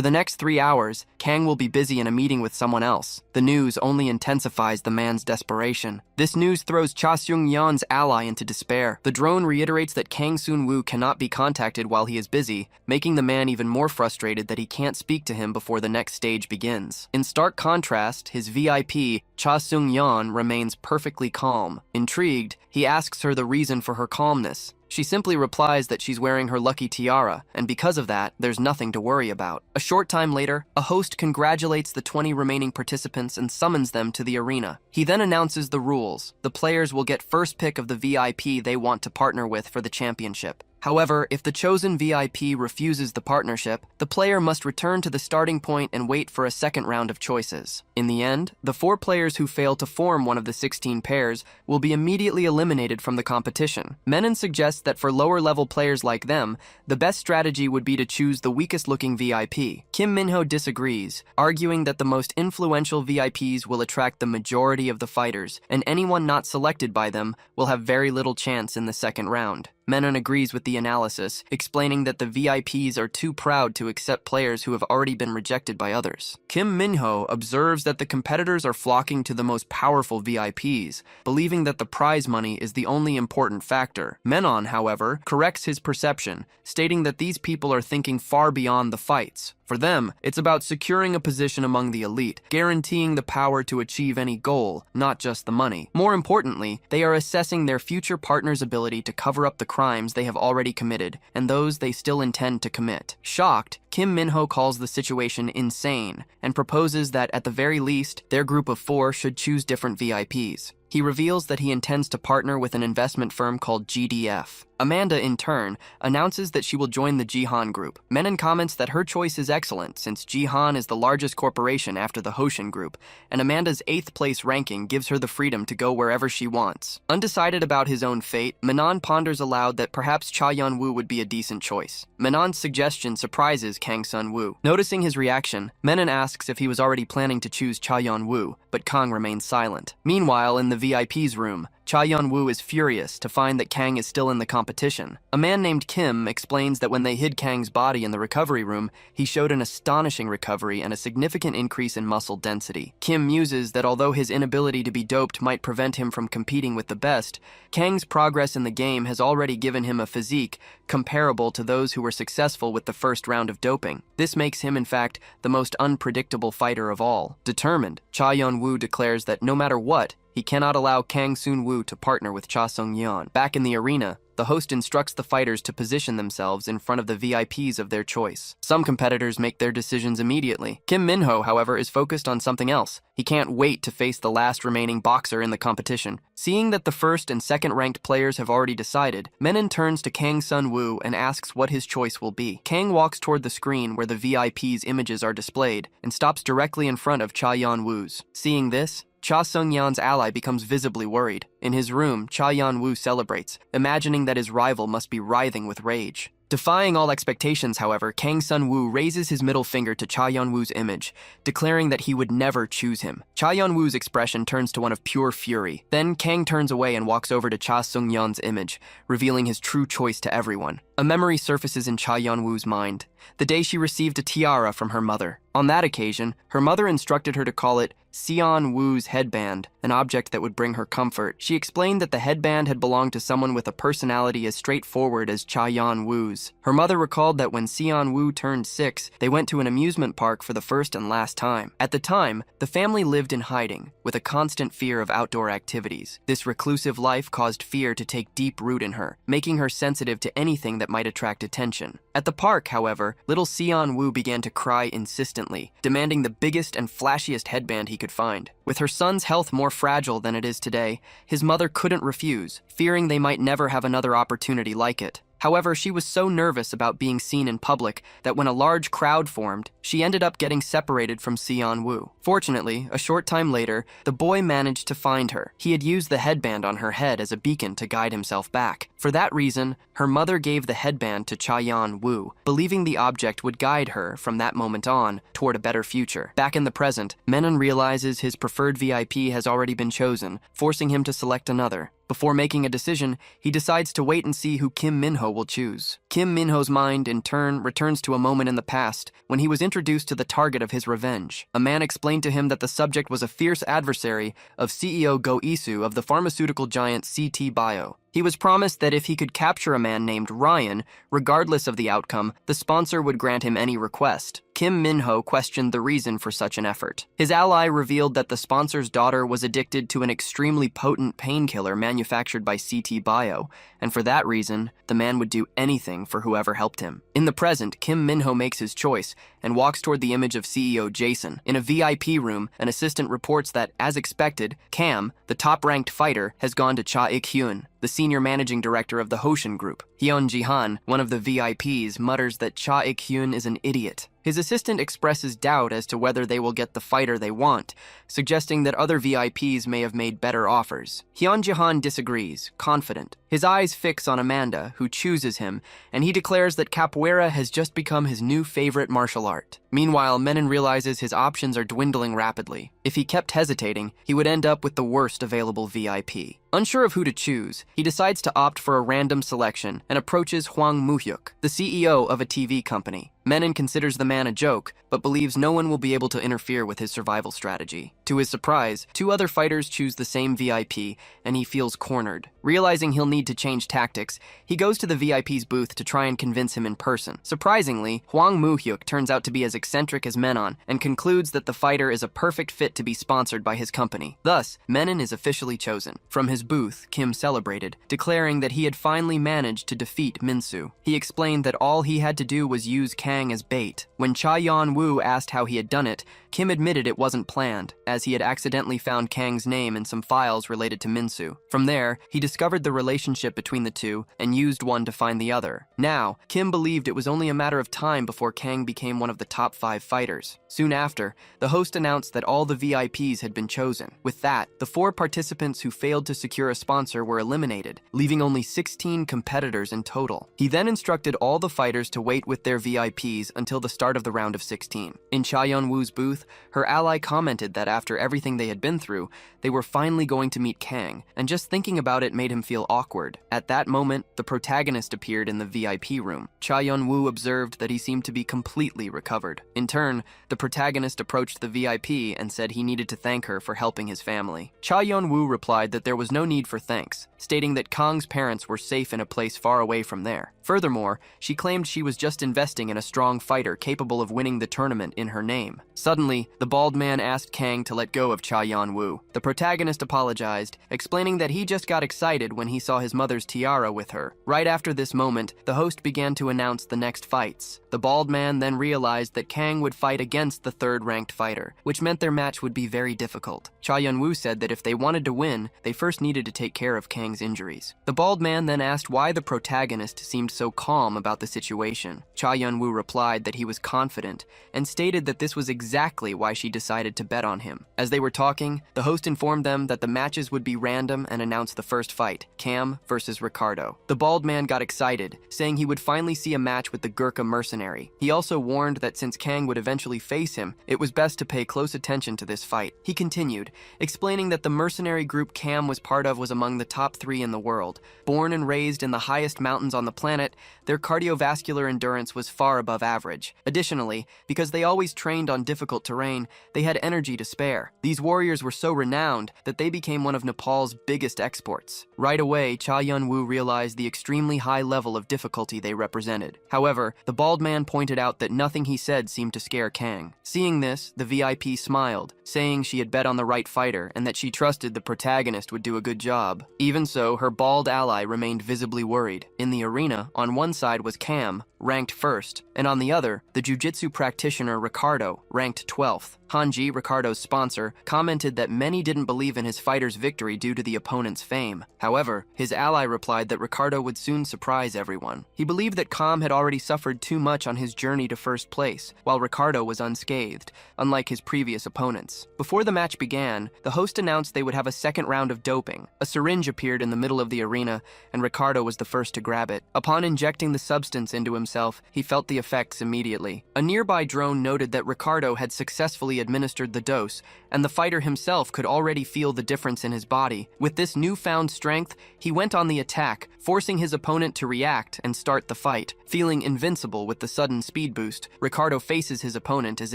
the next 3 hours, Kang will be busy in a meeting with someone else. The news only intensifies the man's desperation. This news throws Cha Sung-yeon's ally into despair. The drone reiterates that Kang Sun-woo cannot be contacted while he is busy, making the man even more frustrated that he can't speak to him before the next stage begins. In stark contrast, his VIP, Cha Sung-yeon, remains perfectly calm. Intrigued, he asks her the reason for her calmness. She simply replies that she's wearing her lucky tiara, and because of that, there's nothing to worry about. A short time later, a host congratulates the 20 remaining participants and summons them to the arena. He then announces the rules. The players will get first pick of the VIP they want to partner with for the championship. However, if the chosen VIP refuses the partnership, the player must return to the starting point and wait for a second round of choices. In the end, the 4 players who fail to form one of the 16 pairs will be immediately eliminated from the competition. Menon suggests that for lower-level players like them, the best strategy would be to choose the weakest-looking VIP. Kim Minho disagrees, arguing that the most influential VIPs will attract the majority of the fighters, and anyone not selected by them will have very little chance in the second round. Menon agrees with the analysis, explaining that the VIPs are too proud to accept players who have already been rejected by others. Kim Minho observes that the competitors are flocking to the most powerful VIPs, believing that the prize money is the only important factor. Menon, however, corrects his perception, stating that these people are thinking far beyond the fights. For them, it's about securing a position among the elite, guaranteeing the power to achieve any goal, not just the money. More importantly, they are assessing their future partner's ability to cover up the crimes they have already committed and those they still intend to commit. Shocked, Kim Minho calls the situation insane and proposes that, at the very least, their group of 4 should choose different VIPs. He reveals that he intends to partner with an investment firm called GDF. Amanda, in turn, announces that she will join the Jihan group. Menon comments that her choice is excellent since Jihan is the largest corporation after the Hoshin group, and Amanda's 8th place ranking gives her the freedom to go wherever she wants. Undecided about his own fate, Menon ponders aloud that perhaps Cha Yun-woo would be a decent choice. Menon's suggestion surprises Kang Sun-woo. Noticing his reaction, Menon asks if he was already planning to choose Cha Yun-woo, but Kang remains silent. Meanwhile, in the VIP's room, Cha Yun-woo is furious to find that Kang is still in the competition. A man named Kim explains that when they hid Kang's body in the recovery room, he showed an astonishing recovery and a significant increase in muscle density. Kim muses that although his inability to be doped might prevent him from competing with the best, Kang's progress in the game has already given him a physique comparable to those who were successful with the first round of doping. This makes him, in fact, the most unpredictable fighter of all. Determined, Cha Yun-woo declares that no matter what, he cannot allow Kang Sun-woo to partner with Cha Sung-yeon. Back in the arena, the host instructs the fighters to position themselves in front of the VIPs of their choice. Some competitors make their decisions immediately. Kim Minho, however, is focused on something else. He can't wait to face the last remaining boxer in the competition. Seeing that the first and second-ranked players have already decided, Menon turns to Kang Sun-woo and asks what his choice will be. Kang walks toward the screen where the VIPs' images are displayed and stops directly in front of Cha Yun-woo's. Seeing this, Cha Sung-yeon's ally becomes visibly worried. In his room, Cha Yun-woo celebrates, imagining that his rival must be writhing with rage. Defying all expectations, however, Kang Sun-woo raises his middle finger to Cha Yun-woo's image, declaring that he would never choose him. Cha Yun-woo's expression turns to one of pure fury. Then Kang turns away and walks over to Cha Sung-yeon's image, revealing his true choice to everyone. A memory surfaces in Cha Yun-woo's mind, the day she received a tiara from her mother. On that occasion, her mother instructed her to call it Seon-woo's headband, an object that would bring her comfort. She explained that the headband had belonged to someone with a personality as straightforward as Cha Yun-woo's. Her mother recalled that when Seon-woo turned 6, they went to an amusement park for the first and last time. At the time, the family lived in hiding, with a constant fear of outdoor activities. This reclusive life caused fear to take deep root in her, making her sensitive to anything that might attract attention. At the park, however, little Seon-woo began to cry insistently, demanding the biggest and flashiest headband he could find. With her son's health more fragile than it is today, his mother couldn't refuse, fearing they might never have another opportunity like it. However, she was so nervous about being seen in public that when a large crowd formed, she ended up getting separated from Seon-woo. Fortunately, a short time later, the boy managed to find her. He had used the headband on her head as a beacon to guide himself back. For that reason, her mother gave the headband to Cha Yun-woo, believing the object would guide her, from that moment on, toward a better future. Back in the present, Menon realizes his preferred VIP has already been chosen, forcing him to select another. Before making a decision, he decides to wait and see who Kim Minho will choose. Kim Minho's mind, in turn, returns to a moment in the past when he was introduced to the target of his revenge. A man explained to him that the subject was a fierce adversary of CEO Go Isu of the pharmaceutical giant CT Bio. He was promised that if he could capture a man named Ryan, regardless of the outcome, the sponsor would grant him any request. Kim Minho questioned the reason for such an effort. His ally revealed that the sponsor's daughter was addicted to an extremely potent painkiller manufactured by CT Bio, and for that reason, the man would do anything for whoever helped him. In the present, Kim Minho makes his choice and walks toward the image of CEO Jason. In a VIP room, an assistant reports that, as expected, Cam, the top-ranked fighter, has gone to Cha Ik-hyun, the senior managing director of the Hoshin Group. Hyun Ji-han, one of the VIPs, mutters that Cha Ik-hyun is an idiot. His assistant expresses doubt as to whether they will get the fighter they want, suggesting that other VIPs may have made better offers. Hyun Ji-han disagrees, confident. His eyes fix on Amanda, who chooses him, and he declares that capoeira has just become his new favorite martial art. Meanwhile, Menon realizes his options are dwindling rapidly. If he kept hesitating, he would end up with the worst available VIP. Unsure of who to choose, he decides to opt for a random selection and approaches Hwang Moo-hyuk, the CEO of a TV company. Menon considers the man a joke, but believes no one will be able to interfere with his survival strategy. To his surprise, two other fighters choose the same VIP, and he feels cornered. Realizing he'll need to change tactics, he goes to the VIP's booth to try and convince him in person. Surprisingly, Hwang Moo-hyuk turns out to be as eccentric as Menon and concludes that the fighter is a perfect fit to be sponsored by his company. Thus, Menon is officially chosen. From his booth, Kim celebrated, declaring that he had finally managed to defeat Minsu. He explained that all he had to do was use Kang as bait. When Cha Yeon-woo asked how he had done it, Kim admitted it wasn't planned, as he had accidentally found Kang's name in some files related to Minsu. From there, he discovered the relationship between the two and used one to find the other. Now, Kim believed it was only a matter of time before Kang became one of the top 5 fighters. Soon after, the host announced that all the VIPs had been chosen. With that, the 4 participants who failed to secure a sponsor were eliminated, leaving only 16 competitors in total. He then instructed all the fighters to wait with their VIPs until the start of the round of 16. In Cha Yeon-woo's booth, her ally commented that after everything they had been through, they were finally going to meet Kang, and just thinking about it made him feel awkward. At that moment, the protagonist appeared in the VIP room. Cha Yeon-woo observed that he seemed to be completely recovered. In turn, the protagonist approached the VIP and said he needed to thank her for helping his family. Cha Yeon-woo replied that there was no need for thanks, stating that Kang's parents were safe in a place far away from there. Furthermore, she claimed she was just investing in a strong fighter capable of winning the tournament in her name. Suddenly, the bald man asked Kang to let go of Cha Yeon-woo. The protagonist apologized, explaining that he just got excited when he saw his mother's tiara with her. Right after this moment, the host began to announce the next fights. The bald man then realized that Kang would fight against the third-ranked fighter, which meant their match would be very difficult. Cha Yeon-woo said that if they wanted to win, they first needed to take care of Kang's injuries. The bald man then asked why the protagonist seemed so calm about the situation. Cha Yeon-woo replied that he was confident and stated that this was exactly why she decided to bet on him. As they were talking, the host informed them that the matches would be random and announced the first fight, Cam versus Ricardo. The bald man got excited, saying he would finally see a match with the Gurkha mercenary. He also warned that since Kang would eventually face him, it was best to pay close attention to this fight. He continued, explaining that the mercenary group Cam was part of was among the top 3 in the world. Born and raised in the highest mountains on the planet, their cardiovascular endurance was far above average. Additionally, because they always trained on difficult terrain, they had energy to spare. These warriors were so renowned that they became one of Nepal's biggest exports. Right away, Cha Yeon-woo realized the extremely high level of difficulty they represented. However, the bald man pointed out that nothing he said seemed to scare Kang. Seeing this, the VIP smiled, saying she had bet on the right fighter and that she trusted the protagonist would do a good job. Even so, her bald ally remained visibly worried. In the arena, on one side was Cam, ranked 1st, and on the other, the jiu-jitsu practitioner Ricardo, ranked 12th. Hanji, Ricardo's sponsor, commented that many didn't believe in his fighter's victory due to the opponent's fame. However, his ally replied that Ricardo would soon surprise everyone. He believed that Cam had already suffered too much on his journey to first place, while Ricardo was unscathed, unlike his previous opponents. Before the match began, the host announced they would have a second round of doping. A syringe appeared in the middle of the arena, and Ricardo was the first to grab it. Upon injecting the substance into himself, he felt the effects immediately. A nearby drone noted that Ricardo had successfully administered the dose, and the fighter himself could already feel the difference in his body. With this newfound strength, he went on the attack, forcing his opponent to react and start the fight. Feeling invincible with the sudden speed boost, Ricardo faces his opponent as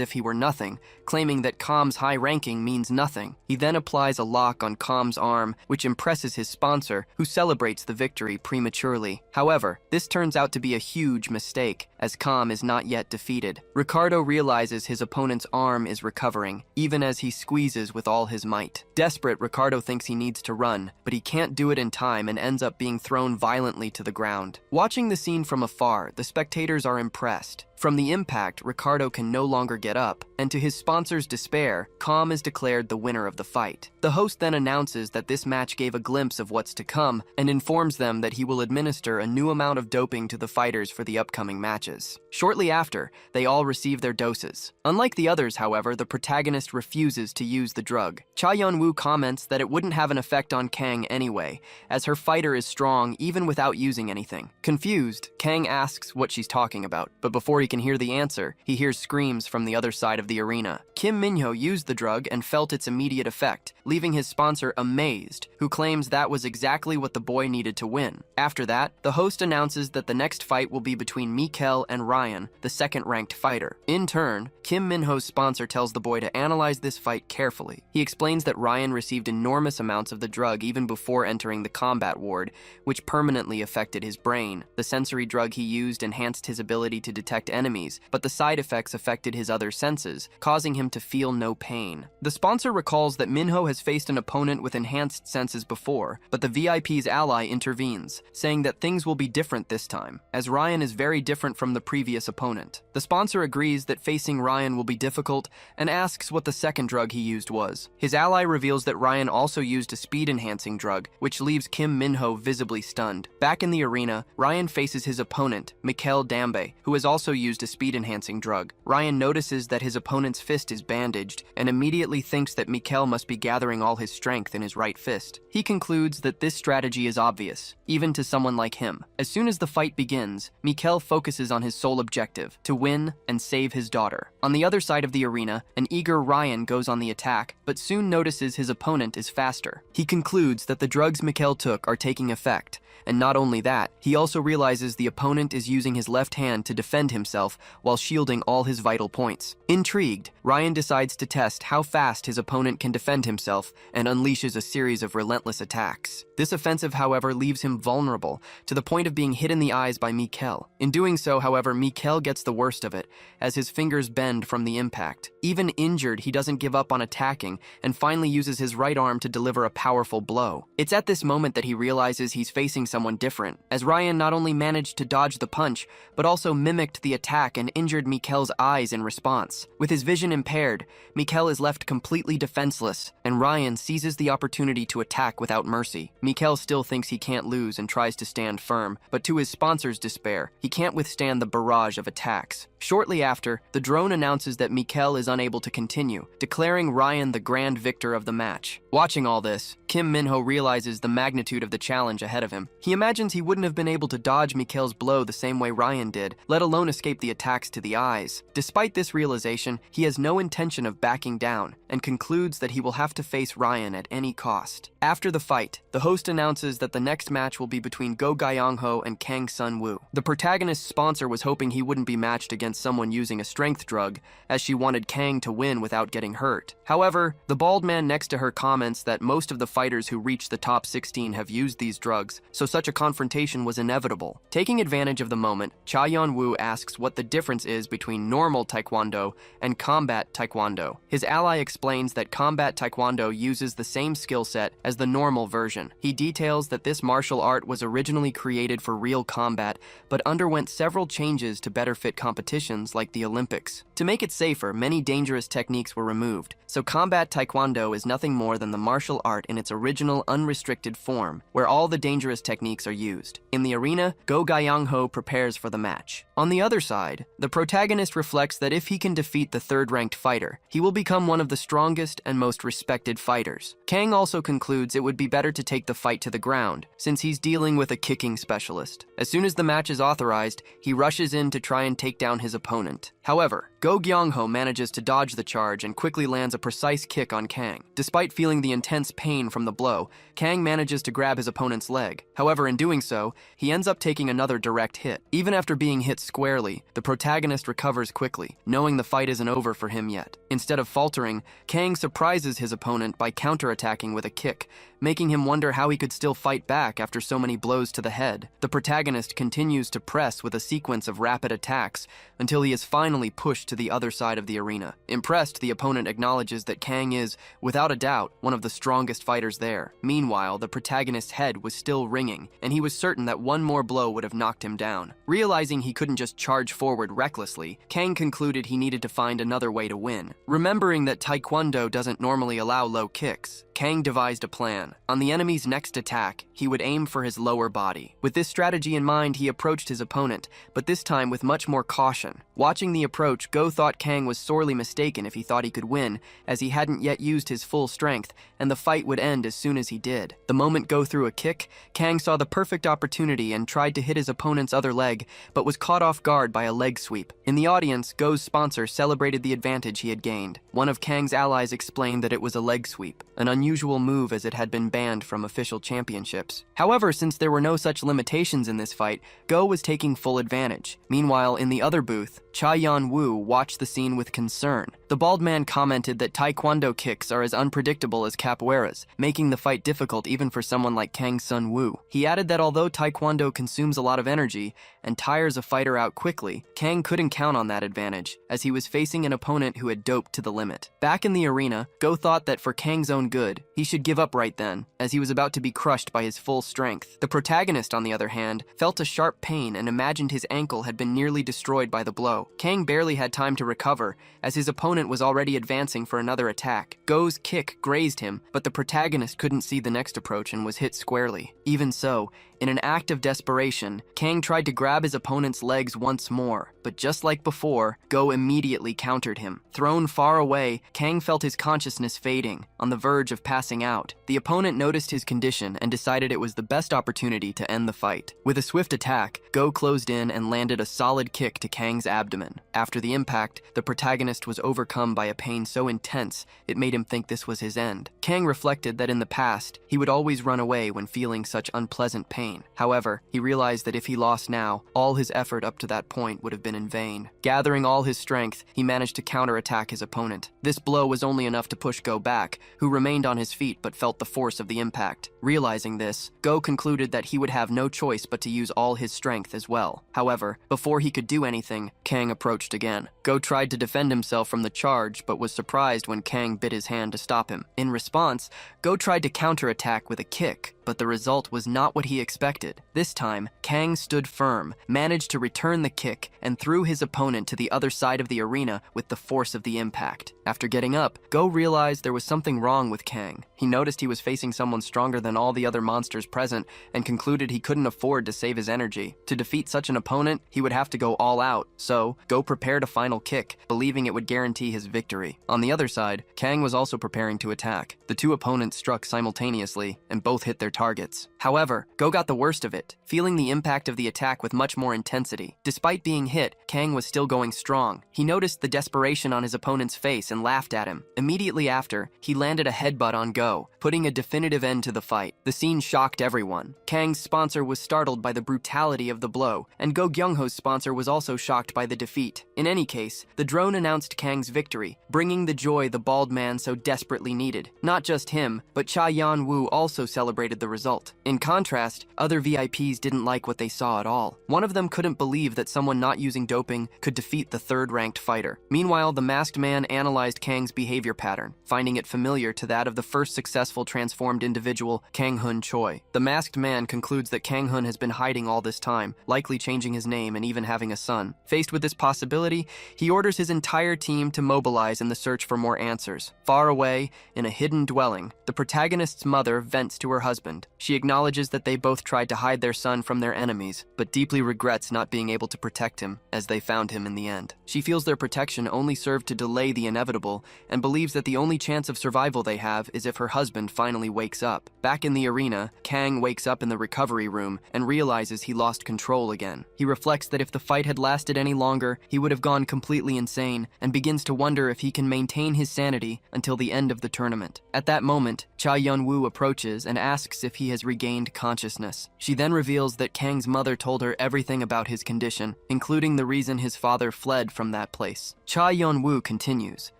if he were nothing, claiming that Calm's high ranking means nothing. He then applies a lock on Calm's arm, which impresses his sponsor, who celebrates the victory prematurely. However, this turns out to be a huge mistake, as Calm is not yet defeated. Ricardo realizes his opponent's arm is recovering, even as he squeezes with all his might. Desperate, Ricardo thinks he needs to run, but he can't do it in time and ends up being thrown violently to the ground. Watching the scene from afar, the spectators are impressed. From the impact, Ricardo can no longer get up, and to his sponsor's despair, Calm is declared the winner of the fight. The host then announces that this match gave a glimpse of what's to come, and informs them that he will administer a new amount of doping to the fighters for the upcoming matches. Shortly after, they all receive their doses. Unlike the others, however, the protagonist refuses to use the drug. Cha Yeon-woo comments that it wouldn't have an effect on Kang anyway, as her fighter is strong even without using anything. Confused, Kang asks what she's talking about, but before he can hear the answer, he hears screams from the other side of the arena. Kim Minho used the drug and felt its immediate effect, leaving his sponsor amazed, who claims that was exactly what the boy needed to win. After that, the host announces that the next fight will be between Mikel and Ryan, the second-ranked fighter. In turn, Kim Minho's sponsor tells the boy to analyze this fight carefully. He explains that Ryan received enormous amounts of the drug even before entering the combat ward, which permanently affected his brain. The sensory drug he used enhanced his ability to detect enemies, but the side effects affected his other senses, causing him to feel no pain. The sponsor recalls that Minho has faced an opponent with enhanced senses before, but the VIP's ally intervenes, saying that things will be different this time, as Ryan is very different from the previous opponent. The sponsor agrees that facing Ryan will be difficult and asks what the second drug he used was. His ally reveals that Ryan also used a speed-enhancing drug, which leaves Kim Minho visibly stunned. Back in the arena, Ryan faces his opponent, Mikel Dambe, who has also used a speed-enhancing drug. Ryan notices that his opponent's fist is bandaged and immediately thinks that Mikel must be gathering all his strength in his right fist. He concludes that this strategy is obvious, even to someone like him. As soon as the fight begins, Mikel focuses on his sole objective, to win and save his daughter. On the other side of the arena, an eager Ryan goes on the attack, but soon notices his opponent is faster. He concludes that the drugs Mikel took are taking effect, and not only that, he also realizes the opponent is using his left hand to defend himself while shielding all his vital points. Intrigued, Ryan decides to test how fast his opponent can defend himself and unleashes a series of relentless attacks. This offensive, however, leaves him vulnerable, to the point of being hit in the eyes by Mikel. In doing so, however, Mikel gets the worst of it, as his fingers bend from the impact. Even injured, he doesn't give up on attacking, and finally uses his right arm to deliver a powerful blow. It's at this moment that he realizes he's facing someone different, as Ryan not only managed to dodge the punch, but also mimicked the attack and injured Mikel's eyes in response. With his vision impaired, Mikel is left completely defenseless, and Ryan seizes the opportunity to attack without mercy. Mikel still thinks he can't lose and tries to stand firm, but to his sponsor's despair, he can't withstand the barrage of attacks. Shortly after, the drone announces that Mikel is unable to continue, declaring Ryan the grand victor of the match. Watching all this, Kim Minho realizes the magnitude of the challenge ahead of him. He imagines he wouldn't have been able to dodge Mikel's blow the same way Ryan did, let alone escape the attacks to the eyes. Despite this realization, he has no intention of backing down, and concludes that he will have to face Ryan at any cost. After the fight, the host announces that the next match will be between Go Gyeong-ho and Kang Sun-woo. The protagonist's sponsor was hoping he wouldn't be matched against someone using a strength drug, as she wanted Kang to win without getting hurt. However, the bald man next to her comments that most of the fighters who reach the top 16 have used these drugs, so such a confrontation was inevitable. Taking advantage of the moment, Cha Yeon-woo asks what the difference is between normal taekwondo and combat taekwondo. His ally explains that combat taekwondo uses the same skill set as the normal version. He details that this martial art was originally created for real combat, but underwent several changes to better fit competitions like the Olympics. To make it safer, many dangerous techniques were removed, so combat taekwondo is nothing more than the martial art in its original unrestricted form, where all the dangerous techniques are used. In the arena, Go Gyeong-ho prepares for the match. On the other side, the protagonist reflects that if he can defeat the third-ranked fighter, he will become one of the strongest and most respected fighters. Kang also concludes it would be better to take the fight to the ground, since he's dealing with a kicking specialist. As soon as the match is authorized, he rushes in to try and take down his opponent. However, Go Gyongho manages to dodge the charge and quickly lands a precise kick on Kang. Despite feeling the intense pain from the blow, Kang manages to grab his opponent's leg. However, in doing so, he ends up taking another direct hit. Even after being hit squarely, the protagonist recovers quickly, knowing the fight isn't over for him yet. Instead of faltering, Kang surprises his opponent by counterattacking with a kick, making him wonder how he could still fight back after so many blows to the head. The protagonist continues to press with a sequence of rapid attacks until he is finally pushed to the other side of the arena. Impressed, the opponent acknowledges that Kang is, without a doubt, one of the strongest fighters there. Meanwhile, the protagonist's head was still ringing, and he was certain that one more blow would have knocked him down. Realizing he couldn't just charge forward recklessly, Kang concluded he needed to find another way to win. Remembering that Taekwondo doesn't normally allow low kicks, Kang devised a plan. On the enemy's next attack, he would aim for his lower body. With this strategy in mind, he approached his opponent, but this time with much more caution. Watching the approach, Go thought Kang was sorely mistaken if he thought he could win, as he hadn't yet used his full strength, and the fight would end as soon as he did. The moment Go threw a kick, Kang saw the perfect opportunity and tried to hit his opponent's other leg, but was caught off guard by a leg sweep. In the audience, Go's sponsor celebrated the advantage he had gained. One of Kang's allies explained that it was a leg sweep, an unusual move as it had been banned from official championships. However, since there were no such limitations in this fight, Go was taking full advantage. Meanwhile, in the other booth, Cha Yan-woo watched the scene with concern. The bald man commented that Taekwondo kicks are as unpredictable as capoeiras, making the fight difficult even for someone like Kang Sun-woo. He added that although Taekwondo consumes a lot of energy and tires a fighter out quickly, Kang couldn't count on that advantage, as he was facing an opponent who had doped to the limit. Back in the arena, Go thought that for Kang's own good, he should give up right then, as he was about to be crushed by his full strength. The protagonist, on the other hand, felt a sharp pain and imagined his ankle had been nearly destroyed by the blow. Kang barely had time to recover, as his opponent was already advancing for another attack. Go's kick grazed him, but the protagonist couldn't see the next approach and was hit squarely. Even so, in an act of desperation, Kang tried to grab his opponent's legs once more, but just like before, Go immediately countered him. Thrown far away, Kang felt his consciousness fading, on the verge of passing out. The opponent noticed his condition and decided it was the best opportunity to end the fight. With a swift attack, Go closed in and landed a solid kick to Kang's abdomen. After the impact, the protagonist was overcome by a pain so intense it made him think this was his end. Kang reflected that in the past, he would always run away when feeling such unpleasant pain. However, he realized that if he lost now, all his effort up to that point would have been in vain. Gathering all his strength, he managed to counterattack his opponent. This blow was only enough to push Go back, who remained on his feet but felt the force of the impact. Realizing this, Go concluded that he would have no choice but to use all his strength as well. However, before he could do anything, Kang approached again. Go tried to defend himself from the charge, but was surprised when Kang bit his hand to stop him. In response, Go tried to counterattack with a kick, but the result was not what he expected. This time, Kang stood firm, managed to return the kick, and threw his opponent to the other side of the arena with the force of the impact. After getting up, Go realized there was something wrong with Kang. He noticed he was facing someone stronger than all the other monsters present, and concluded he couldn't afford to save his energy. To defeat such an opponent, he would have to go all out, so Go prepared a final kick, believing it would guarantee his victory. On the other side, Kang was also preparing to attack. The two opponents struck simultaneously, and both hit their targets. However, Go got the worst of it, feeling the impact of the attack with much more intensity. Despite being hit, Kang was still going strong. He noticed the desperation on his opponent's face and laughed at him. Immediately after, he landed a headbutt on Go, putting a definitive end to the fight. The scene shocked everyone. Kang's sponsor was startled by the brutality of the blow, and Go Gyungho's sponsor was also shocked by the defeat. In any case, the drone announced Kang's victory, bringing the joy the bald man so desperately needed. Not just him, but Cha Yan-woo also celebrated the result. In contrast, other VIPs didn't like what they saw at all. One of them couldn't believe that someone not using doping could defeat the third-ranked fighter. Meanwhile, the masked man analyzed Kang's behavior pattern, finding it familiar to that of the first successful transformed individual, Kang-hun Choi. The masked man concludes that Kang-hun has been hiding all this time, likely changing his name and even having a son. Faced with this possibility, he orders his entire team to mobilize in the search for more answers. Far away, in a hidden dwelling, the protagonist's mother vents to her husband. husband. She acknowledges that they both tried to hide their son from their enemies, but deeply regrets not being able to protect him, as they found him in the end. She feels their protection only served to delay the inevitable, and believes that the only chance of survival they have is if her husband finally wakes up. Back in the arena, Kang wakes up in the recovery room and realizes he lost control again. He reflects that if the fight had lasted any longer, he would have gone completely insane, and begins to wonder if he can maintain his sanity until the end of the tournament. At that moment, Cha Yun-woo approaches and asks if he has regained consciousness. She then reveals that Kang's mother told her everything about his condition, including the reason his father fled from that place. Cha Yun-woo continues,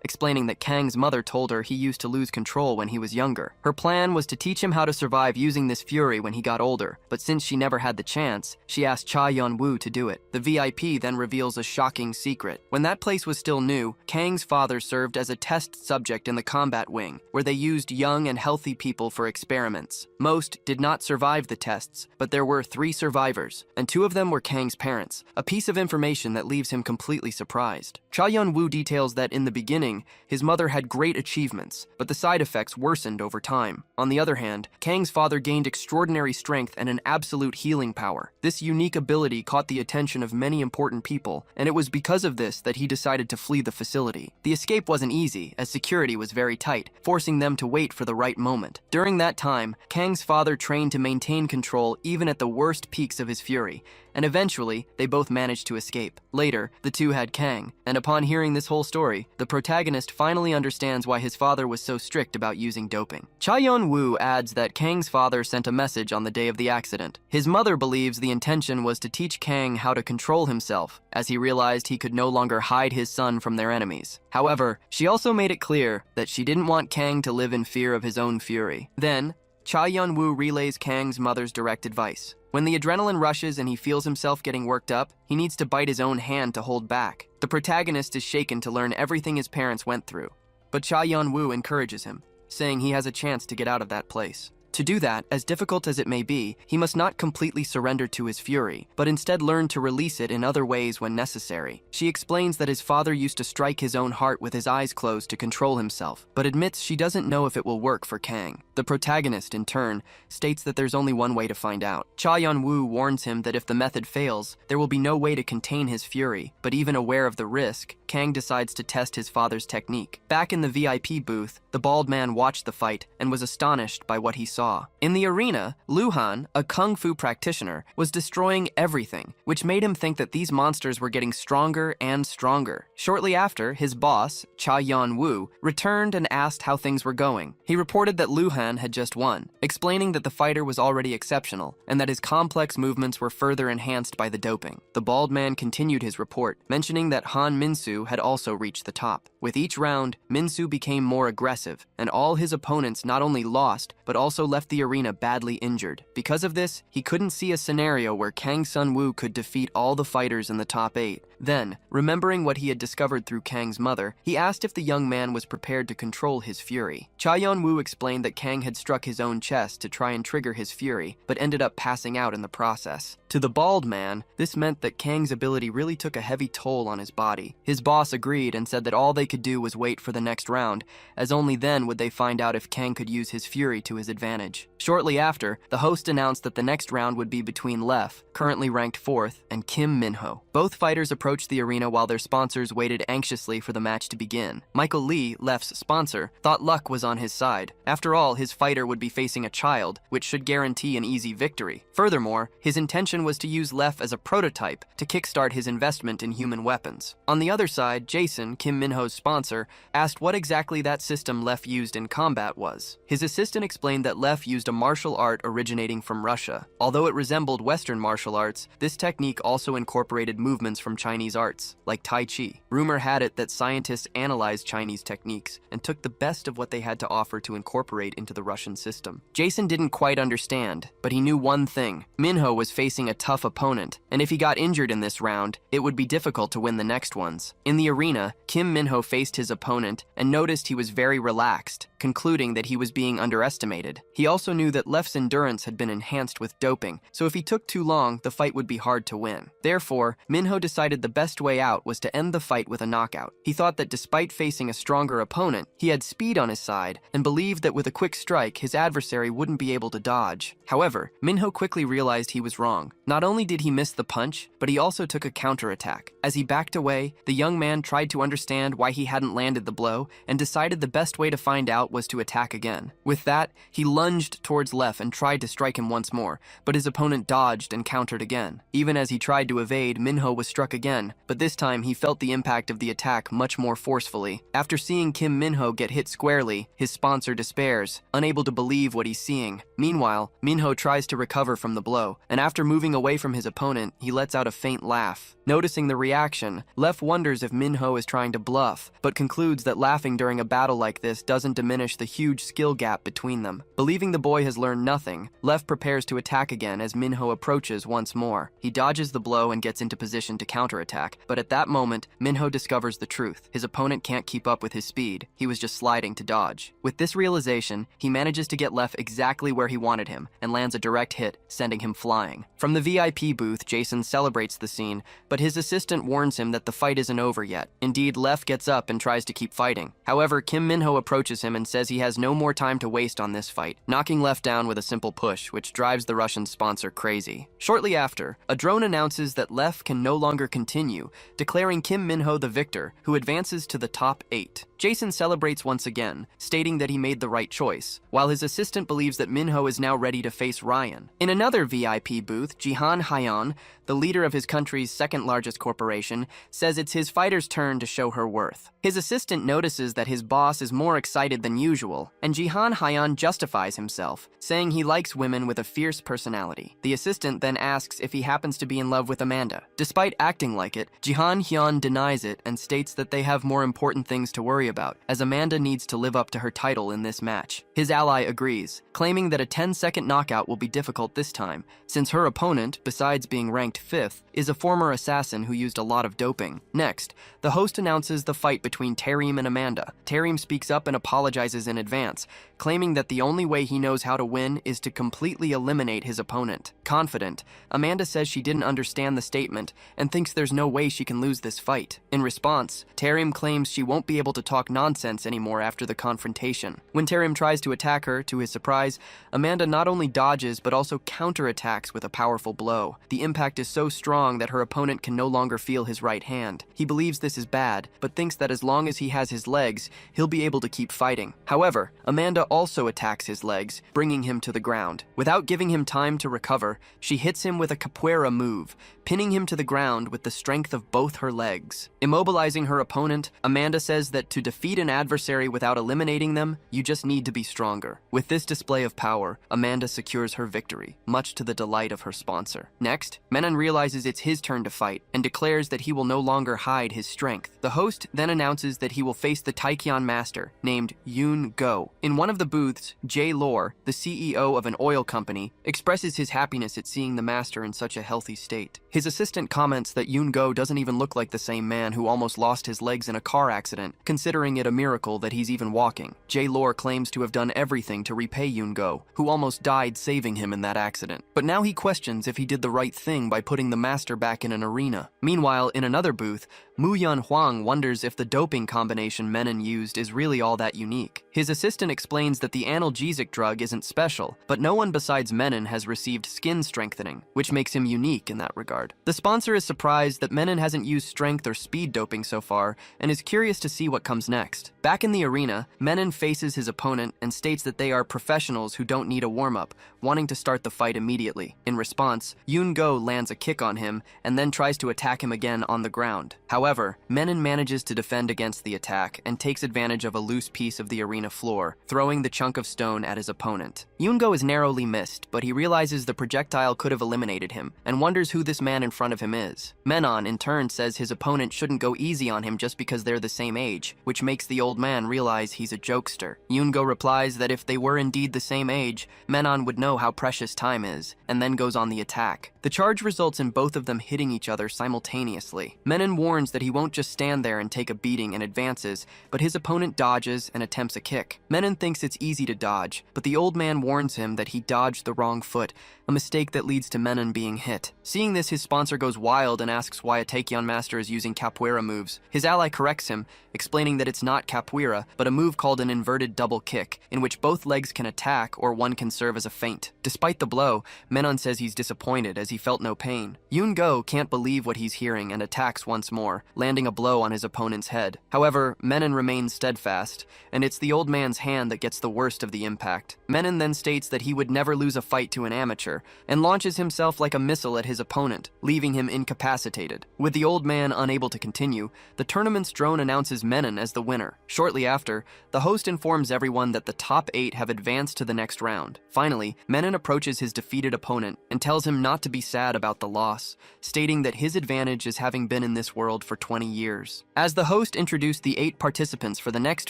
explaining that Kang's mother told her he used to lose control when he was younger. Her plan was to teach him how to survive using this fury when he got older, but since she never had the chance, she asked Cha Yun-woo to do it. The VIP then reveals a shocking secret. When that place was still new, Kang's father served as a test subject in the combat wing, where they used young and healthy people for experiments. Most did not survive the tests, but there were 3 survivors, and 2 of them were Kang's parents, a piece of information that leaves him completely surprised. Cha Yun-woo details that in the beginning, his mother had great achievements, but the side effects worsened over time. On the other hand, Kang's father gained extraordinary strength and an absolute healing power. This unique ability caught the attention of many important people, and it was because of this that he decided to flee the facility. The escape wasn't easy, as security was very tight, forcing them to wait for the right moment. During that time, Kang's father trained to maintain control even at the worst peaks of his fury, and eventually, they both managed to escape. Later, the two had Kang, and upon hearing this whole story, the protagonist finally understands why his father was so strict about using doping. Cha Yun-woo adds that Kang's father sent a message on the day of the accident. His mother believes the intention was to teach Kang how to control himself, as he realized he could no longer hide his son from their enemies. However, she also made it clear that she didn't want Kang to live in fear of his own fury. Then, Cha Yun-woo relays Kang's mother's direct advice. When the adrenaline rushes and he feels himself getting worked up, he needs to bite his own hand to hold back. The protagonist is shaken to learn everything his parents went through, but Cha Yun-woo encourages him, saying he has a chance to get out of that place. To do that, as difficult as it may be, he must not completely surrender to his fury, but instead learn to release it in other ways when necessary. She explains that his father used to strike his own heart with his eyes closed to control himself, but admits she doesn't know if it will work for Kang. The protagonist, in turn, states that there's only one way to find out. Cha Yun-woo warns him that if the method fails, there will be no way to contain his fury, but even aware of the risk, Kang decides to test his father's technique. Back in the VIP booth, the bald man watched the fight and was astonished by what he saw. In the arena, Luhan, a kung fu practitioner, was destroying everything, which made him think that these monsters were getting stronger and stronger. Shortly after, his boss, Cha Yun-woo, returned and asked how things were going. He reported that Luhan had just won, explaining that the fighter was already exceptional and that his complex movements were further enhanced by the doping. The bald man continued his report, mentioning that Han Min-soo had also reached the top. With each round, Min-soo became more aggressive, and all his opponents not only lost, but also left the arena badly injured. Because of this, he couldn't see a scenario where Kang Sun-woo could defeat all the fighters in the top 8. Then, remembering what he had discovered through Kang's mother, he asked if the young man was prepared to control his fury. Cha Yun-woo explained that Kang had struck his own chest to try and trigger his fury, but ended up passing out in the process. To the bald man, this meant that Kang's ability really took a heavy toll on his body. His boss agreed and said that all they could do was wait for the next round, as only then would they find out if Kang could use his fury to his advantage. Shortly after, the host announced that the next round would be between Lef, currently ranked 4th, and Kim Min-ho. Both fighters approached the arena while their sponsors waited anxiously for the match to begin. Michael Lee, Lef's sponsor, thought luck was on his side. After all, his fighter would be facing a child, which should guarantee an easy victory. Furthermore, his intention was to use Lef as a prototype to kickstart his investment in human weapons. On the other side, Jason, Kim Min-ho's sponsor, asked what exactly that system Lef used in combat was. His assistant explained that Lef used a martial art originating from Russia. Although it resembled Western martial arts, this technique also incorporated movements from Chinese arts, like Tai Chi. Rumor had it that scientists analyzed Chinese techniques and took the best of what they had to offer to incorporate into the Russian system. Jason didn't quite understand, but he knew one thing. Minho was facing a tough opponent, and if he got injured in this round, it would be difficult to win the next ones. In the arena, Kim Minho faced his opponent and noticed he was very relaxed, concluding that he was being underestimated. He also knew that Lef's endurance had been enhanced with doping, so if he took too long, the fight would be hard to win. Therefore, Minho decided the best way out was to end the fight with a knockout. He thought that despite facing a stronger opponent, he had speed on his side and believed that with a quick strike, his adversary wouldn't be able to dodge. However, Minho quickly realized he was wrong. Not only did he miss the punch, but he also took a counterattack. As he backed away, the young man tried to understand why he hadn't landed the blow and decided the best way to find out was to attack again. With that, he lunged towards Lef and tried to strike him once more, but his opponent dodged and countered again. Even as he tried to evade, Minho was struck again, but this time he felt the impact of the attack much more forcefully. After seeing Kim Minho get hit squarely, his sponsor despairs, unable to believe what he's seeing. Meanwhile, Minho tries to recover from the blow, and after moving away from his opponent, he lets out a faint laugh. Noticing the reaction, Lef wonders if Minho is trying to bluff, but concludes that laughing during a battle like this doesn't diminish the huge skill gap between them. Believing the boy has learned nothing, Lef prepares to attack again as Minho approaches once more. He dodges the blow and gets into position to counterattack, but at that moment, Minho discovers the truth. His opponent can't keep up with his speed. He was just sliding to dodge. With this realization, he manages to get Lef exactly where he wanted him and lands a direct hit, sending him flying. From the VIP booth, Jason celebrates the scene, but his assistant warns him that the fight isn't over yet. Indeed, Lef gets up and tries to keep fighting. However, Kim Minho approaches him and says he has no more time to waste on this fight, knocking Lef down with a simple push, which drives the Russian sponsor crazy. Shortly after, a drone announces that Lef can no longer continue, declaring Kim Minho the victor, who advances to the top 8. Jason celebrates once again, stating that he made the right choice, while his assistant believes that Minho is now ready to face Ryan. In another VIP booth, Jihan Hayan, the leader of his country's second-largest corporation, says it's his fighter's turn to show her worth. His assistant notices that his boss is more excited than usual, and Jihan Hayan justifies himself, saying he likes women with a fierce personality. The assistant then asks if he happens to be in love with Amanda. Despite acting like it, Jihan Hyun denies it and states that they have more important things to worry about, as Amanda needs to live up to her title in this match. His ally agrees, claiming that a 10-second knockout will be difficult this time, since her opponent, besides being ranked 5th, is a former assassin who used a lot of doping. Next, the host announces the fight between Tarim and Amanda. Tarim speaks up and apologizes in advance, claiming that the only way he knows how to win is to completely eliminate his opponent. Confident, Amanda says she didn't understand the statement and thinks there's no way she can lose this fight. In response, Tarim claims she won't be able to talk nonsense anymore after the confrontation. When Tarim tries to attack her, to his surprise, Amanda not only dodges but also counterattacks with a powerful blow. The impact is so strong that her opponent can no longer feel his right hand. He believes this is bad, but thinks that as long as he has his legs, he'll be able to keep fighting. However, Amanda also attacks his legs, bringing him to the ground. Without giving him time to recover, she hits him with a capoeira move, pinning him to the ground with the strength of both her legs. Immobilizing her opponent, Amanda says that to defeat an adversary without eliminating them, you just need to be stronger. With this display of power, Amanda secures her victory, much to the delight of her sponsor. Next, Menon realizes it's his turn to fight and declares that he will no longer hide his strength. The host then announces that he will face the Taekyon master named Yoon Go. In one of the booths, Jay Lore, the CEO of an oil company, expresses his happiness at seeing the master in such a healthy state. His assistant comments that Yoon Go doesn't even look like the same man who almost lost his legs in a car accident, considering it a miracle that he's even walking. Jay Lore claims to have done everything to repay Yoon Go, who almost died saving him in that accident. But now he questions if he did the right thing by putting the master back in an arena. Meanwhile, in another booth, Mu-Yun Huang wonders if the doping combination Menon used is really all that unique. His assistant explains that the analgesic drug isn't special, but no one besides Menon has received skin strengthening, which makes him unique in that regard. The sponsor is surprised that Menon hasn't used strength or speed doping so far, and is curious to see what comes next. Back in the arena, Menon faces his opponent and states that they are professionals who don't need a warm-up, wanting to start the fight immediately. In response, Yoon Go lands a kick on him and then tries to attack him again on the ground. However, Menon manages to defend against the attack and takes advantage of a loose piece of the arena floor, throwing the chunk of stone at his opponent. Yoon Go is narrowly missed, but he realizes the projectile could have eliminated him and wonders who this man in front of him is. Menon, in turn, says his opponent shouldn't go easy on him just because they're the same age, which makes the old man realize he's a jokester. Yoon Go replies that if they were indeed the same age, Menon would know how precious time is, and then goes on the attack. The charge results results in both of them hitting each other simultaneously. Menon warns that he won't just stand there and take a beating and advances, but his opponent dodges and attempts a kick. Menon thinks it's easy to dodge, but the old man warns him that he dodged the wrong foot, a mistake that leads to Menon being hit. Seeing this, his sponsor goes wild and asks why a Taekyon master is using capoeira moves. His ally corrects him, explaining that it's not capoeira, but a move called an inverted double kick, in which both legs can attack or one can serve as a feint. Despite the blow, Menon says he's disappointed as he felt no pain. Yoon-go can't believe what he's hearing and attacks once more, landing a blow on his opponent's head. However, Menon remains steadfast, and it's the old man's hand that gets the worst of the impact. Menon then states that he would never lose a fight to an amateur, and launches himself like a missile at his opponent, leaving him incapacitated. With the old man unable to continue, the tournament's drone announces Menon as the winner. Shortly after, the host informs everyone that the top 8 have advanced to the next round. Finally, Menon approaches his defeated opponent and tells him not to be sad about the loss, stating that his advantage is having been in this world for 20 years. As the host introduced the 8 participants for the next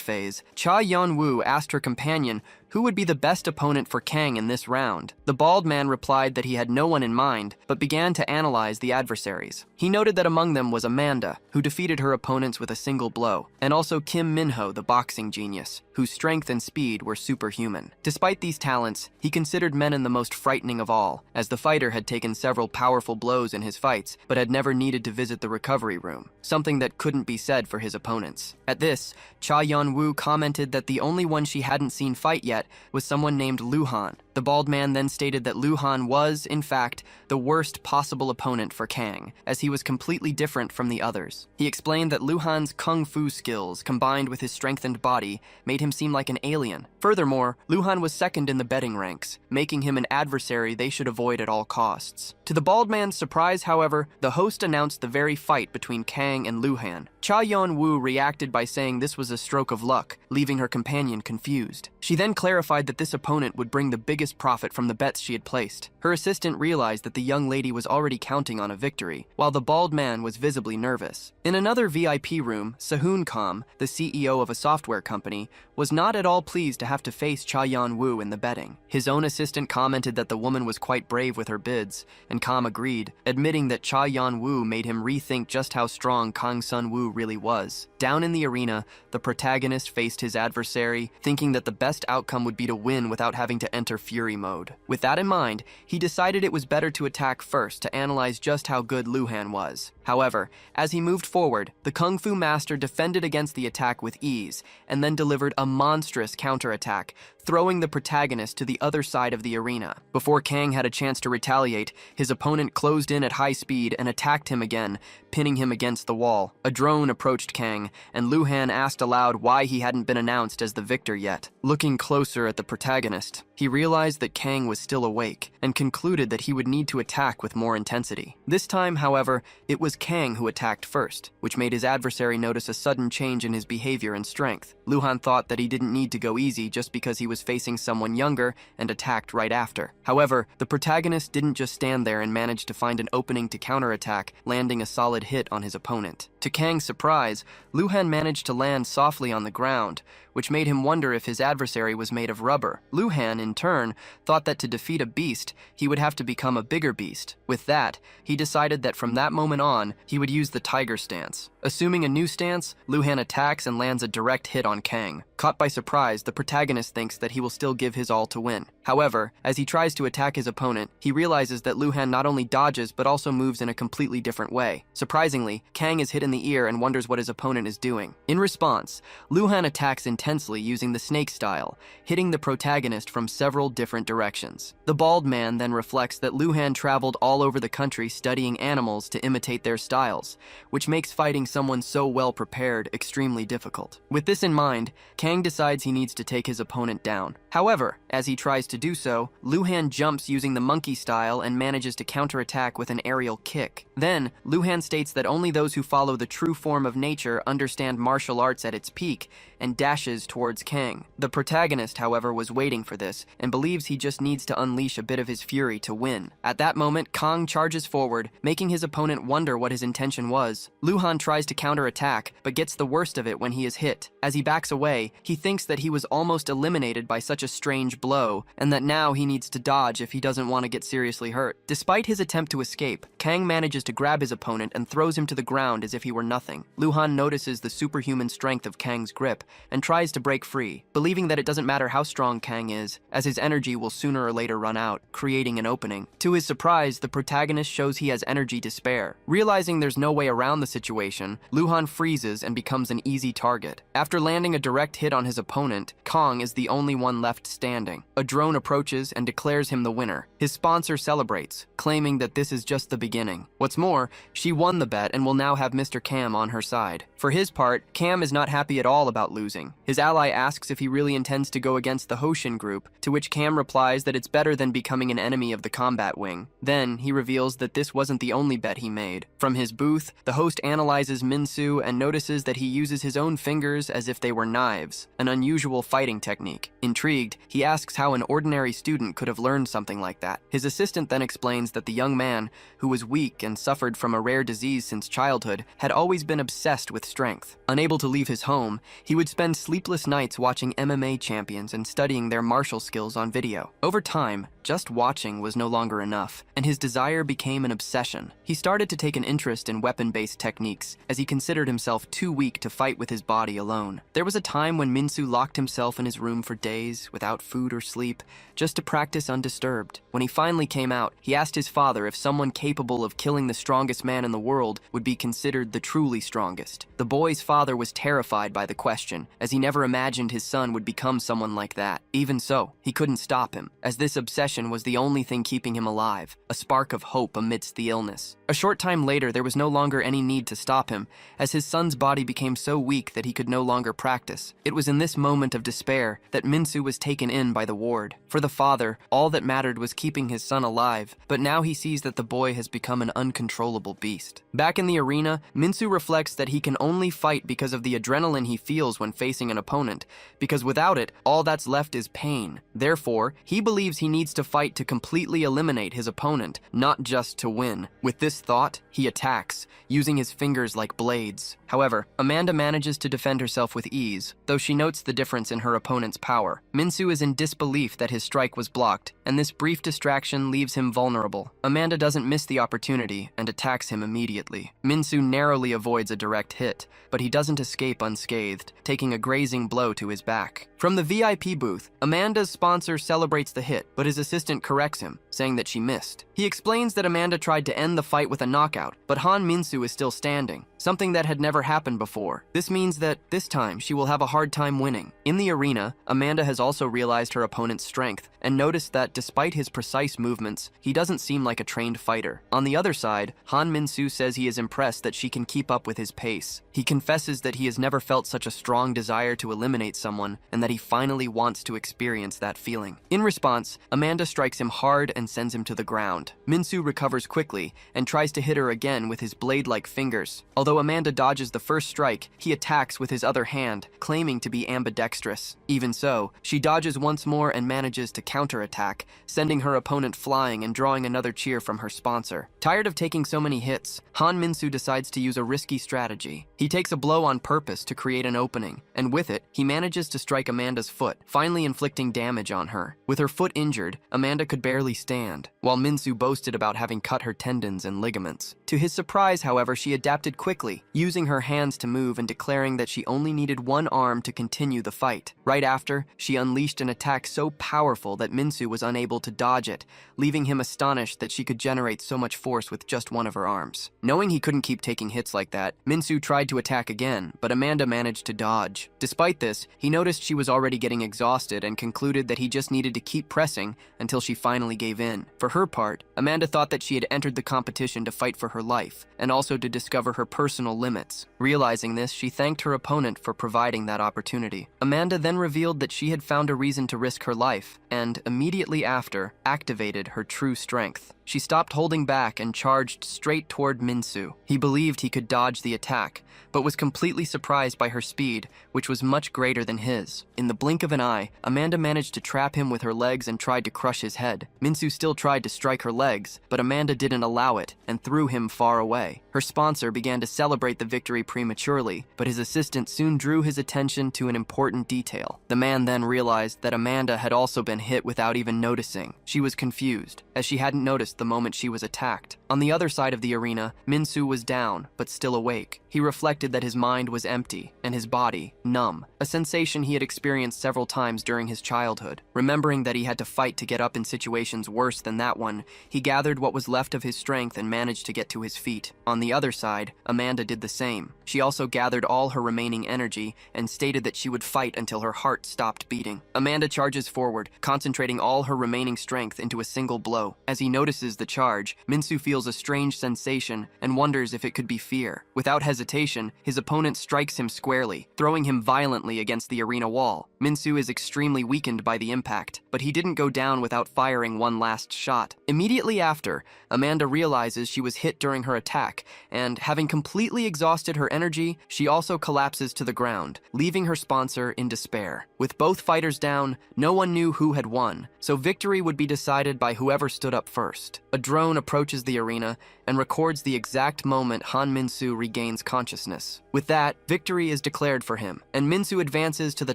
phase, Cha Yeon-woo asked her companion who would be the best opponent for Kang in this round. The bald man replied that he had no one in mind, but began to analyze the adversaries. He noted that among them was Amanda, who defeated her opponents with a single blow, and also Kim Minho, the boxing genius, whose strength and speed were superhuman. Despite these talents, he considered Menon the most frightening of all, as the fighter had taken several powerful blows in his fights, but had never needed to visit the recovery room, something that couldn't be said for his opponents. At this, Cha Yeon-woo commented that the only one she hadn't seen fight yet was someone named Luhan. The bald man then stated that Luhan was, in fact, the worst possible opponent for Kang, as he was completely different from the others. He explained that Luhan's kung fu skills, combined with his strengthened body, made him seem like an alien. Furthermore, Luhan was second in the betting ranks, making him an adversary they should avoid at all costs. To the bald man's surprise, however, the host announced the very fight between Kang and Luhan. Cha Yeon-woo reacted by saying this was a stroke of luck, leaving her companion confused. She then clarified that this opponent would bring the biggest profit from the bets she had placed. Her assistant realized that the young lady was already counting on a victory, while the bald man was visibly nervous. In another VIP room, Sehun Kam, the CEO of a software company, was not at all pleased to have to face Cha Yeon-woo in the betting. His own assistant commented that the woman was quite brave with her bids, and Kam agreed, admitting that Cha Yeon-woo made him rethink just how strong Kang Sun-woo really was. Down in the arena, the protagonist faced his adversary, thinking that the best outcome would be to win without having to enter fury mode. With that in mind, he decided it was better to attack first to analyze just how good Luhan was. However, as he moved forward, the Kung Fu master defended against the attack with ease, and then delivered a monstrous counterattack, throwing the protagonist to the other side of the arena. Before Kang had a chance to retaliate, his opponent closed in at high speed and attacked him again, pinning him against the wall. A drone approached Kang, and Luhan asked aloud why he hadn't been announced as the victor yet. Looking closer at the protagonist, he realized that Kang was still awake, and concluded that he would need to attack with more intensity. This time, however, it was Kang who attacked first, which made his adversary notice a sudden change in his behavior and strength. Luhan thought that he didn't need to go easy just because he was facing someone younger, and attacked right after. However, the protagonist didn't just stand there and managed to find an opening to counterattack, landing a solid hit on his opponent. To Kang's surprise, Luhan managed to land softly on the ground, which made him wonder if his adversary was made of rubber. Luhan, in turn, thought that to defeat a beast, he would have to become a bigger beast. With that, he decided that from that moment on, he would use the tiger stance. Assuming a new stance, Luhan attacks and lands a direct hit on Kang. Caught by surprise, the protagonist thinks that he will still give his all to win. However, as he tries to attack his opponent, he realizes that Luhan not only dodges but also moves in a completely different way. Surprisingly, Kang is hit in the ear and wonders what his opponent is doing. In response, Luhan attacks intensely using the snake style, hitting the protagonist from several different directions. The bald man then reflects that Luhan traveled all over the country studying animals to imitate their styles, which makes fighting someone so well prepared extremely difficult. With this in mind, Kang decides he needs to take his opponent down. However, as he tries to do so, Luhan jumps using the monkey style and manages to counterattack with an aerial kick. Then, Luhan states that only those who follow the true form of nature understand martial arts at its peak, and dashes towards Kang. The protagonist, however, was waiting for this and believes he just needs to unleash a bit of his fury to win. At that moment, Kang charges forward, making his opponent wonder what his intention was. Luhan tries to counterattack, but gets the worst of it when he is hit. As he backs away, he thinks that he was almost eliminated by such a strange blow, and that now he needs to dodge if he doesn't want to get seriously hurt. Despite his attempt to escape, Kang manages to grab his opponent and throws him to the ground as if he were nothing. Luhan notices the superhuman strength of Kang's grip and tries to break free, believing that it doesn't matter how strong Kang is, as his energy will sooner or later run out, creating an opening. To his surprise, the protagonist shows he has energy to spare. Realizing there's no way around the situation, Luhan freezes and becomes an easy target. After landing a direct hit on his opponent, Kang is the only one left standing. A drone approaches and declares him the winner. His sponsor celebrates, claiming that this is just the beginning. What's more, she won the bet and will now have Mr. Cam on her side. For his part, Cam is not happy at all about losing. His ally asks if he really intends to go against the Hoshin group, to which Cam replies that it's better than becoming an enemy of the combat wing. Then, he reveals that this wasn't the only bet he made. From his booth, the host analyzes Minsu and notices that he uses his own fingers as if they were knives, an unusual fighting technique. Intrigued, he asks how an ordinary student could have learned something like that. His assistant then explains that the young man, who was weak and suffered from a rare disease since childhood, had always been obsessed with strength. Unable to leave his home, he would spend sleepless nights watching MMA champions and studying their martial skills on video. Over time, just watching was no longer enough, and his desire became an obsession. He started to take an interest in weapon-based techniques, as he considered himself too weak to fight with his body alone. There was a time when Minsu locked himself in his room for days, without food or sleep, just to practice undisturbed. When he finally came out, he asked his father if someone capable of killing the strongest man in the world would be considered the truly strongest. The boy's father was terrified by the question, as he never imagined his son would become someone like that. Even so, he couldn't stop him, as this obsession was the only thing keeping him alive, a spark of hope amidst the illness. A short time later, there was no longer any need to stop him, as his son's body became so weak that he could no longer practice. It was in this moment of despair that Minsu was taken in by the ward. For the father, all that mattered was keeping his son alive, but now he sees that the boy has become an uncontrollable beast. Back in the arena, Minsu reflects that he can only fight because of the adrenaline he feels when facing an opponent, because without it, all that's left is pain. Therefore, he believes he needs to fight to completely eliminate his opponent, not just to win. With this thought, he attacks, using his fingers like blades. However, Amanda manages to defend herself with ease, though she notes the difference in her opponent's power. Minsu is in disbelief that his strike was blocked, and this brief distraction leaves him vulnerable. Amanda doesn't miss the opportunity and attacks him immediately. Minsu narrowly avoids a direct hit, but he doesn't escape unscathed, taking a grazing blow to his back. From the VIP booth, Amanda's sponsor celebrates the hit, but his assistant corrects him, saying that she missed. He explains that Amanda tried to end the fight with a knockout, but Han Minsu is still standing, something that had never happened before. This means that this time she will have a hard time winning. In the arena, Amanda has also realized her opponent's strength and noticed that despite his precise movements, he doesn't seem like a trained fighter. On the other side, Han Minsu says he is impressed that she can keep up with his pace. He confesses that he has never felt such a strong desire to eliminate someone and that he finally wants to experience that feeling. In response, Amanda strikes him hard and sends him to the ground. Minsu recovers quickly and tries to hit her again with his blade-like fingers. Although Amanda dodges the first strike, he attacks with his other hand, claiming to be ambidextrous. Even so, she dodges once more and manages to counterattack, sending her opponent flying and drawing another cheer from her sponsor. Tired of taking so many hits, Han Minsu decides to use a risky strategy. He takes a blow on purpose to create an opening, and with it, he manages to strike Amanda's foot, finally inflicting damage on her. With her foot injured, Amanda could barely stand, while Minsu boasted about having cut her tendons and ligaments. To his surprise, however, she adapted quickly, using her hands to move and declaring that she only needed one arm to continue the fight. Right after, she unleashed an attack so powerful that Minsu was unable to dodge it, leaving him astonished that she could generate so much force with just one of her arms. Knowing he couldn't keep taking hits like that, Minsu tried to attack again, but Amanda managed to dodge. Despite this, he noticed she was already getting exhausted and concluded that he just needed to keep pressing until she finally gave in. For her part, Amanda thought that she had entered the competition to fight for her life, and also to discover her personal personal limits. Realizing this, she thanked her opponent for providing that opportunity. Amanda then revealed that she had found a reason to risk her life, and immediately after, activated her true strength. She stopped holding back and charged straight toward Minsu. He believed he could dodge the attack, but was completely surprised by her speed, which was much greater than his. In the blink of an eye, Amanda managed to trap him with her legs and tried to crush his head. Minsu still tried to strike her legs, but Amanda didn't allow it and threw him far away. Her sponsor began to celebrate the victory prematurely, but his assistant soon drew his attention to an important detail. The man then realized that Amanda had also been hit without even noticing. She was confused, as she hadn't noticed the moment she was attacked. On the other side of the arena, Minsu was down, but still awake. He reflected that his mind was empty, and his body numb, a sensation he had experienced several times during his childhood. Remembering that he had to fight to get up in situations worse than that one, he gathered what was left of his strength and managed to get to his feet. On the other side, Amanda did the same. She also gathered all her remaining energy and stated that she would fight until her heart stopped beating. Amanda charges forward, concentrating all her remaining strength into a single blow. As he notices the charge, Minsu feels a strange sensation and wonders if it could be fear. Without hesitation, his opponent strikes him squarely, throwing him violently against the arena wall. Minsu is extremely weakened by the impact, but he didn't go down without firing one last shot. Immediately after, Amanda realizes she was hit during her attack, and having completely exhausted her energy, she also collapses to the ground, leaving her sponsor in despair. With both fighters down, no one knew who had won, so victory would be decided by whoever stood up first. A drone approaches the arena and records the exact moment Han Minsu regains consciousness. With that, victory is declared for him, and Minsu advances to the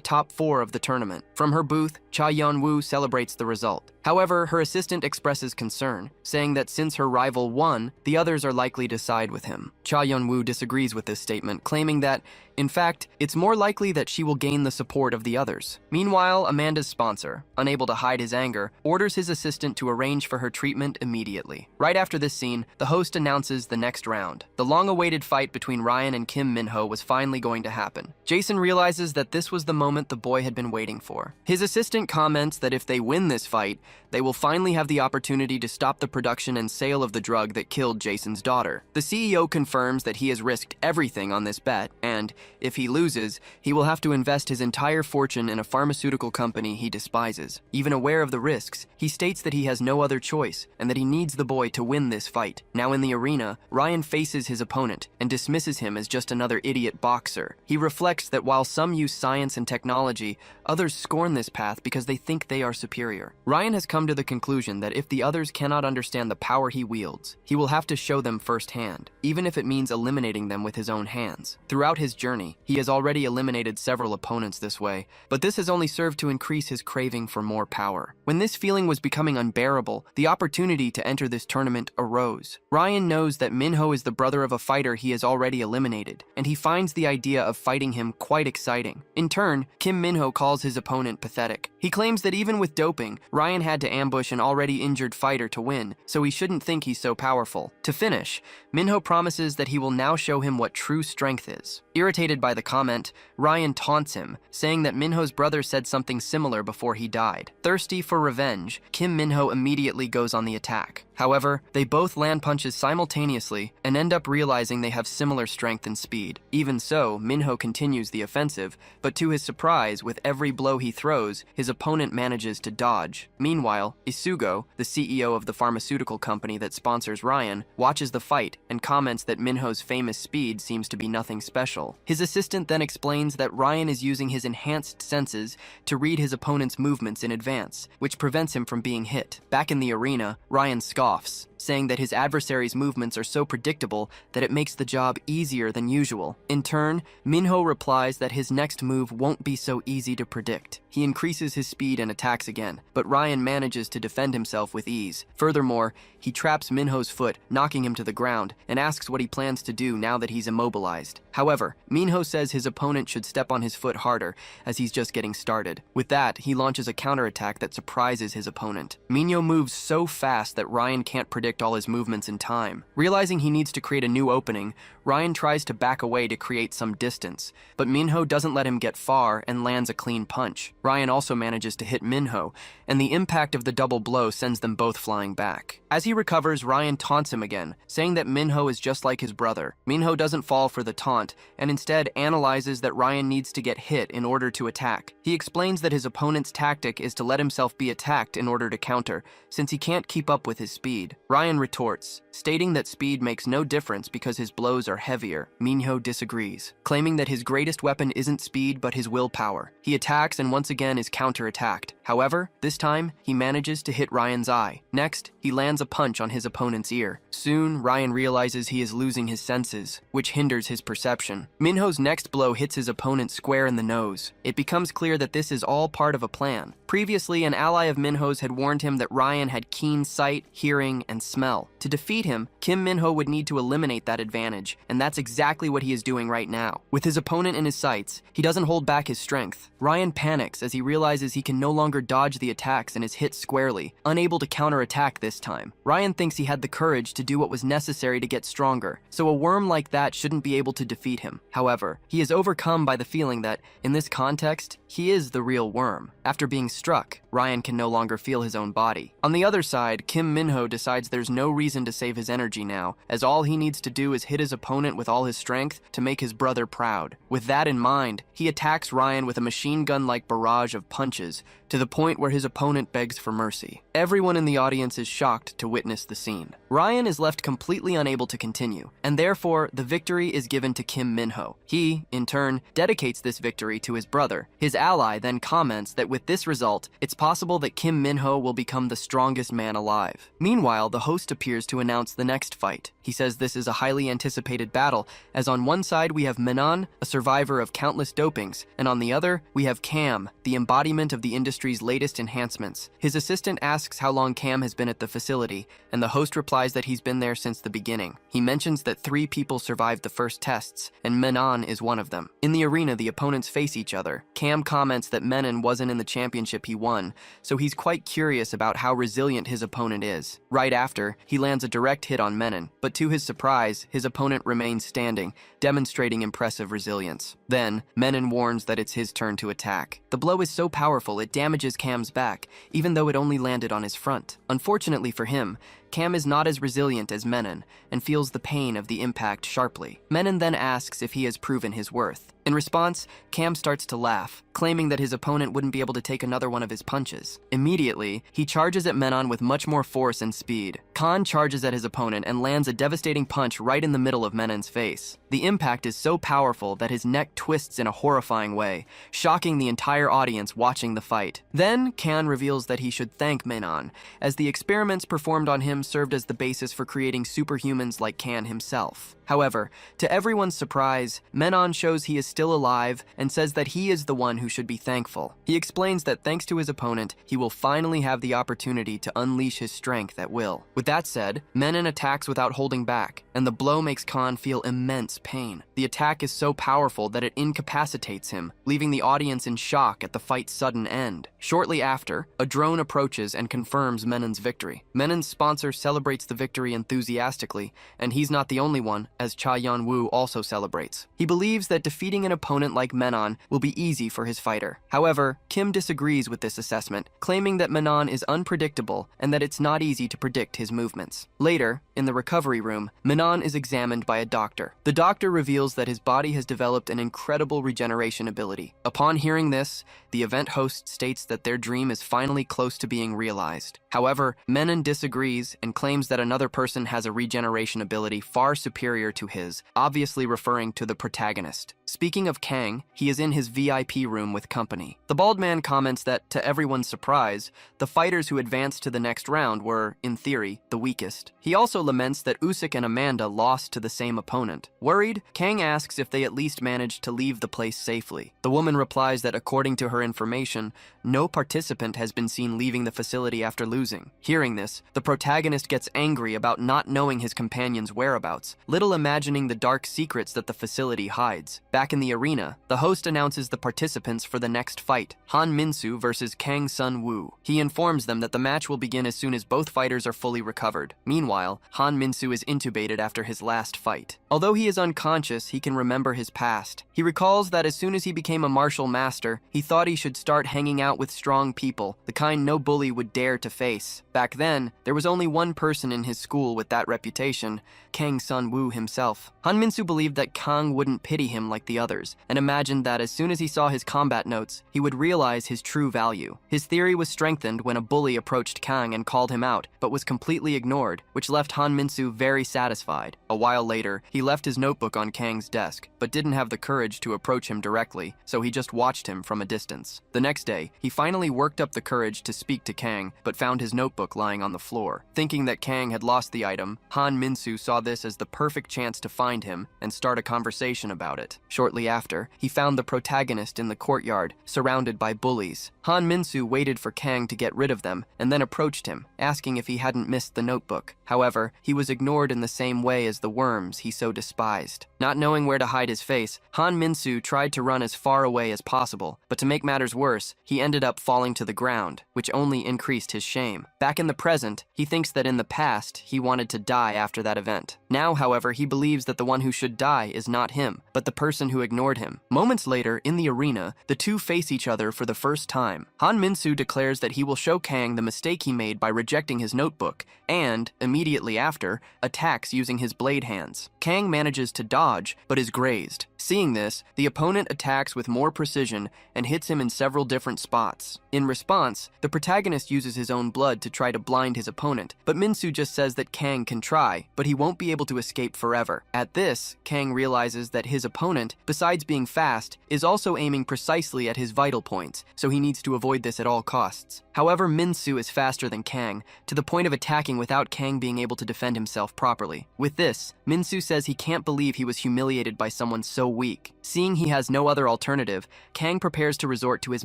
top 4 of the tournament. From her booth, Cha Yeon-woo celebrates the result. However, her assistant expresses concern, saying that since her rival won, the others are likely to side with him. Cha Yeon-woo disagrees with this statement, claiming that, in fact, it's more likely that she will gain the support of the others. Meanwhile, Amanda's sponsor, unable to hide his anger, orders his assistant to arrange for her treatment immediately. Right after this scene, the host announces the next round. The long-awaited fight between Ryan and Kim Minho was finally going to happen. Jason realizes that this was the moment the boy had been waiting for. His assistant comments that if they win this fight, they will finally have the opportunity to stop the production and sale of the drug that killed Jason's daughter. The CEO confirms that he has risked everything on this bet, and if he loses, he will have to invest his entire fortune in a pharmaceutical company he despises. Even aware of the risks, he states that he has no other choice, and that he needs the boy to win this fight. Now in the arena, Ryan faces his opponent, and dismisses him as just another idiot boxer. He reflects that while some use science and technology, others scorn this path because they think they are superior. Ryan has come to the conclusion that if the others cannot understand the power he wields, he will have to show them firsthand, even if it means eliminating them with his own hands. Throughout his journey, he has already eliminated several opponents this way, but this has only served to increase his craving for more power. When this feeling was becoming unbearable, the opportunity to enter this tournament arose. Ryan knows that Minho is the brother of a fighter he has already eliminated, and he finds the idea of fighting him quite exciting. In turn, Kim Minho calls his opponent pathetic. He claims that even with doping, Ryan had to ambush an already injured fighter to win, so he shouldn't think he's so powerful. To finish, Minho promises that he will now show him what true strength is. Irritated by the comment, Ryan taunts him, saying that Minho's brother said something similar before he died. Thirsty for revenge, Kim Minho immediately goes on the attack. However, they both land punches simultaneously and end up realizing they have similar strength and speed. Even so, Minho continues the offensive, but to his surprise, with every blow he throws, his opponent manages to dodge. Meanwhile, Isugo, the CEO of the pharmaceutical company that sponsors Ryan, watches the fight and comments that Minho's famous speed seems to be nothing special. His assistant then explains that Ryan is using his enhanced senses to read his opponent's movements in advance, which prevents him from being hit. Back in the arena, Ryan scoffs, saying that his adversary's movements are so predictable that it makes the job easier than usual. In turn, Minho replies that his next move won't be so easy to predict. He increases his speed and attacks again, but Ryan manages to defend himself with ease. Furthermore, he traps Minho's foot, knocking him to the ground, and asks what he plans to do now that he's immobilized. However, Minho says his opponent should step on his foot harder, as he's just getting started. With that, he launches a counterattack that surprises his opponent. Minho moves so fast that Ryan can't predict predict all his movements in time. Realizing he needs to create a new opening, Ryan tries to back away to create some distance, but Minho doesn't let him get far and lands a clean punch. Ryan also manages to hit Minho, and the impact of the double blow sends them both flying back. As he recovers, Ryan taunts him again, saying that Minho is just like his brother. Minho doesn't fall for the taunt, and instead analyzes that Ryan needs to get hit in order to attack. He explains that his opponent's tactic is to let himself be attacked in order to counter, since he can't keep up with his speed. Ryan retorts, stating that speed makes no difference because his blows are heavier. Minho disagrees, claiming that his greatest weapon isn't speed but his willpower. He attacks and once again is counter-attacked. However, this time, he manages to hit Ryan's eye. Next, he lands a punch on his opponent's ear. Soon, Ryan realizes he is losing his senses, which hinders his perception. Minho's next blow hits his opponent square in the nose. It becomes clear that this is all part of a plan. Previously, an ally of Minho's had warned him that Ryan had keen sight, hearing, and smell. To defeat him, Kim Minho would need to eliminate that advantage, and that's exactly what he is doing right now. With his opponent in his sights, he doesn't hold back his strength. Ryan panics as he realizes he can no longer dodge the attacks and is hit squarely, unable to counterattack this time. Ryan thinks he had the courage to do what was necessary to get stronger, so a worm like that shouldn't be able to defeat him. However, he is overcome by the feeling that, in this context, he is the real worm. After being struck, Ryan can no longer feel his own body. On the other side, Kim Minho decides there's no reason to save his energy now, as all he needs to do is hit his opponent with all his strength to make his brother proud. With that in mind, he attacks Ryan with a machine gun-like barrage of punches, to the point where his opponent begs for mercy. Everyone in the audience is shocked to witness the scene. Ryan is left completely unable to continue, and therefore the victory is given to Kim Minho. He, in turn, dedicates this victory to his brother. His ally then comments that with this result, it's possible that Kim Minho will become the strongest man alive. Meanwhile, the host appears to announce the next fight. He says this is a highly anticipated battle, as on one side we have Menon, a survivor of countless dopings, and on the other, we have Cam, the embodiment of the industry's latest enhancements. His assistant asks how long Cam has been at the facility, and the host replies that he's been there since the beginning. He mentions that 3 people survived the first tests, and Menon is one of them. In the arena, the opponents face each other. Cam comments that Menon wasn't in the championship he won, so he's quite curious about how resilient his opponent is. Right after, he lands a direct hit on Menon, but to his surprise, his opponent remains standing, demonstrating impressive resilience. Then, Menon warns that it's his turn to attack. The blow is so powerful it damages Cam's back, even though it only landed on his front. Unfortunately for him, Cam is not as resilient as Menon, and feels the pain of the impact sharply. Menon then asks if he has proven his worth. In response, Cam starts to laugh, claiming that his opponent wouldn't be able to take another one of his punches. Immediately, he charges at Menon with much more force and speed. Khan charges at his opponent and lands a devastating punch right in the middle of Menon's face. The impact is so powerful that his neck twists in a horrifying way, shocking the entire audience watching the fight. Then, Khan reveals that he should thank Menon, as the experiments performed on him served as the basis for creating superhumans like Khan himself. However, to everyone's surprise, Menon shows he is still alive and says that he is the one who should be thankful. He explains that thanks to his opponent, he will finally have the opportunity to unleash his strength at will. With that said, Menon attacks without holding back, and the blow makes Khan feel immense pain. The attack is so powerful that it incapacitates him, leaving the audience in shock at the fight's sudden end. Shortly after, a drone approaches and confirms Menon's victory. Menon's sponsor celebrates the victory enthusiastically, and he's not the only one, as Cha Yan-woo also celebrates. He believes that defeating an opponent like Menon will be easy for his fighter. However, Kim disagrees with this assessment, claiming that Menon is unpredictable and that it's not easy to predict his movements. Later, in the recovery room, Menon is examined by a doctor. The doctor reveals that his body has developed an incredible regeneration ability. Upon hearing this, the event host states that their dream is finally close to being realized. However, Menon disagrees and claims that another person has a regeneration ability far superior to his, obviously referring to the protagonist. Speaking of Kang, he is in his VIP room with company. The bald man comments that, to everyone's surprise, the fighters who advanced to the next round were, in theory, the weakest. He also laments that Usyk and Amanda lost to the same opponent. Worried, Kang asks if they at least managed to leave the place safely. The woman replies that according to her information, no participant has been seen leaving the facility after losing. Hearing this, the protagonist protagonist gets angry about not knowing his companion's whereabouts, little imagining the dark secrets that the facility hides. Back in the arena, the host announces the participants for the next fight, Han Minsu versus Kang Sun-woo. He informs them that the match will begin as soon as both fighters are fully recovered. Meanwhile, Han Minsu is intubated after his last fight. Although he is unconscious, he can remember his past. He recalls that as soon as he became a martial master, he thought he should start hanging out with strong people, the kind no bully would dare to face. Back then, there was only one person in his school with that reputation, Kang Sun-woo himself. Han Minsu believed that Kang wouldn't pity him like the others, and imagined that as soon as he saw his combat notes, he would realize his true value. His theory was strengthened when a bully approached Kang and called him out, but was completely ignored, which left Han Minsu very satisfied. A while later, he left his notebook on Kang's desk, but didn't have the courage to approach him directly, so he just watched him from a distance. The next day, he finally worked up the courage to speak to Kang, but found his notebook lying on the floor. Thinking that Kang had lost the item, Han Minsu saw this as the perfect chance to find him and start a conversation about it. Shortly after, he found the protagonist in the courtyard, surrounded by bullies. Han Minsu waited for Kang to get rid of them, and then approached him, asking if he hadn't missed the notebook. However, he was ignored in the same way as the worms he so despised. Not knowing where to hide his face, Han Minsu tried to run as far away as possible, but to make matters worse, he ended up falling to the ground, which only increased his shame. Back in the present, he thinks that in the past, he wanted to die after that event. Now, however, he believes that the one who should die is not him, but the person who ignored him. Moments later, in the arena, the two face each other for the first time. Han Minsu declares that he will show Kang the mistake he made by rejecting his notebook, and, immediately after, attacks using his blade hands. Kang manages to dodge, but is grazed. Seeing this, the opponent attacks with more precision and hits him in several different spots. In response, the protagonist uses his own blood to try to blind his opponent, but Minsu just says that Kang can try, but he won't be able to escape forever. At this, Kang realizes that his opponent, besides being fast, is also aiming precisely at his vital points, so he needs to avoid this at all costs. However, Minsu is faster than Kang, to the point of attacking without Kang being able to defend himself properly. With this, Minsu says he can't believe he was humiliated by someone so weak. Seeing he has no other alternative, Kang prepares to resort to his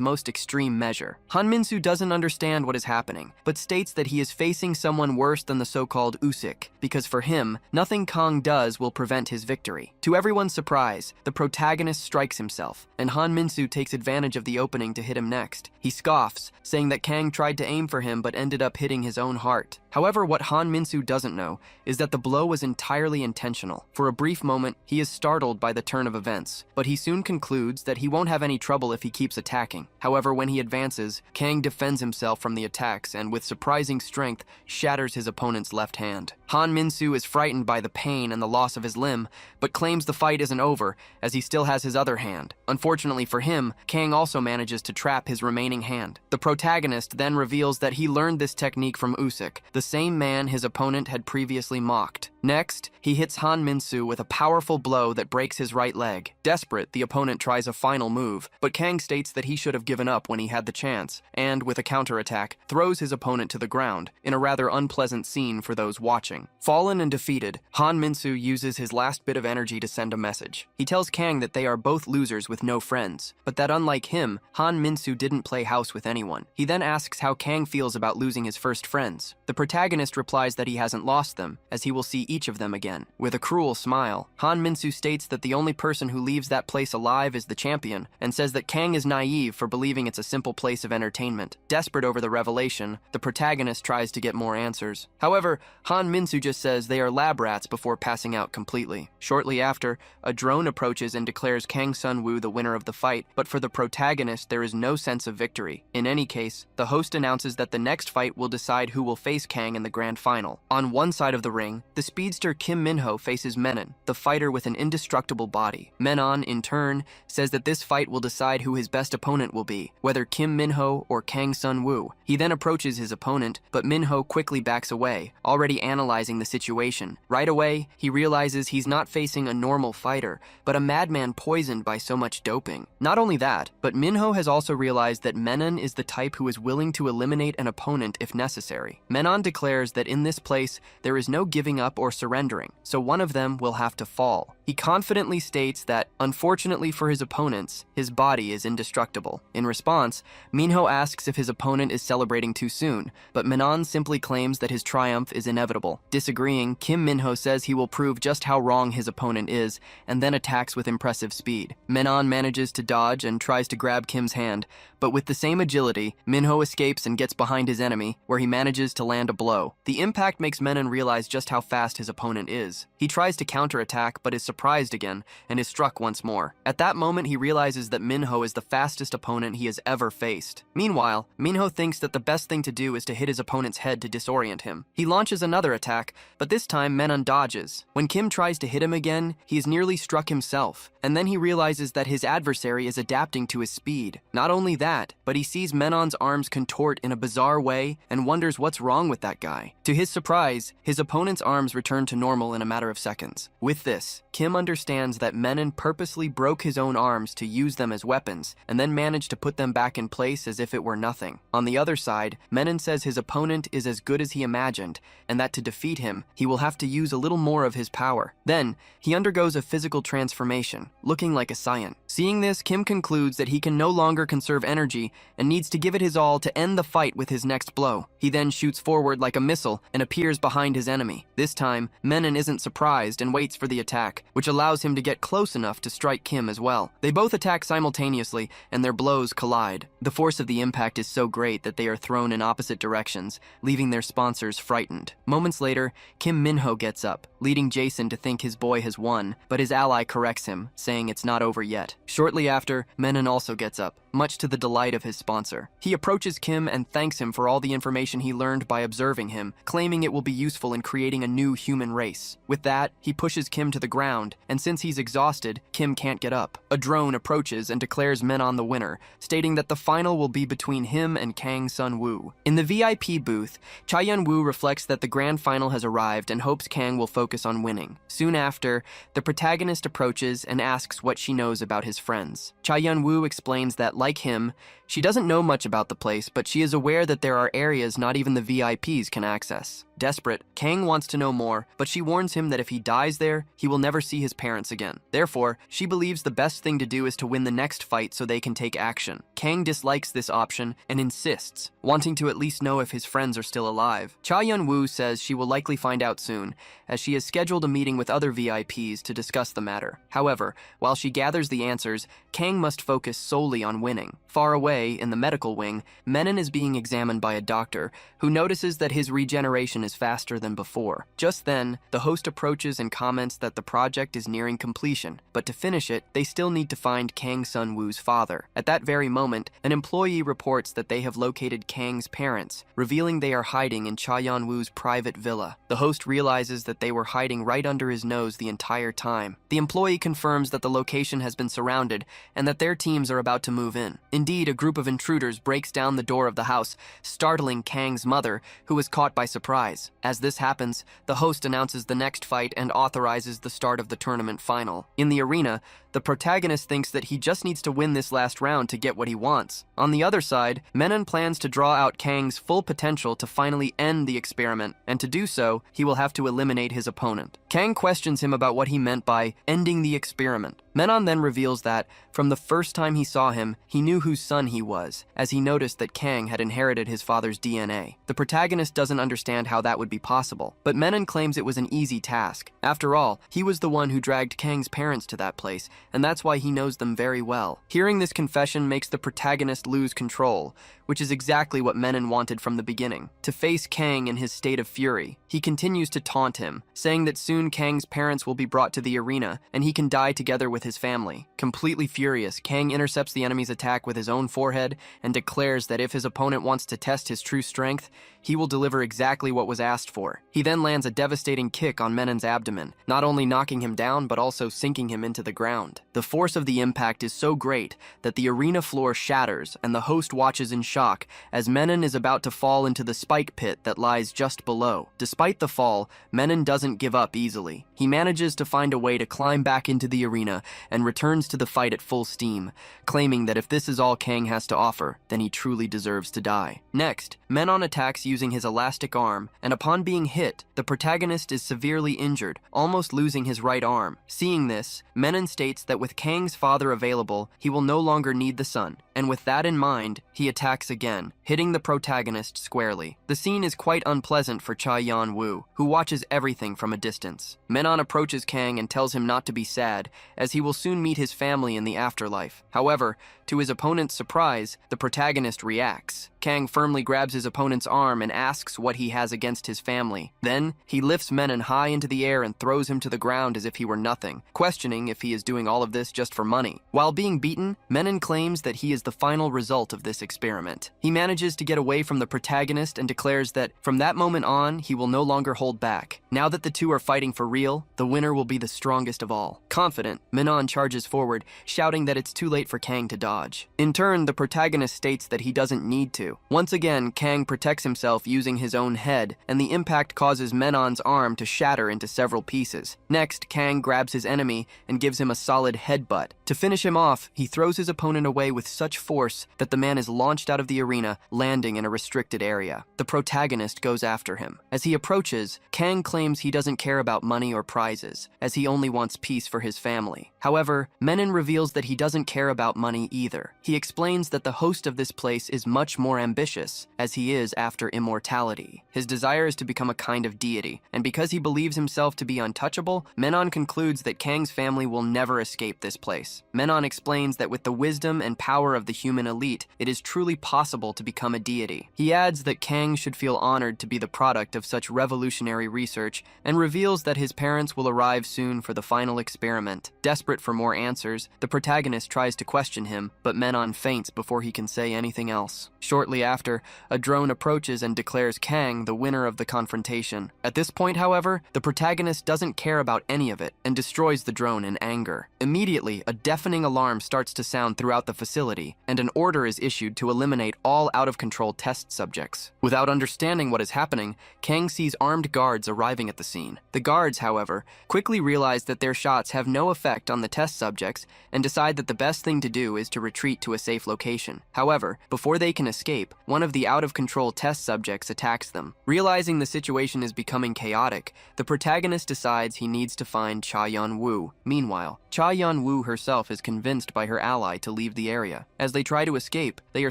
most extreme measure. Han Minsu doesn't understand what is happening, but states that he is facing someone worse than the so-called Usyk, because for him, nothing Kang does will prevent his victory. To everyone's surprise, the protagonist strikes himself, and Han Minsu takes advantage of the opening to hit him next. He scoffs, saying that Kang tried to aim for him but ended up hitting his own heart. However, what Han Minsu doesn't know is that the blow was entirely intentional. For a brief moment, he is startled by the turn of events, but he soon concludes that he won't have any trouble if he keeps attacking. However, when he advances, Kang defends himself from the attacks and, with surprising strength, shatters his opponent's left hand. Han Minsu is frightened by the pain and the loss of his limb, but claims the fight isn't over, as he still has his other hand. Unfortunately for him, Kang also manages to trap his remaining hand. The protagonist then reveals that he learned this technique from Usyk, the same man his opponent had previously mocked. Next, he hits Han Minsu with a powerful blow that breaks his right leg. Desperate, the opponent tries a final move, but Kang states that he should have given up when he had the chance, and, with a counterattack, throws his opponent to the ground, in a rather unpleasant scene for those watching. Fallen and defeated, Han Minsu uses his last bit of energy to send a message. He tells Kang that they are both losers with no friends, but that unlike him, Han Minsu didn't play house with anyone. He then asks how Kang feels about losing his first friends. The protagonist replies that he hasn't lost them, as he will see each of them again. With a cruel smile, Han Minsu states that the only person who leaves that place alive is the champion, and says that Kang is naive for believing it's a simple place of entertainment. Desperate over the revelation, the protagonist tries to get more answers. However, Han Minsu just says they are lab rats before passing out completely. Shortly after, a drone approaches and declares Kang Sun-woo the winner of the fight, but for the protagonist there is no sense of victory. In any case, the host announces that the next fight will decide who will face Kang in the grand final. On one side of the ring, the speedster Kim Minho faces Menon, the fighter with an indestructible body. Menon, in turn, says that this fight will decide who his best opponent will be, whether Kim Minho or Kang Sun-woo. He then approaches his opponent, but Minho quickly backs away, already analyzing the situation. Right away, he realizes he's not facing a normal fighter, but a madman poisoned by so much doping. Not only that, but Minho has also realized that Menon is the type who is willing to eliminate an opponent if necessary. Menon declares that in this place, there is no giving up or before surrendering, so one of them will have to fall. He confidently states that, unfortunately for his opponents, his body is indestructible. In response, Minho asks if his opponent is celebrating too soon, but Menon simply claims that his triumph is inevitable. Disagreeing, Kim Minho says he will prove just how wrong his opponent is, and then attacks with impressive speed. Menon manages to dodge and tries to grab Kim's hand, but with the same agility, Minho escapes and gets behind his enemy, where he manages to land a blow. The impact makes Menon realize just how fast his opponent is. He tries to counterattack, but is surprised again, and is struck once more. At that moment, he realizes that Minho is the fastest opponent he has ever faced. Meanwhile, Minho thinks that the best thing to do is to hit his opponent's head to disorient him. He launches another attack, but this time Menon dodges. When Kim tries to hit him again, he is nearly struck himself, and then he realizes that his adversary is adapting to his speed. Not only that, but he sees Menon's arms contort in a bizarre way and wonders what's wrong with that guy. To his surprise, his opponent's arms return to normal in a matter of seconds. With this, Kim understands that Menon purposely broke his own arms to use them as weapons, and then managed to put them back in place as if it were nothing. On the other side, Menon says his opponent is as good as he imagined, and that to defeat him, he will have to use a little more of his power. Then, he undergoes a physical transformation, looking like a Saiyan. Seeing this, Kim concludes that he can no longer conserve energy and needs to give it his all to end the fight with his next blow. He then shoots forward like a missile and appears behind his enemy. This time, Menon isn't surprised and waits for the attack, which allows him to get close enough to strike Kim as well. They both attack simultaneously, and their blows collide. The force of the impact is so great that they are thrown in opposite directions, leaving their sponsors frightened. Moments later, Kim Minho gets up, leading Jason to think his boy has won, but his ally corrects him, saying it's not over yet. Shortly after, Menon also gets up, much to the delight of his sponsor. He approaches Kim and thanks him for all the information he learned by observing him, claiming it will be useful in creating a new human race. With that, he pushes Kim to the ground, and since he's exhausted, Kim can't get up. A drone approaches and declares Menon the winner, stating that the final will be between him and Kang Sun-woo. In the VIP booth, Cha-Yun-woo reflects that the grand final has arrived and hopes Kang will focus on winning. Soon after, the protagonist approaches and asks what she knows about his friends. Cha-Yun-woo explains that, like him, she doesn't know much about the place, but she is aware that there are areas not even the VIPs can access. Desperate, Kang wants to know more, but she warns him that if he dies there, he will never see his parents again. Therefore, she believes the best thing to do is to win the next fight so they can take action. Kang dislikes this option and insists, wanting to at least know if his friends are still alive. Cha-Yun-woo says she will likely find out soon, as she has scheduled a meeting with other VIPs to discuss the matter. However, while she gathers the answers, Kang must focus solely on winning. Far away, in the medical wing, Menon is being examined by a doctor who notices that his regeneration is faster than before. Just then, the host approaches and comments that the project is nearing completion, but to finish it, they still need to find Kang Sun-woo's father. At that very moment, an employee reports that they have located Kang's parents, revealing they are hiding in Cha-Yun-woo's private villa. The host realizes that they were hiding right under his nose the entire time. The employee confirms that the location has been surrounded and that their teams are about to move in. Indeed, a group of intruders breaks down the door of the house, startling Kang's mother, who is caught by surprise. As this happens, the host announces the next fight and authorizes the start of the tournament final. In the arena, the protagonist thinks that he just needs to win this last round to get what he wants. On the other side, Menon plans to draw out Kang's full potential to finally end the experiment, and to do so, he will have to eliminate his opponent. Kang questions him about what he meant by ending the experiment. Menon then reveals that, from the first time he saw him, he knew whose son he was, as he noticed that Kang had inherited his father's DNA. The protagonist doesn't understand how that would be possible, but Menon claims it was an easy task. After all, he was the one who dragged Kang's parents to that place, and that's why he knows them very well. Hearing this confession makes the protagonist lose control, which is exactly what Menon wanted from the beginning, to face Kang in his state of fury. He continues to taunt him, saying that soon Kang's parents will be brought to the arena, and he can die together with his family. Completely furious, Kang intercepts the enemy's attack with his own forehead and declares that if his opponent wants to test his true strength, he will deliver exactly what was asked for. He then lands a devastating kick on Menon's abdomen, not only knocking him down but also sinking him into the ground. The force of the impact is so great that the arena floor shatters and the host watches in shock as Menon is about to fall into the spike pit that lies just below. Despite the fall, Menon doesn't give up easily. He manages to find a way to climb back into the arena and returns to the fight at full steam, claiming that if this is all Kang has to offer, then he truly deserves to die. Next, Menon attacks using his elastic arm, and upon being hit, the protagonist is severely injured, almost losing his right arm. Seeing this, Menon states that with Kang's father available, he will no longer need the son, and with that in mind, he attacks again, hitting the protagonist squarely. The scene is quite unpleasant for Cha Yan-woo, who watches everything from a distance. Menon approaches Kang and tells him not to be sad, as he will soon meet his family in the afterlife. However, to his opponent's surprise, the protagonist reacts. Kang firmly grabs his opponent's arm and asks what he has against his family. Then, he lifts Menon high into the air and throws him to the ground as if he were nothing, questioning if he is doing all of this just for money. While being beaten, Menon claims that he is the final result of this experiment. He manages to get away from the protagonist and declares that from that moment on, he will no longer hold back. Now that the two are fighting for real, the winner will be the strongest of all. Confident, Menon charges forward, shouting that it's too late for Kang to dodge. In turn, the protagonist states that he doesn't need to. Once again, Kang protects himself using his own head, and the impact causes Menon's arm to shatter into several pieces. Next, Kang grabs his enemy and gives him a solid headbutt. To finish him off, he throws his opponent away with such force that the man is launched out of the arena, landing in a restricted area. The protagonist goes after him. As he approaches, Kang claims he doesn't care about money or prizes, as he only wants peace for his family. However, Menon reveals that he doesn't care about money either. He explains that the host of this place is much more ambitious, as he is after immortality. His desire is to become a kind of deity, and because he believes himself to be untouchable, Menon concludes that Kang's family will never escape this place. Menon explains that with the wisdom and power of the human elite, it is truly possible to become a deity. He adds that Kang should feel honored to be the product of such revolutionary research, and reveals that his parents will arrive soon for the final experiment. Desperate for more answers, the protagonist tries to question him, but Menon faints before he can say anything else. Shortly after, a drone approaches and declares Kang the winner of the confrontation. At this point, however, the protagonist doesn't care about any of it and destroys the drone in anger. Immediately, a deafening alarm starts to sound throughout the facility, and an order is issued to eliminate all out-of-control test subjects. Without understanding what is happening, Kang sees armed guards arriving at the scene. The guards, however, quickly realize that their shots have no effect on the test subjects and decide that the best thing to do is to retreat to a safe location. However, before they can escape, one of the out-of-control test subjects attacks them. Realizing the situation is becoming chaotic, the protagonist decides he needs to find Cha Yan-woo. Meanwhile, Cha Yan-woo herself is convinced by her ally to leave the area. As they try to escape, they are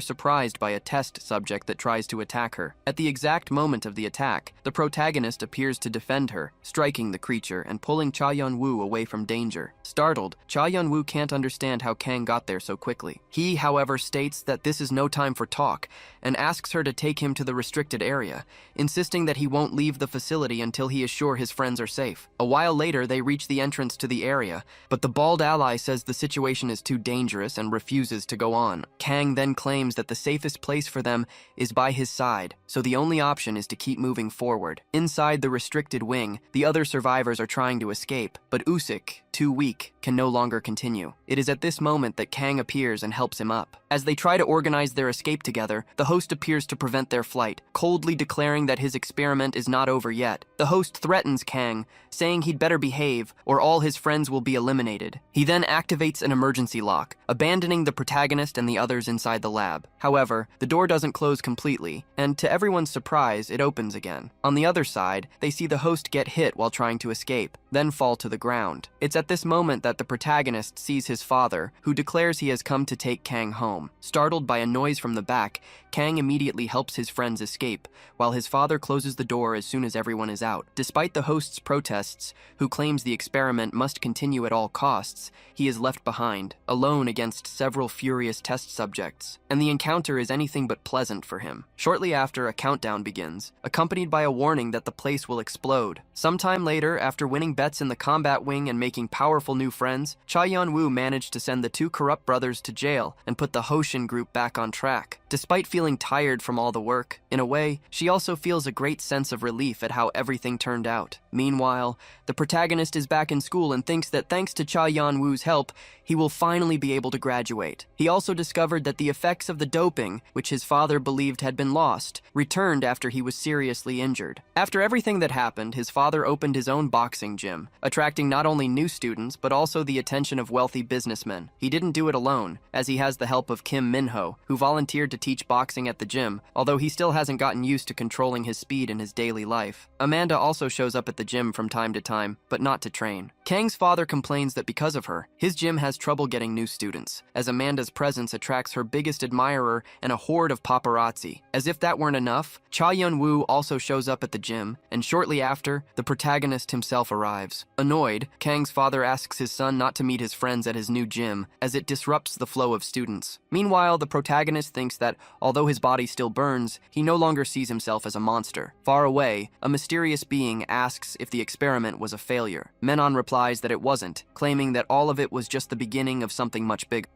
surprised by a test subject that tries to attack her. At the exact moment of the attack, the protagonist appears to defend her, striking the creature and pulling Cha Yan-woo away from danger. Startled, Cha Yan-woo can't understand how Kang got there so quickly. He, however, states that this is no time for talk and asks her to take him to the restricted area, insisting that he won't leave the facility until he is sure his friends are safe. A while later, they reach the entrance to the area, but the bald ally says the situation is too dangerous and refuses to go on. Kang then claims that the safest place for them is by his side, so the only option is to keep moving forward. Inside the restricted wing, the other survivors are trying to escape, but Usyk, too weak, can no longer continue. It is at this moment that Kang appears and helps him up. As they try to organize their escape together, the host appears to prevent their flight, coldly declaring that his experiment is not over yet. The host threatens Kang, saying he'd better behave or all his friends will be eliminated. He then activates an emergency lock, abandoning the protagonist and the others inside the lab. However, the door doesn't close completely, and to everyone's surprise, it opens again. On the other side, they see the host get hit while trying to escape, then fall to the ground. It's at this moment that the protagonist sees his father, who declares he has come to take Kang home. Startled by a noise from the back, Kang immediately helps his friends escape, while his father closes the door as soon as everyone is out. Despite the host's protests, who claims the experiment must continue at all costs, he is left behind, alone against several furious test subjects, and the encounter is anything but pleasant for him. Shortly after, a countdown begins, accompanied by a warning that the place will explode. Sometime later, after winning bets in the combat wing and making powerful new friends, Cha Yan-woo managed to send the two corrupt brothers to jail and put the Hoshin group back on track. Despite feeling tired from all the work, in a way, she also feels a great sense of relief at how everything turned out. Meanwhile, the protagonist is back in school and thinks that thanks to Cha Yan-woo's help, he will finally be able to graduate. He also discovered that the effects of the doping, which his father believed had been lost, returned after he was seriously injured. After everything that happened, his father opened his own boxing gym, attracting not only new students students, but also the attention of wealthy businessmen. He didn't do it alone, as he has the help of Kim Minho, who volunteered to teach boxing at the gym, although he still hasn't gotten used to controlling his speed in his daily life. Amanda also shows up at the gym from time to time, but not to train. Kang's father complains that because of her, his gym has trouble getting new students, as Amanda's presence attracts her biggest admirer and a horde of paparazzi. As if that weren't enough, Cha Yun-woo also shows up at the gym, and shortly after, the protagonist himself arrives. Annoyed, Kang's father asks his son not to meet his friends at his new gym, as it disrupts the flow of students. Meanwhile, the protagonist thinks that, although his body still burns, he no longer sees himself as a monster. Far away, a mysterious being asks if the experiment was a failure. Menon replies that it wasn't, claiming that all of it was just the beginning of something much bigger.